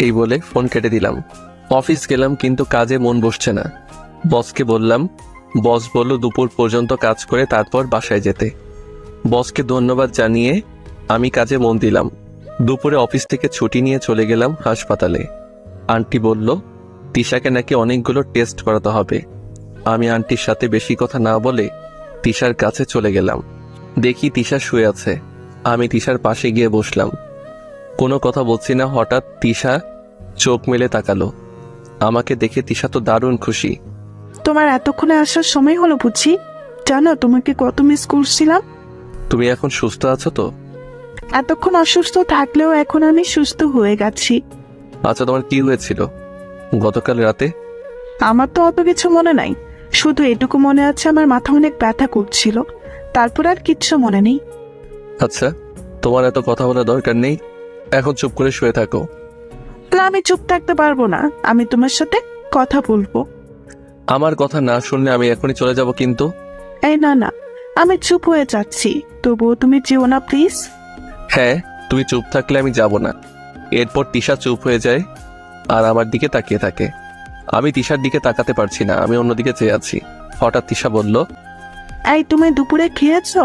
এই বলে ফোন কেটে দিলাম। অফিস গেলাম, কিন্তু কাজে মন বসছে না। বসকে বললাম, বস বলল দুপুর পর্যন্ত কাজ করে তারপর বাসায় যেতে। বসকে ধন্যবাদ জানিয়ে আমি কাজে মন দিলাম। দুপুরে অফিস থেকে ছুটি নিয়ে চলে গেলাম হাসপাতালে। আন্টি বলল তিশাকে নাকি অনেকগুলো টেস্ট করাতে হবে। আমি আন্টির সাথে বেশি কথা না বলে তিশার কাছে চলে গেলাম। দেখি তিশা শুয়ে আছে। আমি তিশার পাশে গিয়ে বসলাম। কোনো কথা বলছি না, হঠাৎ তিশা চোখ মেলে তাকালো। আমাকে দেখে তিশা তো দারুণ খুশি। তোমার এতক্ষণে আসার সময় হলো বুঝি? জানো তোমাকে কত মিস করছিলাম। তুমি এখন সুস্থ আছো তো? এতক্ষণ অসুস্থ থাকলেও এখন আমি সুস্থ হয়ে গেছি। আচ্ছা, তোমার কি হয়েছিল গতকাল রাতে? আমার তো অত কিছু মনে নাই, শুধু এটুকু মনে আছে আমার মাথা অনেক ব্যথা করছিল, তারপর আর কিচ্ছু মনে নেই। আচ্ছা, তোমার এত কথা বলার দরকার নেই, এখন চুপ করে শুয়ে থাকো। না, আমি চুপ থাকতে পারবো না, আমি তোমার সাথে কথা বলবো। আমার কথা না শুনলে আমি এখনই চলে যাব। কিন্তু এই না না, আমি চুপ হয়ে যাচ্ছি, তবুও তুমি যেও না প্লিজ। হ্যাঁ, তুমি চুপ থাকলে আমি যাব না। এরপর তিশা চুপ হয়ে যায় আর আমার দিকে তাকিয়ে থাকে। আমি তিশার দিকে তাকাতে পারছি না, আমি অন্যদিকে চেয়ে আছি। হঠাৎ তিশা বলল, এই তুমি দুপুরে খেয়েছো?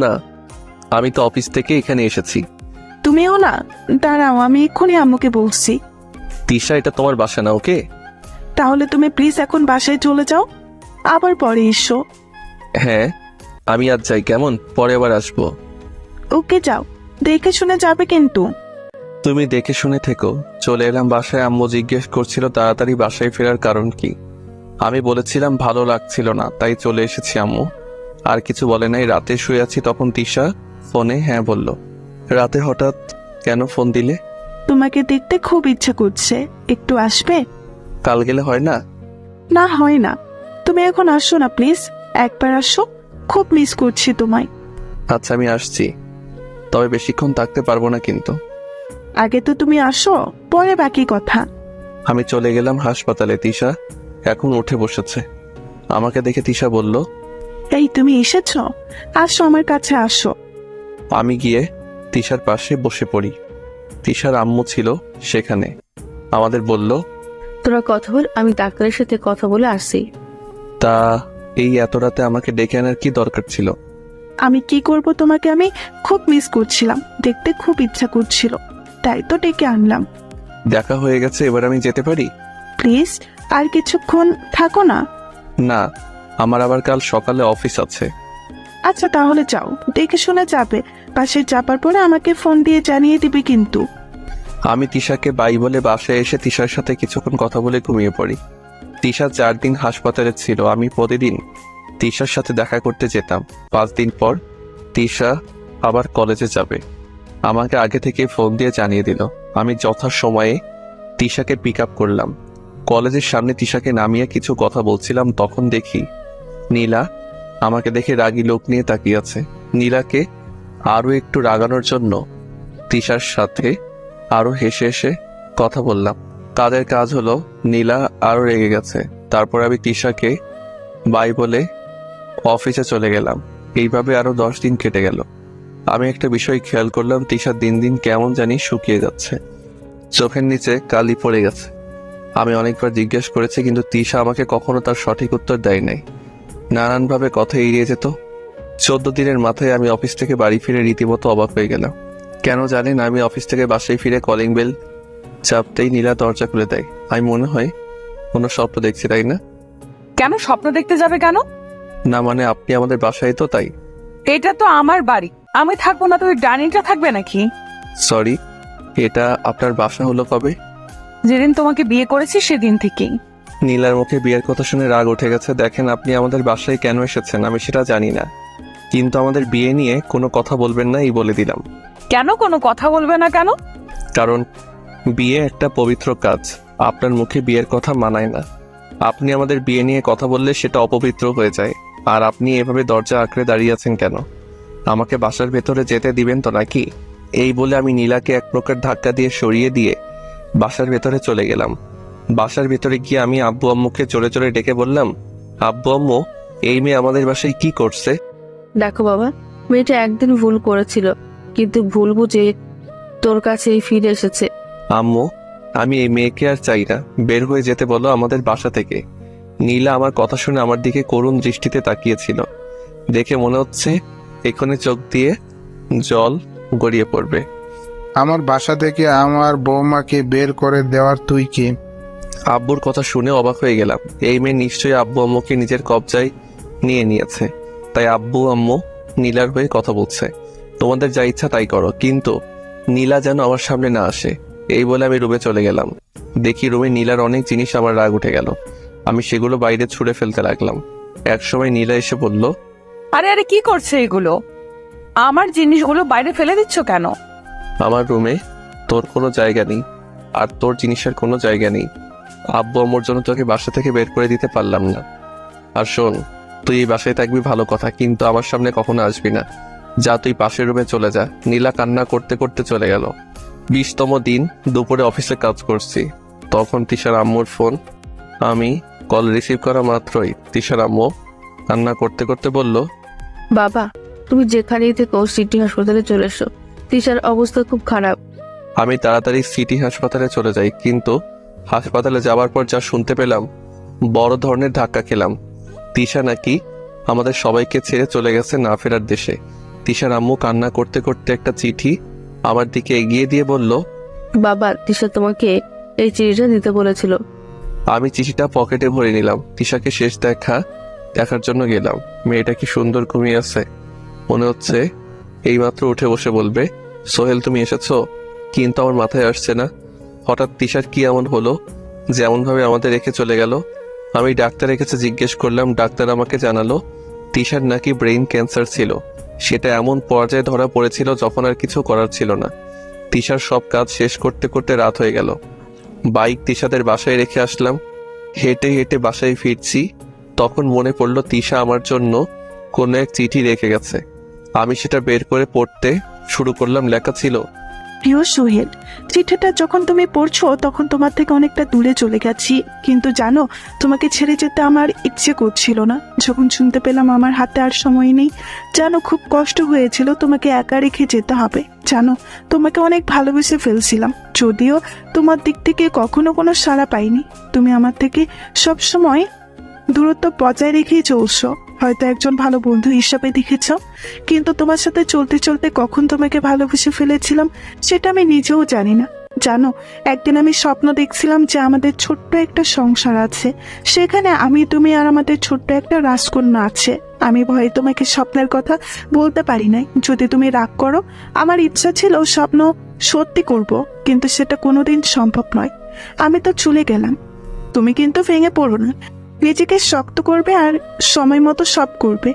না, আমি তো অফিস থেকে এখানে এসেছি। তুমিও না? দাঁড়াও, আমি এক্ষুনি আম্মুকে বলছি। তিশা, এটা তোমার বাসা না, ওকে? তাহলে তুমি প্লিজ এখন বাসায় চলে যাও, আবার পরে এসো। হ্যাঁ, আমি আজ যাই, কেমন? পরে আবার আসবো। ওকে, যাও, দেখে শুনে যাবে কিন্তু। তুমি দেখে শুনে থেকো। চলে এলাম বাসায়। আম্মু জিজ্ঞেস করছিল তাড়াতাড়ি বাসায় ফেরার কারণ কি। আমি বলেছিলাম ভালো লাগছিল না, তাই চলে এসেছি আম্মু। আর কিছু বলে নাই। রাতে শুয়ে আছি, তখন তিশা ফোনে হ্যাঁ বলল। রাতে হঠাৎ কেন ফোন দিলে? তোমাকে দেখতে খুব ইচ্ছে করছে, একটু আসবে? কাল গেলে হয় না? না, হয় না, তুমি এখন আসো না প্লিজ, একবার আসো, খুব মিস করছি তোমায়। আচ্ছা, আমি আসছি। তবে বেশিক্ষণ থাকতে পারবো না কিন্তু। আগে তো তুমি আসো, পরে বাকি কথা। আমি চলে গেলাম হাসপাতালে। তিশা এখন উঠে বসেছে। আমাকে দেখে তিশা বলল, এই তুমি এসেছো, আসো আমার কাছে আসো। আমি গিয়ে তিশার পাশে বসে পড়ি। তিশার আম্মু ছিল সেখানে। আমাদের বলল, তোরা কথা বল, আমি ডাক্তারের সাথে কথা বলে আসছি। তা এই এত রাতে আমাকে ডেকে আনার কি দরকার ছিল? আমি কি করব, তোমাকে আমি খুব মিস করছিলাম, দেখতে খুব ইচ্ছা করছিল, তাই তো ডেকে আনলাম। দেখা হয়ে গেছে, এবার আমি যেতে পারি? প্লিজ আর কিছুক্ষণ থাকো না। না, আমার আবার কাল সকালে অফিস আছে। আচ্ছা তাহলে যাও, দেখে শুনে যাবে। পাশে চাপার পরে আমাকে ফোন দিয়ে জানিয়ে দিবে কিন্তু। আমি তিশাকে বাই বলে বাসায় এসে তিশার সাথে কিছুক্ষণ কথা বলে ঘুমিয়ে পড়ি। তিশা 4 দিন হাসপাতালে ছিল। আমি প্রতিদিন তিশার সাথে দেখা করতে যেতাম। 5 দিন পর তিশা আবার কলেজে যাবে। আমাকে আগে থেকে ফোন দিয়ে জানিয়ে দিল। আমি যথাসময়ে তিশাকে পিক আপ করলাম। কলেজের সামনে তিশাকে নামিয়ে কিছু কথা বলছিলাম, তখন দেখি নীলা আমাকে দেখে রাগী লোক নিয়ে তাকিয়ে আছে। নীলাকে আরো একটু রাগানোর জন্য তিশার সাথে আরো হেসে হেসে কথা বললাম। তাদের কাজ হলো নীলা আরো রেগে গেছে। তারপর আমি তিশাকে বাই বলে অফিসে চলে গেলাম। এইভাবে আরো 10 দিন কেটে গেল। আমি একটা বিষয় খেয়াল করলাম, তিশা দিন দিন কেমন জানি শুকিয়ে যাচ্ছে, চোখের নিচে কালি পড়ে গেছে। আমি অনেকবার জিজ্ঞেস করেছি, কিন্তু তিশা আমাকে কখনো তার সঠিক উত্তর দেয় নাই। নানানভাবে কথা এড়িয়ে যেত। 14 দিনের মাথায় আমি অফিস থেকে বাড়ি ফিরে রীতিমতো অবাক হয়ে গেলাম। কেন জানেন, আমি অফিস থেকে বাসায় ফিরে কলিং বেল চাপতেই নীলা দরজা খুলে দেয়। আমি মনে হয় কোনো স্বপ্ন দেখছি, তাই না? কেন স্বপ্ন দেখতে যাবে কেন? না মানে আপনি আমাদের বাসায়, তো তাই। এটা তো আমার বাড়ি, আমি থাকবো না তো ওই ডাইনিংটা থাকবে নাকি? সরি, এটা আপনার বাসা হলো কবে? যেদিন তোমাকে বিয়ে করেছি সেদিন থেকেই। নীলার মুখে বিয়ের কথা শুনে রাগ উঠে গেছে। দেখেন, আপনি আমাদের বাসায় কেন এসেছেন আমি সেটা জানি না, কিন্তু আমাদের বিয়ে নিয়ে কোনো কথা বলবেন না, এই বলে দিলাম। কেন কোনো কথা বলবে না কেন? কারণ বিয়ে একটা পবিত্র কাজ। আপনার মুখে বিয়ের কথা মানায় না। আপনি আমাদের বিয়ে নিয়ে কথা বললে সেটা অপবিত্র হয়ে যায়। আর আপনি এভাবে দরজা আঁকড়ে দাঁড়িয়ে আছেন কেন? আমাকে বাসার ভেতরে যেতে দিবেন তো নাকি? এই বলে আমি নীলাকে এক প্রকার ধাক্কা দিয়ে সরিয়ে দিয়ে বাসার ভেতরে চলে গেলাম। বাসার ভেতরে গিয়ে আমি আব্বু আম্মুকে জোরে জোরে ডেকে বললাম, আব্বু আম্মু, এই মেয়ে আমাদের বাসায় কি করছে? দেখো বাবা, মেয়েটা একদিন ভুল করেছিল, কিন্তু ভুল বুঝে তোর কাছে ফিরে এসেছে। আম্মু, আমি এই মেয়েকে আর চাই না, বের হয়ে যেতে বলো আমাদের বাসা থেকে। নীলা আমার কথা শুনে আমার দিকে করুণ দৃষ্টিতে তাকিয়েছিল। দেখে মনে হচ্ছে এখনই চোখ দিয়ে জল গড়িয়ে পড়বে। আমার বাসা থেকে আমার বৌমাকে বের করে দেওয়ার তুই কে? আব্বুর কথা শুনে অবাক হয়ে গেলাম। এই মেয়ে নিশ্চয়ই আব্বু আম্মুকে নিজের কবজায় নিয়ে নিয়েছে, তাই আব্বু আম্মু নীলার হয়ে কথা বলছে। তোমাদের যা ইচ্ছা তাই করো, কিন্তু নীলা যেন আমার সামনে না আসে। এই বলে আমি রুমে চলে গেলাম। দেখি রুমে নীলার অনেক জিনিস, আমার রাগ উঠে গেল। আমি সেগুলো বাইরে ছুঁড়ে ফেলতে লাগলাম। একসময় নীলা এসে বলল, আরে আরে কি করছে এগুলো? আমার জিনিসগুলো বাইরে ফেলে দিচ্ছ কেন? আমার রুমে তোর কোনো জায়গা নেই, আর তোর জিনিসের কোনো জায়গা নেই। আব্বু আম্মুর জন্য তোকে বাসা থেকে বের করে দিতে পারলাম না। আর শোন, তুই এই বাসায় থাকবি ভালো কথা, কিন্তু আমার সামনে কখনো আসবি না। যা, তুই পাশের রুমে চলে যা। নীলা কান্না করতে করতে চলে গেল। 20তম দিন দুপুরে অফিসে কাজ করছি, তখন তিশার আম্মুর ফোন। আমি কল রিসিভ করা মাত্রই তিশার আম্মু কান্না করতে করতে বলল, বাবা, তুমি যেখানেই থেকো সিটি হাসপাতালে চলে এসো, তিশার অবস্থা খুব খারাপ। আমি তাড়াতাড়ি সিটি হাসপাতালে চলে যাই, কিন্তু হাসপাতালে যাওয়ার পর যা শুনতে পেলাম, বড় ধরনের ধাক্কা খেলাম। তিশা নাকি আমাদের সবাইকে ছেড়ে চলে গেছে না ফেরার দেশে। তিশার আম্মু কান্না করতে করতে একটা চিঠি আমার দিকে এগিয়ে দিয়ে বলল, বাবা, তিশা তোমাকে এই চিঠিটা দিতে বলেছিল। আমি চিঠিটা পকেটে ভরে নিলাম। তিশাকে শেষ দেখার জন্য গেলাম। মেয়েটা কি সুন্দর ঘুমিয়ে আছে, মনে হচ্ছে এইমাত্র উঠে বসে বলবে, সোহেল তুমি এসেছো। কিন্তু আমার মাথায় আসছে না, হঠাৎ তিশার কি এমন হলো যেমন ভাবে আমাদের রেখে চলে গেল। আমি ডাক্তারের কাছে জিজ্ঞেস করলাম। ডাক্তার আমাকে জানালো তিশার নাকি ব্রেইন ক্যান্সার ছিল। সেটা এমন পর্যায়ে ধরা পড়েছিল যখন আর কিছু করার ছিল না। তিশার সব কাজ শেষ করতে করতে রাত হয়ে গেল। বাইক তিশাদের বাসায় রেখে আসলাম। হেঁটে হেঁটে বাসায় ফিরছি, তখন মনে পড়লো তিশা আমার জন্য কোনো এক চিঠি রেখে গেছে। আমি সেটা বের করে পড়তে শুরু করলাম, লেখা ছিল, প্রিয় সোহেল, চিঠিটা যখন তুমি পড়ছো তখন তোমার থেকে অনেকটা দূরে চলে গেছি, কিন্তু জানো তোমাকে ছেড়ে যেতে আমার ইচ্ছে করছিল না। যখন শুনতে পেলাম আমার হাতে আর সময় নেই, জানো খুব কষ্ট হয়েছিল তোমাকে একা রেখে যেতে হবে। জানো তোমাকে অনেক ভালোবেসে ফেলছিলাম, যদিও তোমার দিক থেকে কখনো কোনো সাড়া পাইনি। তুমি আমার থেকে সবসময় দূরত্ব বজায় রেখেই চলছো, হয়তো একজন ভালো বন্ধু হিসাবে দেখেছ, কিন্তু তোমার সাথে চলতে চলতে কখন তোমাকে ভালোবেসে ফেলেছিলাম সেটা আমি নিজেও জানি না। জানো একদিন আমি স্বপ্ন দেখছিলাম যে আমাদের ছোট্ট একটা সংসার আছে, সেখানে আমি, তুমি আর আমাদের ছোট্ট একটা রাজকন্যা আছে। আমি ভয়ে তোমাকে স্বপ্নের কথা বলতে পারি নাই, যদি তুমি রাগ করো। আমার ইচ্ছা ছিল স্বপ্ন সত্যি করব, কিন্তু সেটা কোনোদিন সম্ভব নয়। আমি তো চলে গেলাম, তুমি কিন্তু ভেঙে পড়ো না, নিজেকে শক্ত করবে আর সময় মতো সব করবে।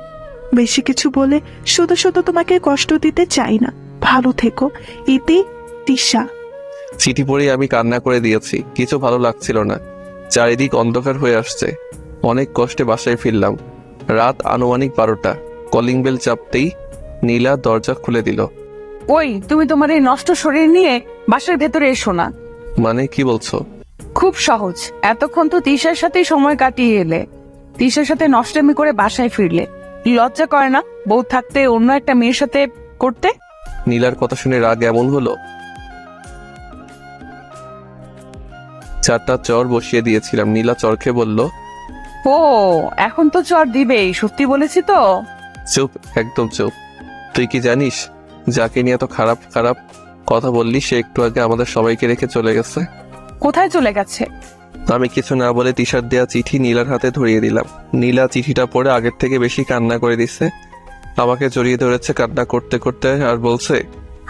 বেশি কিছু বলে শুধু শুধু তোমাকে কষ্ট দিতে চাই না। ভালো থেকো, ইতি, তিশা। চিঠি পড়ে আমি কান্না করে দিয়েছি, কিছু ভালো লাগছিল না, চারিদিক অন্ধকার হয়ে আসছে। অনেক কষ্টে বাসায় ফিরলাম। রাত আনুমানিক 12টা। কলিং বেল চাপতেই নীলা দরজা খুলে দিল। ওই, তুমি তোমার এই নষ্ট শরীর নিয়ে বাসার ভেতরে এসো না। মানে কি বলছো? খুব সহজ, এতক্ষণ তো তিশার সাথেই সময় কাটিয়ে এলে, তিশার সাথে নষ্টামি করে বাসায় ফিরলে। লজ্জা করে না বউ থাকতে অন্য একটা মেয়ের সাথে করতে? নীলার কথা শুনে রাগ এমন হলো, 4টা চর বসিয়ে দিয়েছিলাম। নীলা চর খেয়ে বলল, ও এখন তো চর দিবেই, সত্যি বলেছি তো। চুপ, একদম চুপ। তুই কি জানিস যাকে নিয়ে এত খারাপ খারাপ কথা বললি সে একটু আগে আমাদের সবাইকে রেখে চলে গেছে? কোথায় চলে গেছে? আমি কিছু না বলে তিশার দেয়া চিঠি নীলার হাতে ধরিয়ে দিলাম। নীলা চিঠিটা পড়ে আগের থেকে বেশি কান্না করে দিচ্ছে, আমাকে জড়িয়ে ধরেছে কান্না করতে করতে, আর বলছে,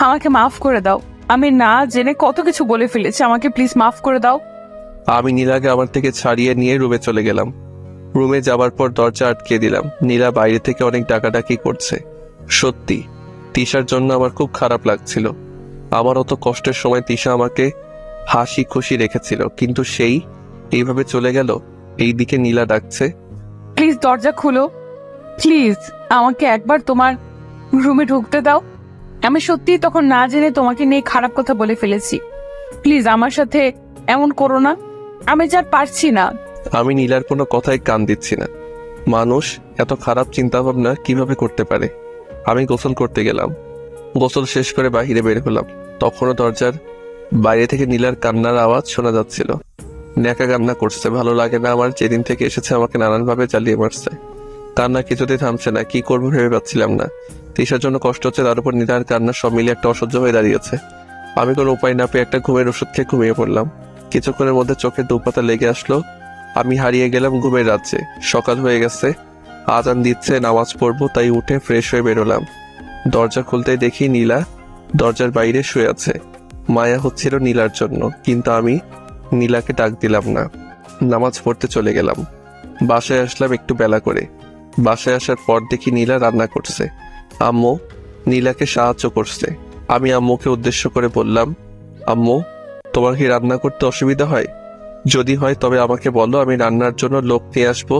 আমাকে মাফ করে দাও, আমি না জেনে কত কিছু বলে ফেলেছি, আমাকে প্লিজ মাফ করে দাও। আমি নীলাকে আমার থেকে ছাড়িয়ে নিয়ে রুমে চলে গেলাম। রুমে যাবার পর দরজা আটকে দিলাম। নীলা বাইরে থেকে অনেক ডাকাডাকি করছে। সত্যি তিশার জন্য আমার খুব খারাপ লাগছিল। আমার অত কষ্টের সময় তিশা আমাকে হাসি খুশি রেখেছিল, কিন্তু সেই এইভাবে চলে গেল। এইদিকে নীলা ডাকছে, প্লিজ দরজা খুলো, প্লিজ আমাকে একবার তোমার রুমে ঢুকতে দাও। আমি সত্যি তখন না জেনে তোমাকে নিয়ে খারাপ কথা বলে ফেলেছি, প্লিজ আমার সাথে এমন করো না, আমি যা পারছি না। আমি নীলার কোনো কথায় কান দিচ্ছি না। মানুষ এত খারাপ চিন্তা ভাবনা কিভাবে করতে পারে? আমি গোসল করতে গেলাম। গোসল শেষ করে বাহিরে বের হলাম, তখনও দরজার বাইরে থেকে নীলার কান্নার আওয়াজ শোনা যাচ্ছিল। ন্যাকা কান্না করছে। ভালো লাগে না আমার, যেদিন থেকে এসেছে আমাকে নানানভাবে জ্বালিয়ে মারছে। কান্না কিছুতেই থামছে না, কি করবো ভেবে পাচ্ছিলাম না। তিশার জন্য কষ্ট হচ্ছে, তার উপর নীলার কান্না সব মিলিয়ে একটা অসহ্য হয়ে দাঁড়িয়েছে। আমি কোনো উপায় না পেয়ে একটা ঘুমের ওষুধ খেয়ে ঘুমিয়ে পড়লাম। কিছুক্ষণের মধ্যে চোখে দুপাতা লেগে আসলো, আমি হারিয়ে গেলাম ঘুমের রাজ্যে। সকাল হয়ে গেছে, আজান দিচ্ছে, নামাজ পড়বো, তাই উঠে ফ্রেশ হয়ে বেরোলাম। দরজা খুলতেই দেখি নীলা দরজার বাইরে শুয়ে আছে। মায়া হচ্ছিল নীলার জন্য, কিন্তু আমি নীলাকে ডাক দিলাম না। নামাজ পড়তে চলে গেলাম। বাসায় আসলাম একটু বেলা করে। বাসায় আসার পর দেখি নীলা রান্না করছে। আম্মু নীলাকে সাহায্য করছে। আমি আম্মুকে উদ্দেশ্য করে বললাম, আম্মু তোমার কি রান্না করতে অসুবিধা হয়? যদি হয় তবে আমাকে বলো, আমি রান্নার জন্য লোক নিয়ে আসবো।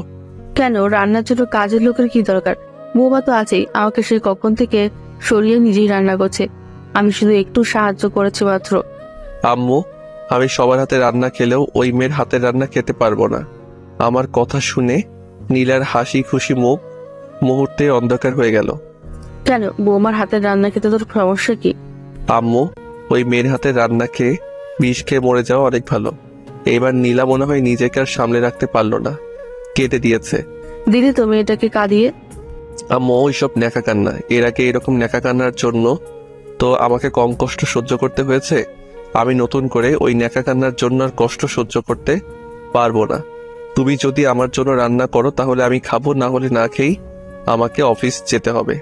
কেন, রান্নার জন্য কাজের লোকের কি দরকার? বৌমা তো আছেই, আমাকে সে কখন থেকে সরিয়ে নিজেই রান্না করছে, আমি শুধু একটু সাহায্য করেছি মাত্র। আম্মু আমি সবার হাতে রান্না খেলেও ওই মেয়ের হাতের রান্না খেতে পারবো না। আমার কথা শুনে নীলার হাসি খুশি মুখ মুহূর্তে অন্ধকার হয়ে গেল। কেন, বৌমার হাতের রান্না খেতে তোর সমস্যা কি? আম্মু ওই মেয়ের হাতের রান্না খেয়ে বিষ খেয়ে মরে যাওয়া অনেক ভালো। এবার নীলা মনে হয় নিজেকে আর সামলে রাখতে পারলো না, কেটে দিয়েছে। দিদি তো মেয়েটাকে কাঁদিয়ে। আম্মু ওইসব ন্যাকা কান্না, এর আগে এরকম ন্যাকা কান্নার জন্য তো আমাকে কম কষ্ট সহ্য করতে হয়েছে। আমি নতুন করে ওই ন্যাকা কান্নার জন্য আর কষ্ট সহ্য করতে পারবো না। তুমি যদি আমার জন্য রান্না করো তাহলে আমি খাবো, না হলে না খেয়েই আমাকে অফিস যেতে হবে।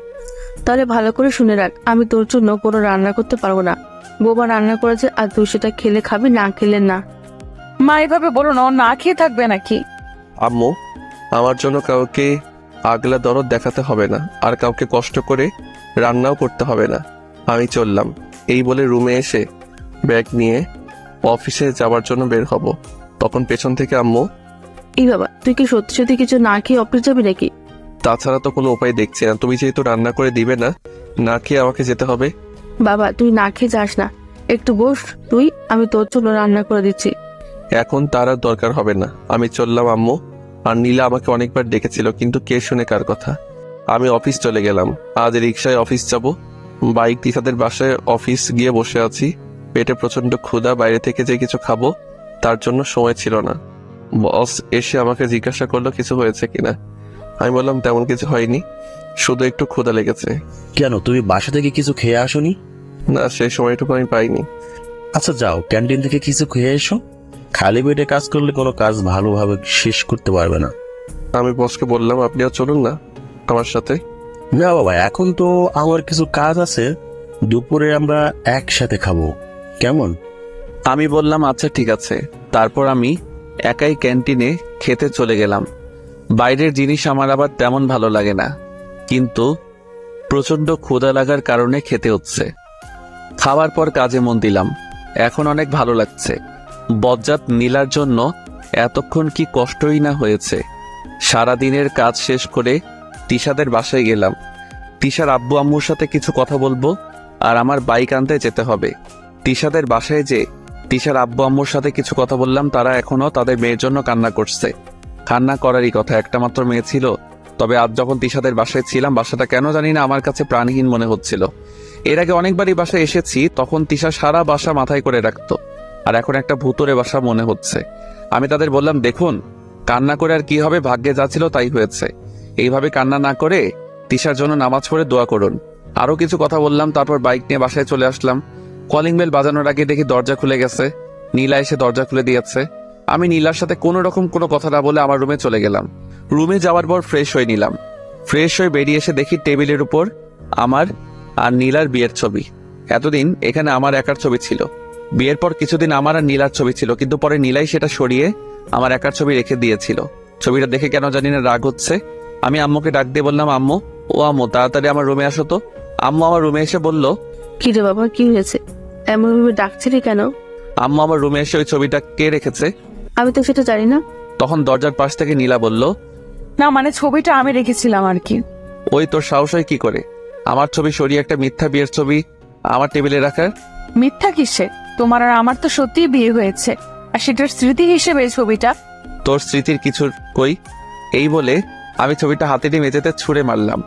তাহলে ভালো করে শুনে রাখ, আমি তোর জন্য কোনো রান্না করতে পারবো না। বৌমা রান্না করেছে আর তুই সেটা খেলে খাবি, না খেলে না। মা এভাবে বলো না, না খেয়ে থাকবে নাকি? আম্মু আমার জন্য কাউকে আগলা দরদ দেখাতে হবে না, আর কাউকে কষ্ট করে রান্নাও করতে হবে না। আমি চললাম। এই বলে রুমে এসে ব্যাগ নিয়ে অফিসে যাওয়ার জন্য বের হব, তখন পেছন থেকে আম্মু, এই বাবা তুই কি সত্যি সত্যি কিছু না খেয়ে অফিস যাবি নাকি? তাছাড়া তো কোনো উপায় দেখছি না, তুমি যেহেতু রান্না করে দিবে না, না খেয়ে আমাকে যেতে হবে। বাবা তুই না খেয়ে যাস না, একটু বস তুই, আমি তোর জন্য রান্না করে দিচ্ছি। এখন তার আর দরকার হবে না, আমি চললাম আম্মু। আর নীলা আমাকে অনেকবার ডেকেছিল, কিন্তু কে শুনে কার কথা। আমি অফিস চলে গেলাম। আজ রিক্সায় অফিস যাব। বাইক তিশাদের বাসায় অফিস গিয়ে বসে আছি। পেটে প্রচন্ড ক্ষুধা, বাইরে থেকে যে কিছু খাবো তার জন্য সময় ছিল না। বস এসে আমাকে জিজ্ঞাসা করলো কিছু হয়েছে কিনা। আমি বললাম তেমন কিছু হয়নি, শুধু একটু ক্ষুধা লেগেছে। কেন, তুমি বাসা থেকে কিছু খেয়ে আসোনি? না, সেই সময়টুকু আমি পাইনি। আচ্ছা যাও, ক্যান্টিন থেকে কিছু খেয়ে এসো। খালি পেটে কাজ করলে কোনো কাজ ভালোভাবে শেষ করতে পারবে না। আমি বসকে বললাম আপনিও চলুন না আমার সাথে। না বাবা, এখন তো আমার কিছু কাজ আছে, দুপুরে আমরা একসাথে খাবো, কেমন? আমি বললাম আচ্ছা ঠিক আছে। তারপর আমি একাই ক্যান্টিনে খেতে চলে গেলাম। বাইরের জিনিস আমার আবার তেমন ভালো লাগে না, কিন্তু প্রচন্ড ক্ষুধা লাগার কারণে খেতে হচ্ছে। খাওয়ার পর কাজে মন দিলাম। এখন অনেক ভালো লাগছে। বজ্জাত নীলার জন্য এতক্ষণ কি কষ্টই না হয়েছে। সারাদিনের কাজ শেষ করে তিশাদের বাসায় গেলাম। তিশার আব্বু আম্মুর সাথে কিছু কথা বলবো, আর আমার বাইক আনতে যেতে হবে। তিশাদের বাসায় যে তিশার আব্বু আম্মুর সাথে কিছু কথা বললাম, তারা এখনো তাদের মেয়ের জন্য কান্না করছে। কান্না করারই কথা, একটা মাত্র মেয়ে ছিল। তবে আজ যখন তিশাদের বাসায় ছিলাম, বাসাটা কেন জানি না আমার কাছে প্রাণহীন মনে হচ্ছিল। এর আগে অনেকবারই বাসায় এসেছি, তখন তিশা সারা বাসা মাথায় করে রাখতো, আর এখন একটা ভূতরে বাসা মনে হচ্ছে। আমি তাদের বললাম দেখুন, কান্না করে আর কি হবে, ভাগ্যে যা ছিল তাই হয়েছে। এইভাবে কান্না না করে তিশার জন্য নামাজ পড়ে দোয়া করুন। আরো কিছু কথা বললাম, তারপর বাইক নিয়ে বাসায় চলে আসলাম। কলিং বেল বাজানোর আগে দেখি দরজা খুলে গেছে। নীলা এসে দরজা খুলে দিয়েছে। আমি নীলার সাথে কোনো রকম কোনো কথা না বলে আমার রুমে চলে গেলাম। রুমে যাওয়ার পর ফ্রেশ হয়ে নিলাম। ফ্রেশ হয়ে বেরিয়ে এসে দেখি টেবিলের উপর আমার আর নীলার বিয়ের ছবি। এতদিন এখানে আমার একার ছবি ছিল। বিয়ের পর কিছুদিন আমার আর নীলার ছবি ছিল, কিন্তু পরে নীলাই সেটা সরিয়ে আমার একার ছবি রেখে দিয়েছিল। ছবিটা দেখে কেন জানি না রাগ হচ্ছে। আমি আম্মুকে ডাক দিয়ে বললাম আম্মু, ও আম্মু তাড়াতাড়ি আমার রুমে আসো তো। আম্মু আমার রুমে এসে বলল কি রে বাবা, কি হয়েছে, এমন ভাবে ডাকছিলি কেন? আম্মু আমার রুমে এসে ওই ছবিটা কে রেখেছে? আমি তো সেটা জানি না। তখন দরজার পাশ থেকে নীলা বলল, না মানে ছবিটা আমি রেখেছিলাম আর কি। ওই তোর সাহস হয় কি করে আমার ছবি সরিয়ে একটা মিথ্যা বিয়ের ছবি আমার টেবিলে রাখার? মিথ্যা কিসে? তোমার আর আমার তো সত্যিই বিয়ে হয়েছে, আর সেটার স্মৃতি হিসেবে এই ছবিটা। তোর স্মৃতির কিছুর কই? এই বলে আমি ছবিটা হাতে নিয়ে মেঝেতে ছুঁড়ে মারলাম।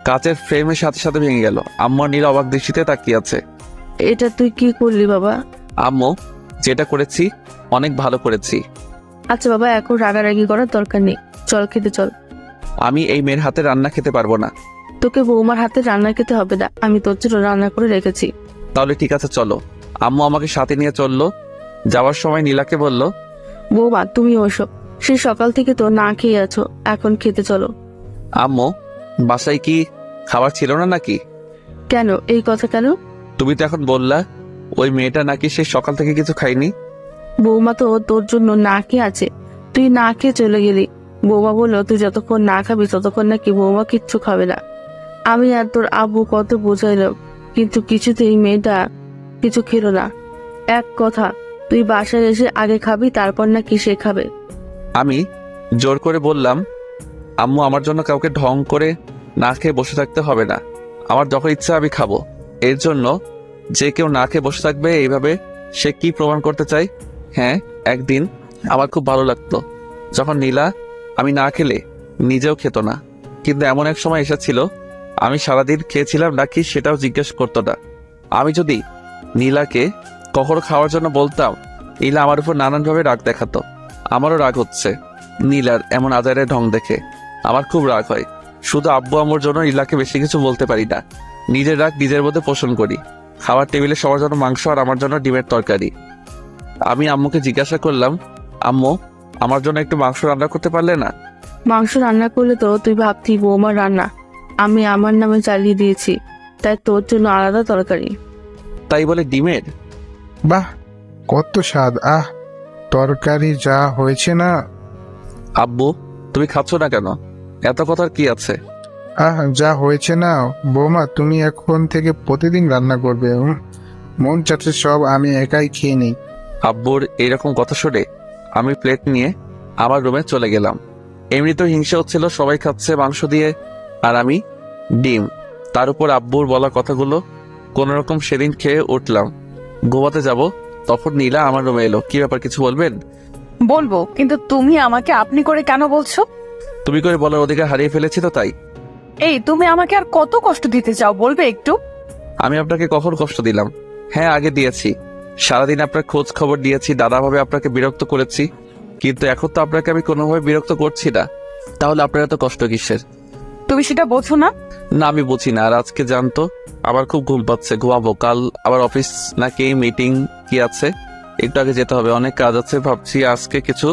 কাচের ফ্রেমের সাথে সাথে ভেঙে গেল। আম্মু আর নীলা অবাক দৃষ্টিতে তাকিয়ে আছে। এটা তুই কি করলি বাবা? আম্মু, যেটা করেছি অনেক ভালো করেছি। আচ্ছা বাবা, এখন রাগারাগি করার দরকার নেই, চল খেতে চল। আমি এই মেয়ের হাতে রান্না খেতে পারবো না। তোকে বৌমার হাতে রান্না খেতে হবে না, আমি তোর জন্য রান্না করে রেখেছি। তাহলে ঠিক আছে চলো। আম্মু আমাকে সাথে নিয়ে চললো। যাওয়ার সময় নীলাকে বলল, বৌমা তুমি ওসব, সে সকাল থেকে তো না খেয়ে আছো, এখন খেতে চলো। আম্মু, বাসায় কি খাবার ছিল না নাকি? কেন, এই কথা কেন? তুমি তো এখন বললা ওই মেয়েটা নাকি সে সকাল থেকে কিছু খায়নি। বৌমা তো তোর জন্য না খেয়ে আছে, তুই না খেয়ে চলে গেলি। বৌমা বললো তুই যতক্ষণ না খাবি ততক্ষণ নাকি বৌমা কিচ্ছু খাবে না। আমি আর তোর আব্বু কত বোঝাইলাম, কিন্তু কিছুতেই মেয়েটা কিছু খেলো না। এক কথা, তুই বাসায় এসে আগে খাবি, তারপর নাকি সে খাবে। আমি জোর করে বললাম, আম্মু আমার জন্য কাউকে ঢং করে না খেয়ে বসে থাকতে হবে না, আমার যখন ইচ্ছা আমি খাবো। এর জন্য যে কেউ না খেয়ে বসে থাকবে এইভাবে সে কি প্রমাণ করতে চাই? হ্যাঁ, একদিন আমার খুব ভালো লাগতো যখন নীলা আমি না খেলে নিজেও খেত না, কিন্তু এমন এক সময় এসেছিল আমি সারাদিন খেয়েছিলাম নাকি সেটাও জিজ্ঞেস করতো না। আমি যদি নীলাকে কখনো খাওয়ার জন্য বলতাম, নীলা আমার উপর নানানভাবে রাগ দেখাতো। আমারও রাগ হচ্ছে নীলার এমন আজারের ঢং দেখে। আমার খুব রাগ হয়। শুধু আব্বু আম্মুর জন্য নীলাকে বেশি কিছু বলতে পারি না। নিজের রাগ নিজের মধ্যে পোষণ করি। খাবার টেবিলে সবার জন্য মাংস আর আমার জন্য ডিমের তরকারি। আমি আম্মুকে জিজ্ঞাসা করলাম, আম্মু আমার জন্য একটু মাংস রান্না করতে পারলে না? মাংস রান্না করলে তো তুই ভাবতি বৌমার রান্না, আমি আমার নামে চালিয়ে দিয়েছি, তাই তোর জন্য আলাদা তরকারি। তাই বলে ডিমের? বাহ, কত স্বাদ! আহ, তরকারি যা হয়েছে না। আব্বু তুমি খাচ্ছ না কেন? এত কথার কি আছে? আহ, যা হয়েছে না। বৌমা তুমি এখন থেকে প্রতিদিন রান্না করবে। মন চাচ্ছে সব আমি একাই খেয়ে নিই। আব্বুর এইরকম কথা শুনে আমি প্লেট নিয়ে আমার রুমে চলে গেলাম। এমনি তো হিংসা হচ্ছিল, সবাই খাচ্ছে মাংস দিয়ে আর আমি ডিম। তার উপর আব্বুর বলা কথাগুলো কোনোরকম সেদিন খেয়ে উঠলাম, ঘুমাতে যাব, তখন নীলা আমার রুমে এলো। কি ব্যাপার, কিছু বলবেন? বলবো, কিন্তু তুমি আমাকে আপনি করে কেন বলছো? তুমি করে বলার অধিকার হারিয়ে ফেলেছি তো তাই। এই তুমি আমাকে আর কত কষ্ট দিতে চাও বলবে একটু? আমি আপনাকে কখন কষ্ট দিলাম? হ্যাঁ, আগে দিয়েছি। সারাদিন আপনার খোঁজ খবর দিয়েছি, দাদাভাবে আপনাকে বিরক্ত করেছি, কিন্তু এখন তো আপনাকে আমি কোনোভাবে বিরক্ত করছি না। তাহলে আপনার এত কষ্ট কিসের? তুমি সেটা বোঝো না? না, আমি বুঝি না। আর আজকে জানতো আমার খুব ঘুম পাচ্ছে, ঘুমাবো। কাল আবার অফিস নাকি মিটিং কি আছে, একটু আগে যেতে হবে, অনেক কাজ আছে। ভাবছি আজকে কিছু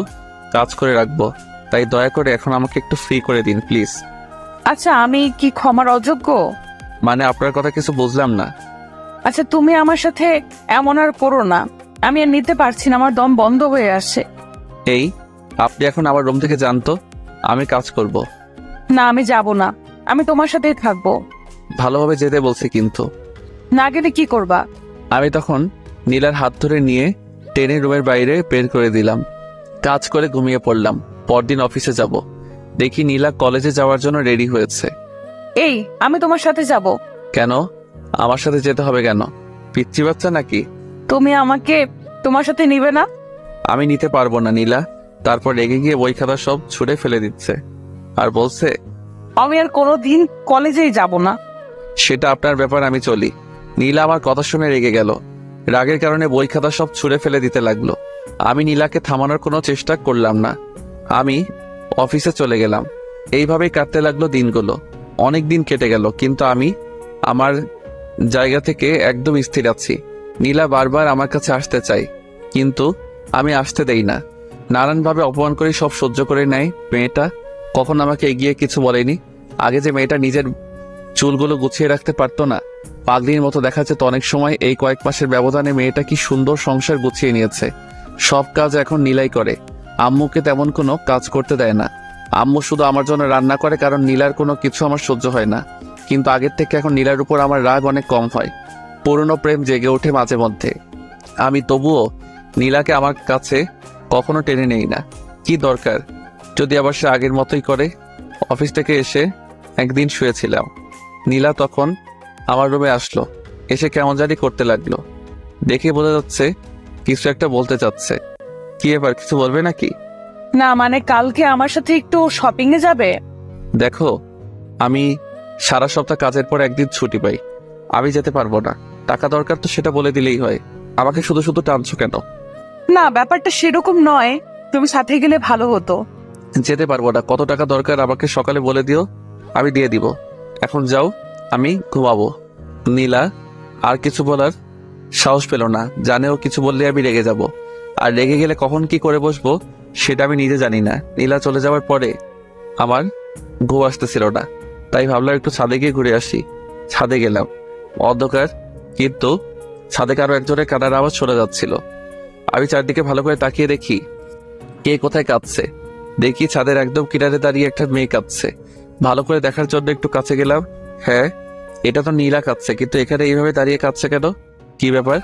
কাজ করে রাখবো, তাই দয়া করে এখন আমাকে একটু ফ্রি করে দিন প্লিজ। আচ্ছা, আমি কি ক্ষমার অযোগ্য? মানে আপনার কথা কিছু বুঝলাম না। আচ্ছা, তুমি আমার সাথে এমন আর করো না। আমি আর নিতে পারছি না, আমার দম বন্ধ হয়ে আসে। এই, আপনি এখন আমার রুম থেকে জানতো, আমি কাজ করব। না, আমি যাব না, আমি তোমার সাথেই থাকবো। ভালোভাবে যেতে বলছি কিন্তু। না গেলে কি করবা? আমি তখন নীলার হাত ধরে নিয়ে টেনে রুমের বাইরে বের করে দিলাম। কাজ করে ঘুমিয়ে পড়লাম। পরদিন অফিসে যাব, দেখি নীলা কলেজে যাওয়ার জন্য রেডি হয়েছে। এই, আমি তোমার সাথে যাব। কেন আমার সাথে যেতে হবে কেন? পিচ্চি বাচ্চা নাকি? তুমি আমাকে তোমার সাথে নিবে না? আমি নিতে পারবো না নীলা। তারপর রেগে গিয়ে বই খাতা সব ছুঁড়ে ফেলে দিচ্ছে আর বলছে আমি আর কোনোদিন কলেজেই যাব না। সেটা আপনার ব্যাপার, আমি চলি। নীলা আমার কথা শুনে রেগে গেল। রাগের কারণে বই খাতা সব ছুঁড়ে ফেলে দিতে লাগলো। আমি নীলাকে থামানোর কোনো চেষ্টা করলাম না। আমি অফিসে চলে গেলাম। এইভাবেই কাটতে লাগলো দিনগুলো। অনেক দিন কেটে গেল, কিন্তু আমি আমার জায়গা থেকে একদম স্থির আছি। নীলা বারবার আমার কাছে আসতে চাই, কিন্তু আমি আসতে দেই না। নানানভাবে অপমান করে সব সহ্য করে নেয় মেয়েটা। কখন আমাকে এগিয়ে কিছু বলেনি। আগে যে মেয়েটা নিজের চুলগুলো গুছিয়ে রাখতে পারতো না, পাগলির মতো দেখাচ্ছে, তো অনেক সময় এই কয়েক মাসের ব্যবধানে মেয়েটা কি সুন্দর সংসার গুছিয়ে নিয়েছে। সব কাজ এখন নীলাই করে। আম্মুকে তেমন কোনো কাজ করতে দেয় না। আম্মু শুধু আমার জন্য রান্না করে, কারণ নীলার কোনো কিছু আমার সহ্য হয় না। কিন্তু আগের থেকে এখন নীলার উপর আমার রাগ অনেক কম হয়। পুরনো প্রেম জেগে ওঠে মাঝে মধ্যে। আমি তবুও নীলাকে আমার কাছে কখনো টেনে নেই না। কি দরকার যদি আবার সে আগের মতোই করে। অফিস থেকে এসে একদিন শুয়েছিলাম। নীলা তখন আমার রুমে আসলো, এসে কেমন জানি করতে লাগলো। দেখে বোঝা যাচ্ছে কিছু একটা বলতে চাচ্ছে। কি এবার কিছু বলবে নাকি? না, মানে কালকে আমার সাথে একটু শপিং এ যাবে? দেখো, আমি সারা সপ্তাহ কাজের পর একদিন ছুটি পাই, আমি যেতে পারবো না। টাকা দরকার তো সেটা বলে দিলেই হয়, আমাকে শুধু শুধু টানছো কেন? না, ব্যাপারটা সেরকম নয়, তুমি সাথে গেলে ভালো হতো। যেতে পারবো না। কত টাকা দরকার আমাকে সকালে বলে দিও, আমি দিয়ে দিব। এখন যাও, আমি ঘুমাবো। নীলা আর কিছু বলার সাহস পেল না। জানেও কিছু বললে আমি রেগে যাব, আর রেগে গেলে কখন কি করে বসবো সেটা আমি নিজে জানি না। নীলা চলে যাওয়ার পরে আমার ঘুম আসতেছিল না, তাই ভাবলাম একটু ছাদে গিয়ে ঘুরে আসি। ছাদে গেলাম, অন্ধকার, কিন্তু ছাদে কারো একজনের কান্নার আওয়াজ শোনা যাচ্ছিল। আমি চারদিকে ভালো করে তাকিয়ে দেখি কে কোথায় কাঁদছে। দেখি ছাদের একদম কিনারে দাঁড়িয়ে একটা মেয়ে কাঁদছে। ভালো করে দেখার জন্য একটু কাছে গেলাম। হ্যাঁ, এটা তো নীলা কাঁদছে, কিন্তু এখানে এইভাবে দাঁড়িয়ে কাঁদছে কেন? কি ব্যাপার,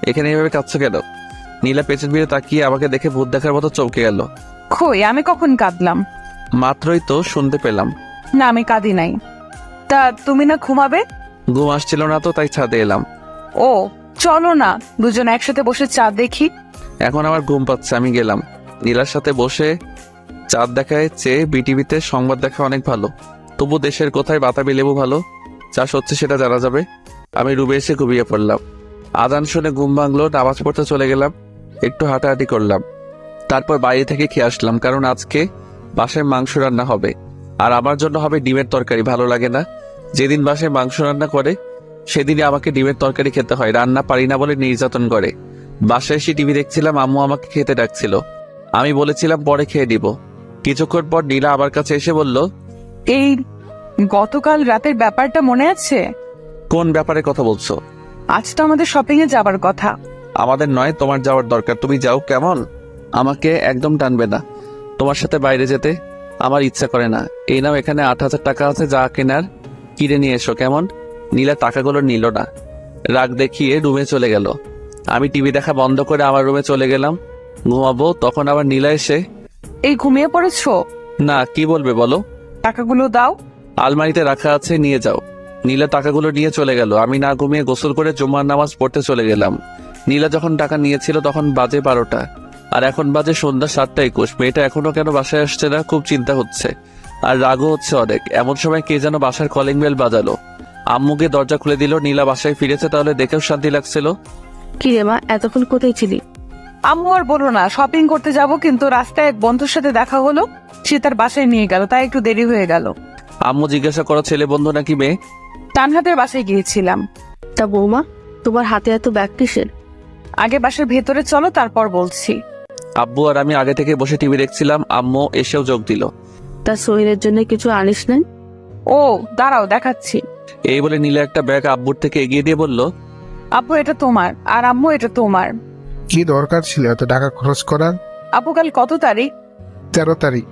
এখানে এইভাবে কাঁদছে কেন? নীলা পেছন ফিরে তাকিয়ে আমাকে দেখে ভূত দেখার মতো চমকে গেল। কই, আমি কখন কাঁদলাম? মাত্রই তো শুনতে পেলাম। না, আমি কাঁদি নাই। তা তুমি না ঘুমাবে? ঘুম আসছিল না তো, তাই ছাদে এলাম। ও, চলো না দুজন একসাথে বসে চাঁদ দেখি। এখন আমার ঘুম পাচ্ছে, আমি গেলাম। নীলার সাথে বসে চাঁদ দেখায় চেয়ে বিটিভিতে সংবাদ দেখা অনেক ভালো। তবু দেশের কোথায় বাতাবি লেবু ভালো চাষ হচ্ছে সেটা জানা যাবে। আমি রুমে এসে ঘুমিয়ে পড়লাম। আজান শুনে ঘুম ভাঙলো, নামাজ পড়তে চলে গেলাম। একটু হাঁটাহাঁটি করলাম, তারপর বাইরে থেকে খেয়ে আসলাম, কারণ আজকে বাসায় মাংস রান্না হবে। আর আমার জন্য হবে ডিমের তরকারি। ভালো লাগে না, যেদিন বাসায় মাংস রান্না করে সেদিনই আমাকে ডিমের তরকারি খেতে হয়। রান্না পারি না বলে নির্যাতন করে। বাসায় এসে টিভি দেখছিলাম, আম্মু আমাকে খেতে ডাকছিল। আমি বলেছিলাম পরে খেয়ে দিব। কিছুক্ষণ পর নীলা আমার কাছে এসে বলল, এই গতকাল রাতের ব্যাপারটা মনে আছে? কোন ব্যাপারে কথা বলছো? আজ তো আমাদের শপিং এ যাবার কথা। আমাদের নয়, তোমার যাওয়ার দরকার। তুমি যাও। কেমন? আমাকে একদম টানবে না। তোমার সাথে বাইরে যেতে আমার ইচ্ছা করে না। এই নাও, এখানে 8,000 টাকা আছে, যা কেনার কিনে নিয়ে এসো। কেমন? নীলা টাকাগুলো নিল না, রাগ দেখিয়ে রুমে চলে গেল। আমি টিভি দেখা বন্ধ করে আমার রুমে চলে গেলাম ঘুমাবো। তখন আবার নীলা এসে, এই ঘুমিয়ে পড়েছো? না, কি বলবে বলো? টাকাগুলো দাও। আলমারিতে রাখা আছে, নিয়ে যাও। নীলা টাকাগুলো নিয়ে চলে গেল। আমি না ঘুমিয়ে গোসল করে জুমার নামাজ পড়তে চলে গেলাম। নীলা যখন টাকা নিয়েছিল তখন বাজে 12টা, আর এখন বাজে সন্ধ্যা 7:21। মেয়েটা এখনো কেন বাসায় আসছে না, খুব চিন্তা হচ্ছে আর রাগও হচ্ছে অনেক। এমন সময় কে যেন বাসার কলিং বেল বাজালো। আম্মুকে দরজা খুলে দিল। নীলা বাসায় ফিরেছে, তাহলে দেখেও শান্তি লাগছিল। কি রে মা, এতক্ষণ কোথায় ছিলি? আম্মু আর বলো না, শপিং করতে যাব, কিন্তু রাস্তায় এক বন্ধুর সাথে দেখা হলো, সে তার বাসায় নিয়ে গেল, তাই একটু দেরি হয়ে গেল। আম্মু জিজ্ঞাসা করো ছেলে বন্ধু নাকি মেয়ে? তানহাদের বাসায় গিয়েছিলাম। তা বৌমা, তোমার হাতে এত ব্যাগ কিসের? আগে বাসার ভেতরে চলো, তারপর বলছি। আব্বু আর আমি আগে থেকে বসে টিভি দেখছিলাম, আম্মু এসেও যোগ দিল। তা সোহেলের জন্য কিছু আনিস নাই? ও দাঁড়াও, দেখাচ্ছি। এই বলে নীলা একটা ব্যাগ আব্বুর থেকে এগিয়ে দিয়ে বলল, আব্বু এটা তোমার, আর আম্মু এটা তোমার। কি দরকার ছিল এত টাকা খরচ করার? আপু কাল কত তারিখ? 13 তারিখ।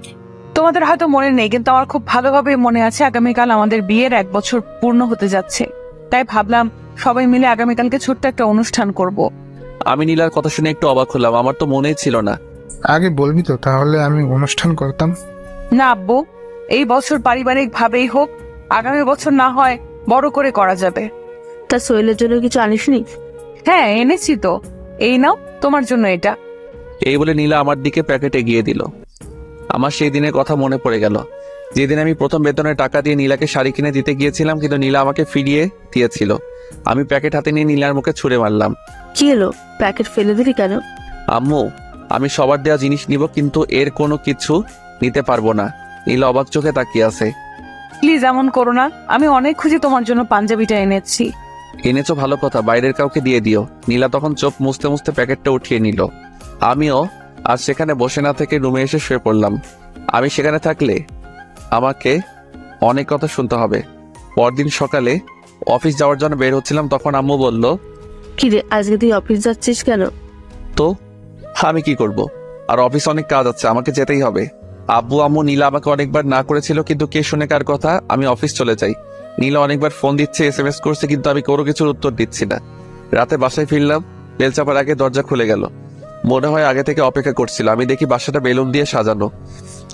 তোমাদের হয়তো মনে নেই, কিন্তু আমার খুব ভালোভাবে মনে আছে। আগামীকাল আমাদের বিয়ের 1 বছর পূর্ণ হতে যাচ্ছে, তাই ভাবলাম সবাই মিলে আগামীকালকে ছোট্ট একটা অনুষ্ঠান করব। আমি নীলার কথা শুনে একটু অবাক হলাম, আমার তো মনেই ছিল না। আগে বলবি তো, তাহলে আমি অনুষ্ঠান করতাম। না আব্বু, এই বছর পারিবারিক ভাবেই হোক, আগামী বছর না হয় বড় করে করা যাবে। তা সোহেলের জন্য কিছু আনিসনি? হ্যাঁ এনেছি তো, এই নাও তোমার জন্য এটা। এই বলে নীলা আমার দিকে প্যাকেট এগিয়ে দিল। আমার সেই দিনের কথা মনে পড়ে গেল, যেদিন আমি প্রথম বেতনের টাকা দিয়ে নীলাকে শাড়ি কিনে দিতে গিয়েছিলাম, কিন্তু নীলা আমাকে ফিরিয়ে দিয়েছিল। আমি প্যাকেট হাতে নিয়ে নীলার মুখে ছুঁড়ে মারলাম। কি এলো, প্যাকেট ফেলে দিলি কেন? আম্মু, আমি সবার দেওয়া জিনিস নিব, কিন্তু এর কোনো কিছু নিতে পারবো না। নীলা অবাক চোখে তাকিয়ে আছে। প্লিজ এমন করো না, আমি অনেক খুশি তোমার জন্য পাঞ্জাবিটা এনেছি। এনেছো ভালো কথা, বাইরের কাউকে দিয়ে দিও। নীলা তখন চোখ মুছতে মুছতে প্যাকেটটা উঠিয়ে নিল। আমিও আর সেখানে বসে না থেকে রুমে এসে শুয়ে পড়লাম। আমি সেখানে থাকলে আমাকে অনেক কথা শুনতে হবে। পরদিন সকালে অফিস যাওয়ার জন্য বের হচ্ছিলাম, তখন আম্মু বলল, কি রে, আজকে তুই অফিস যাচ্ছিস কেন? তো আমি কি করব, আর অফিস অনেক কাজ আছে, আমাকে যেতেই হবে। আব্বু আম্মু নীলা আমাকে অনেকবার না করেছিল, কিন্তু কে শুনে কার কথা। আমি অফিস চলে যাই। নীলা অনেকবার ফোন দিচ্ছে, SMS করছে, কিন্তু আমি কোনো কিছুর উত্তর দিচ্ছি না। রাতে বাসায় ফিরলাম, বেল চাপার আগে দরজা খুলে গেল। মনে হয় আগে থেকে অপেক্ষা করছিল। আমি দেখি বাসাটা বেলুন দিয়ে সাজানো,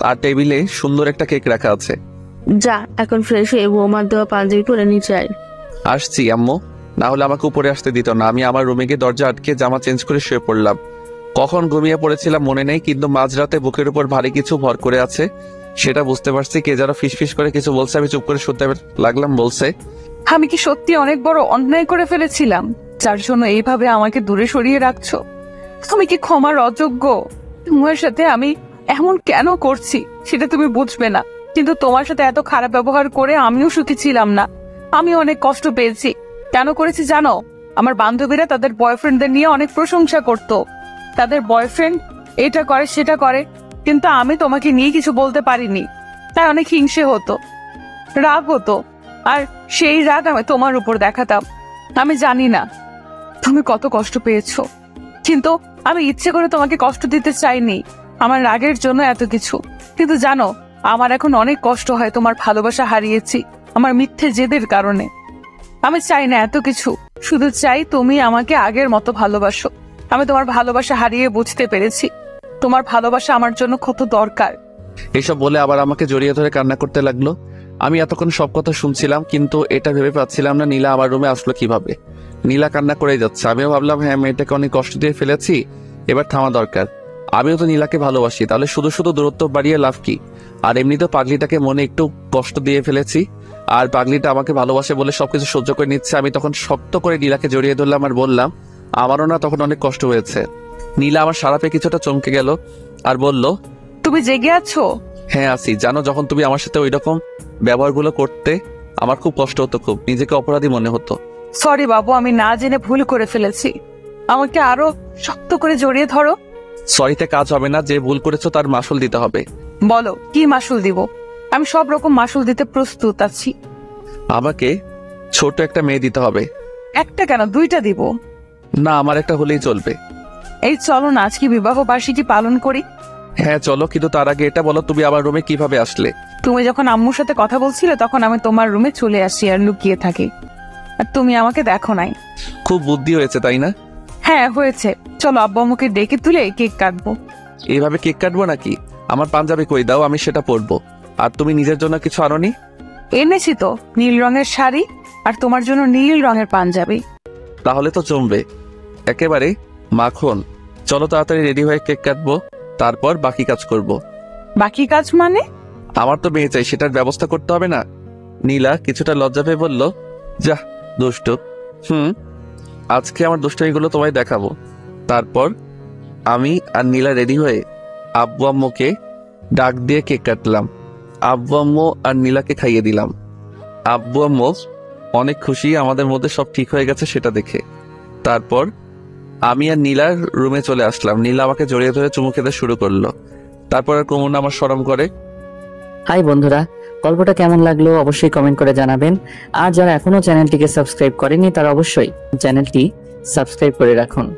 আর টেবিলে সুন্দর একটা কেক রাখা আছে। যা এখন ফ্রেশ হয়ে বৌমার দেওয়া পাঞ্জাবি পরে নিচে আয়। আসছি আম্মু, না হলে আমাকে উপরে আসতে দিত না। আমি আমার রুমে গিয়ে দরজা আটকে জামা চেঞ্জ করে শুয়ে পড়লাম। কখন ঘুমিয়ে পড়েছিলাম মনে নেই, কিন্তু মাঝরাতে বুকের উপর ভারী কিছু ভর করে আছে, সেটা বুঝতে পারছি। কে যেন ফিসফিস করে কিছু বলছে, আমি চুপ করে শুনতে লাগলাম। বলছে, আমি কি সত্যি অনেক বড় অন্যায় করে ফেলেছিলাম, যার জন্য এইভাবে আমাকে দূরে সরিয়ে রাখছো? তুমি কি ক্ষমার অযোগ্য? তোমার সাথে আমি এমন কেন করছি সেটা তুমি বুঝবে না, কিন্তু তোমার সাথে এত খারাপ ব্যবহার করে আমিও সুখী ছিলাম না। আমি অনেক কষ্ট পেয়েছি। কেন করেছি জানো? আমার বান্ধবীরা তাদের বয়ফ্রেন্ডদের নিয়ে অনেক প্রশংসা করত, তাদের বয়ফ্রেন্ড এটা করে সেটা করে, কিন্তু আমি তোমাকে নিয়ে কিছু বলতে পারিনি, তাই অনেক হিংসে হতো, রাগ হতো, আর সেই রাগ আমি তোমার উপর দেখাতাম। আমি জানি না তুমি কত কষ্ট পেয়েছো, কিন্তু আমি ইচ্ছে করে তোমাকে কষ্ট দিতে চাইনি, আমার রাগের জন্য এত কিছু। কিন্তু জানো, আমার এখন অনেক কষ্ট হয় তোমার ভালোবাসা হারিয়েছি আমার মিথ্যে জেদের কারণে। আমি চাই না এত কিছু, শুধু চাই তুমি আমাকে আগের মতো ভালোবাসো। আমি তোমার ভালোবাসা হারিয়ে বুঝতে পেরেছি তোমার ভালোবাসা আমার জন্য কত দরকার। এসব বলে আবার আমাকে জড়িয়ে ধরে কান্না করতে লাগলো। আমি এতক্ষণ সব কথা শুনছিলাম, কিন্তু এটা ভেবে পাচ্ছিলাম না নীলা আমার রুমে আসলো কিভাবে। নীলা কান্না করে যাচ্ছে। আমিও ভাবলাম, হ্যাঁ মেয়েটাকে অনেক কষ্ট দিয়ে ফেলেছি, এবার থামা দরকার। আমিও তো নীলাকে ভালোবাসি, তাহলে শুধু শুধু দূরত্ব বাড়িয়ে লাভ কি? আর এমনিতেও পাগলিটাকে মনে একটু কষ্ট দিয়ে ফেলেছি, আর পাগলিটা আমাকে ভালোবাসে বলে সবকিছু সহ্য করে নিচ্ছে। আমি তখন শক্ত করে নীলাকে জড়িয়ে ধরলাম আর বললাম, আমারও না তখন অনেক কষ্ট হয়েছে। নীলা আমার সারা পেয়ে কিছুটা চমকে গেল আর বলল, তুমি জেগে আছো? হ্যাঁ আছি। জানো, যখন তুমি আমার সাথে ওই রকম ব্যবহারগুলো করতে আমার খুব কষ্ট হতো, খুব নিজেকে অপরাধী মনে হতো। সরি বাবু, আমি না জেনে ভুল করে ফেলেছি, আমাকে আরো শক্ত করে জড়িয়ে ধরো। সরিতে কাজ হবে না, যে ভুল করেছো তার মাসুল দিতে হবে। বলো কি মাসুল দিব? আমি সব রকম মাসুল দিতে প্রস্তুত আছি। আমাকে ছোট একটা মেয়ে দিতে হবে। একটা কেন, 2টা দিব। না, আমার একটা হলেই চলবে। এই চলো না আজকে বিবাহ বার্ষিকী পালন করি। হ্যাঁ চলো, কিন্তু তার আগে এটা বলো, তুমি আমার রুমে কিভাবে আসলে? তুমি যখন আম্মুর সাথে কথা বলছিলে তখন আমি তোমার রুমে চলে আসি আর লুকিয়ে থাকি, আর তুমি আমাকে দেখো নাই। খুব বুদ্ধি হয়েছে তাই না? হ্যাঁ হয়েছে। চলো আব্বু আম্মুকে ডেকে তুলে কেক কাটবো। এইভাবে কেক কাটবো নাকি? আমার পাঞ্জাবি কই দাও, আমি সেটা পরবো। আর তুমি নিজের জন্য কিছু আনোনি? এনেছি তো, নীল রঙের শাড়ি, আর তোমার জন্য নীল রঙের পাঞ্জাবি। তাহলে তো জমবে একেবারে মাখন। চলো তাড়াতাড়ি রেডি হয়ে কেক কাটবো, তারপর বাকি কাজ করব। বাকি কাজ মানে? আমার তো মেয়ে চাই, সেটার ব্যবস্থা করতে হবে না? নীলা কিছুটা লজ্জা পেয়ে বলল, যা দুষ্টু। আজকে আমার দুষ্টুমিগুলো তোমায় দেখাবো। তারপর আমি আর নীলা রেডি হয়ে আব্বু আম্মুকে ডাক দিয়ে কেক কাটলাম। আব্বু আম্মু আর নীলাকে খাইয়ে দিলাম। আব্বু আম্মু অনেক খুশি আমাদের মধ্যে সব ঠিক হয়ে গেছে সেটা দেখে। তারপর আমি আর নীলার রুমে চলে আসলাম। নীলা আমাকে জড়িয়ে ধরে চুমু খেতে শুরু করলো। তারপর আর কোমর আমার শরম করে। হাই বন্ধুরা, গল্পটা কেমন লাগলো অবশ্যই কমেন্ট করে জানাবেন। আর যারা এখনো চ্যানেলটিকে সাবস্ক্রাইব করেনি তারা অবশ্যই চ্যানেলটি সাবস্ক্রাইব করে রাখুন।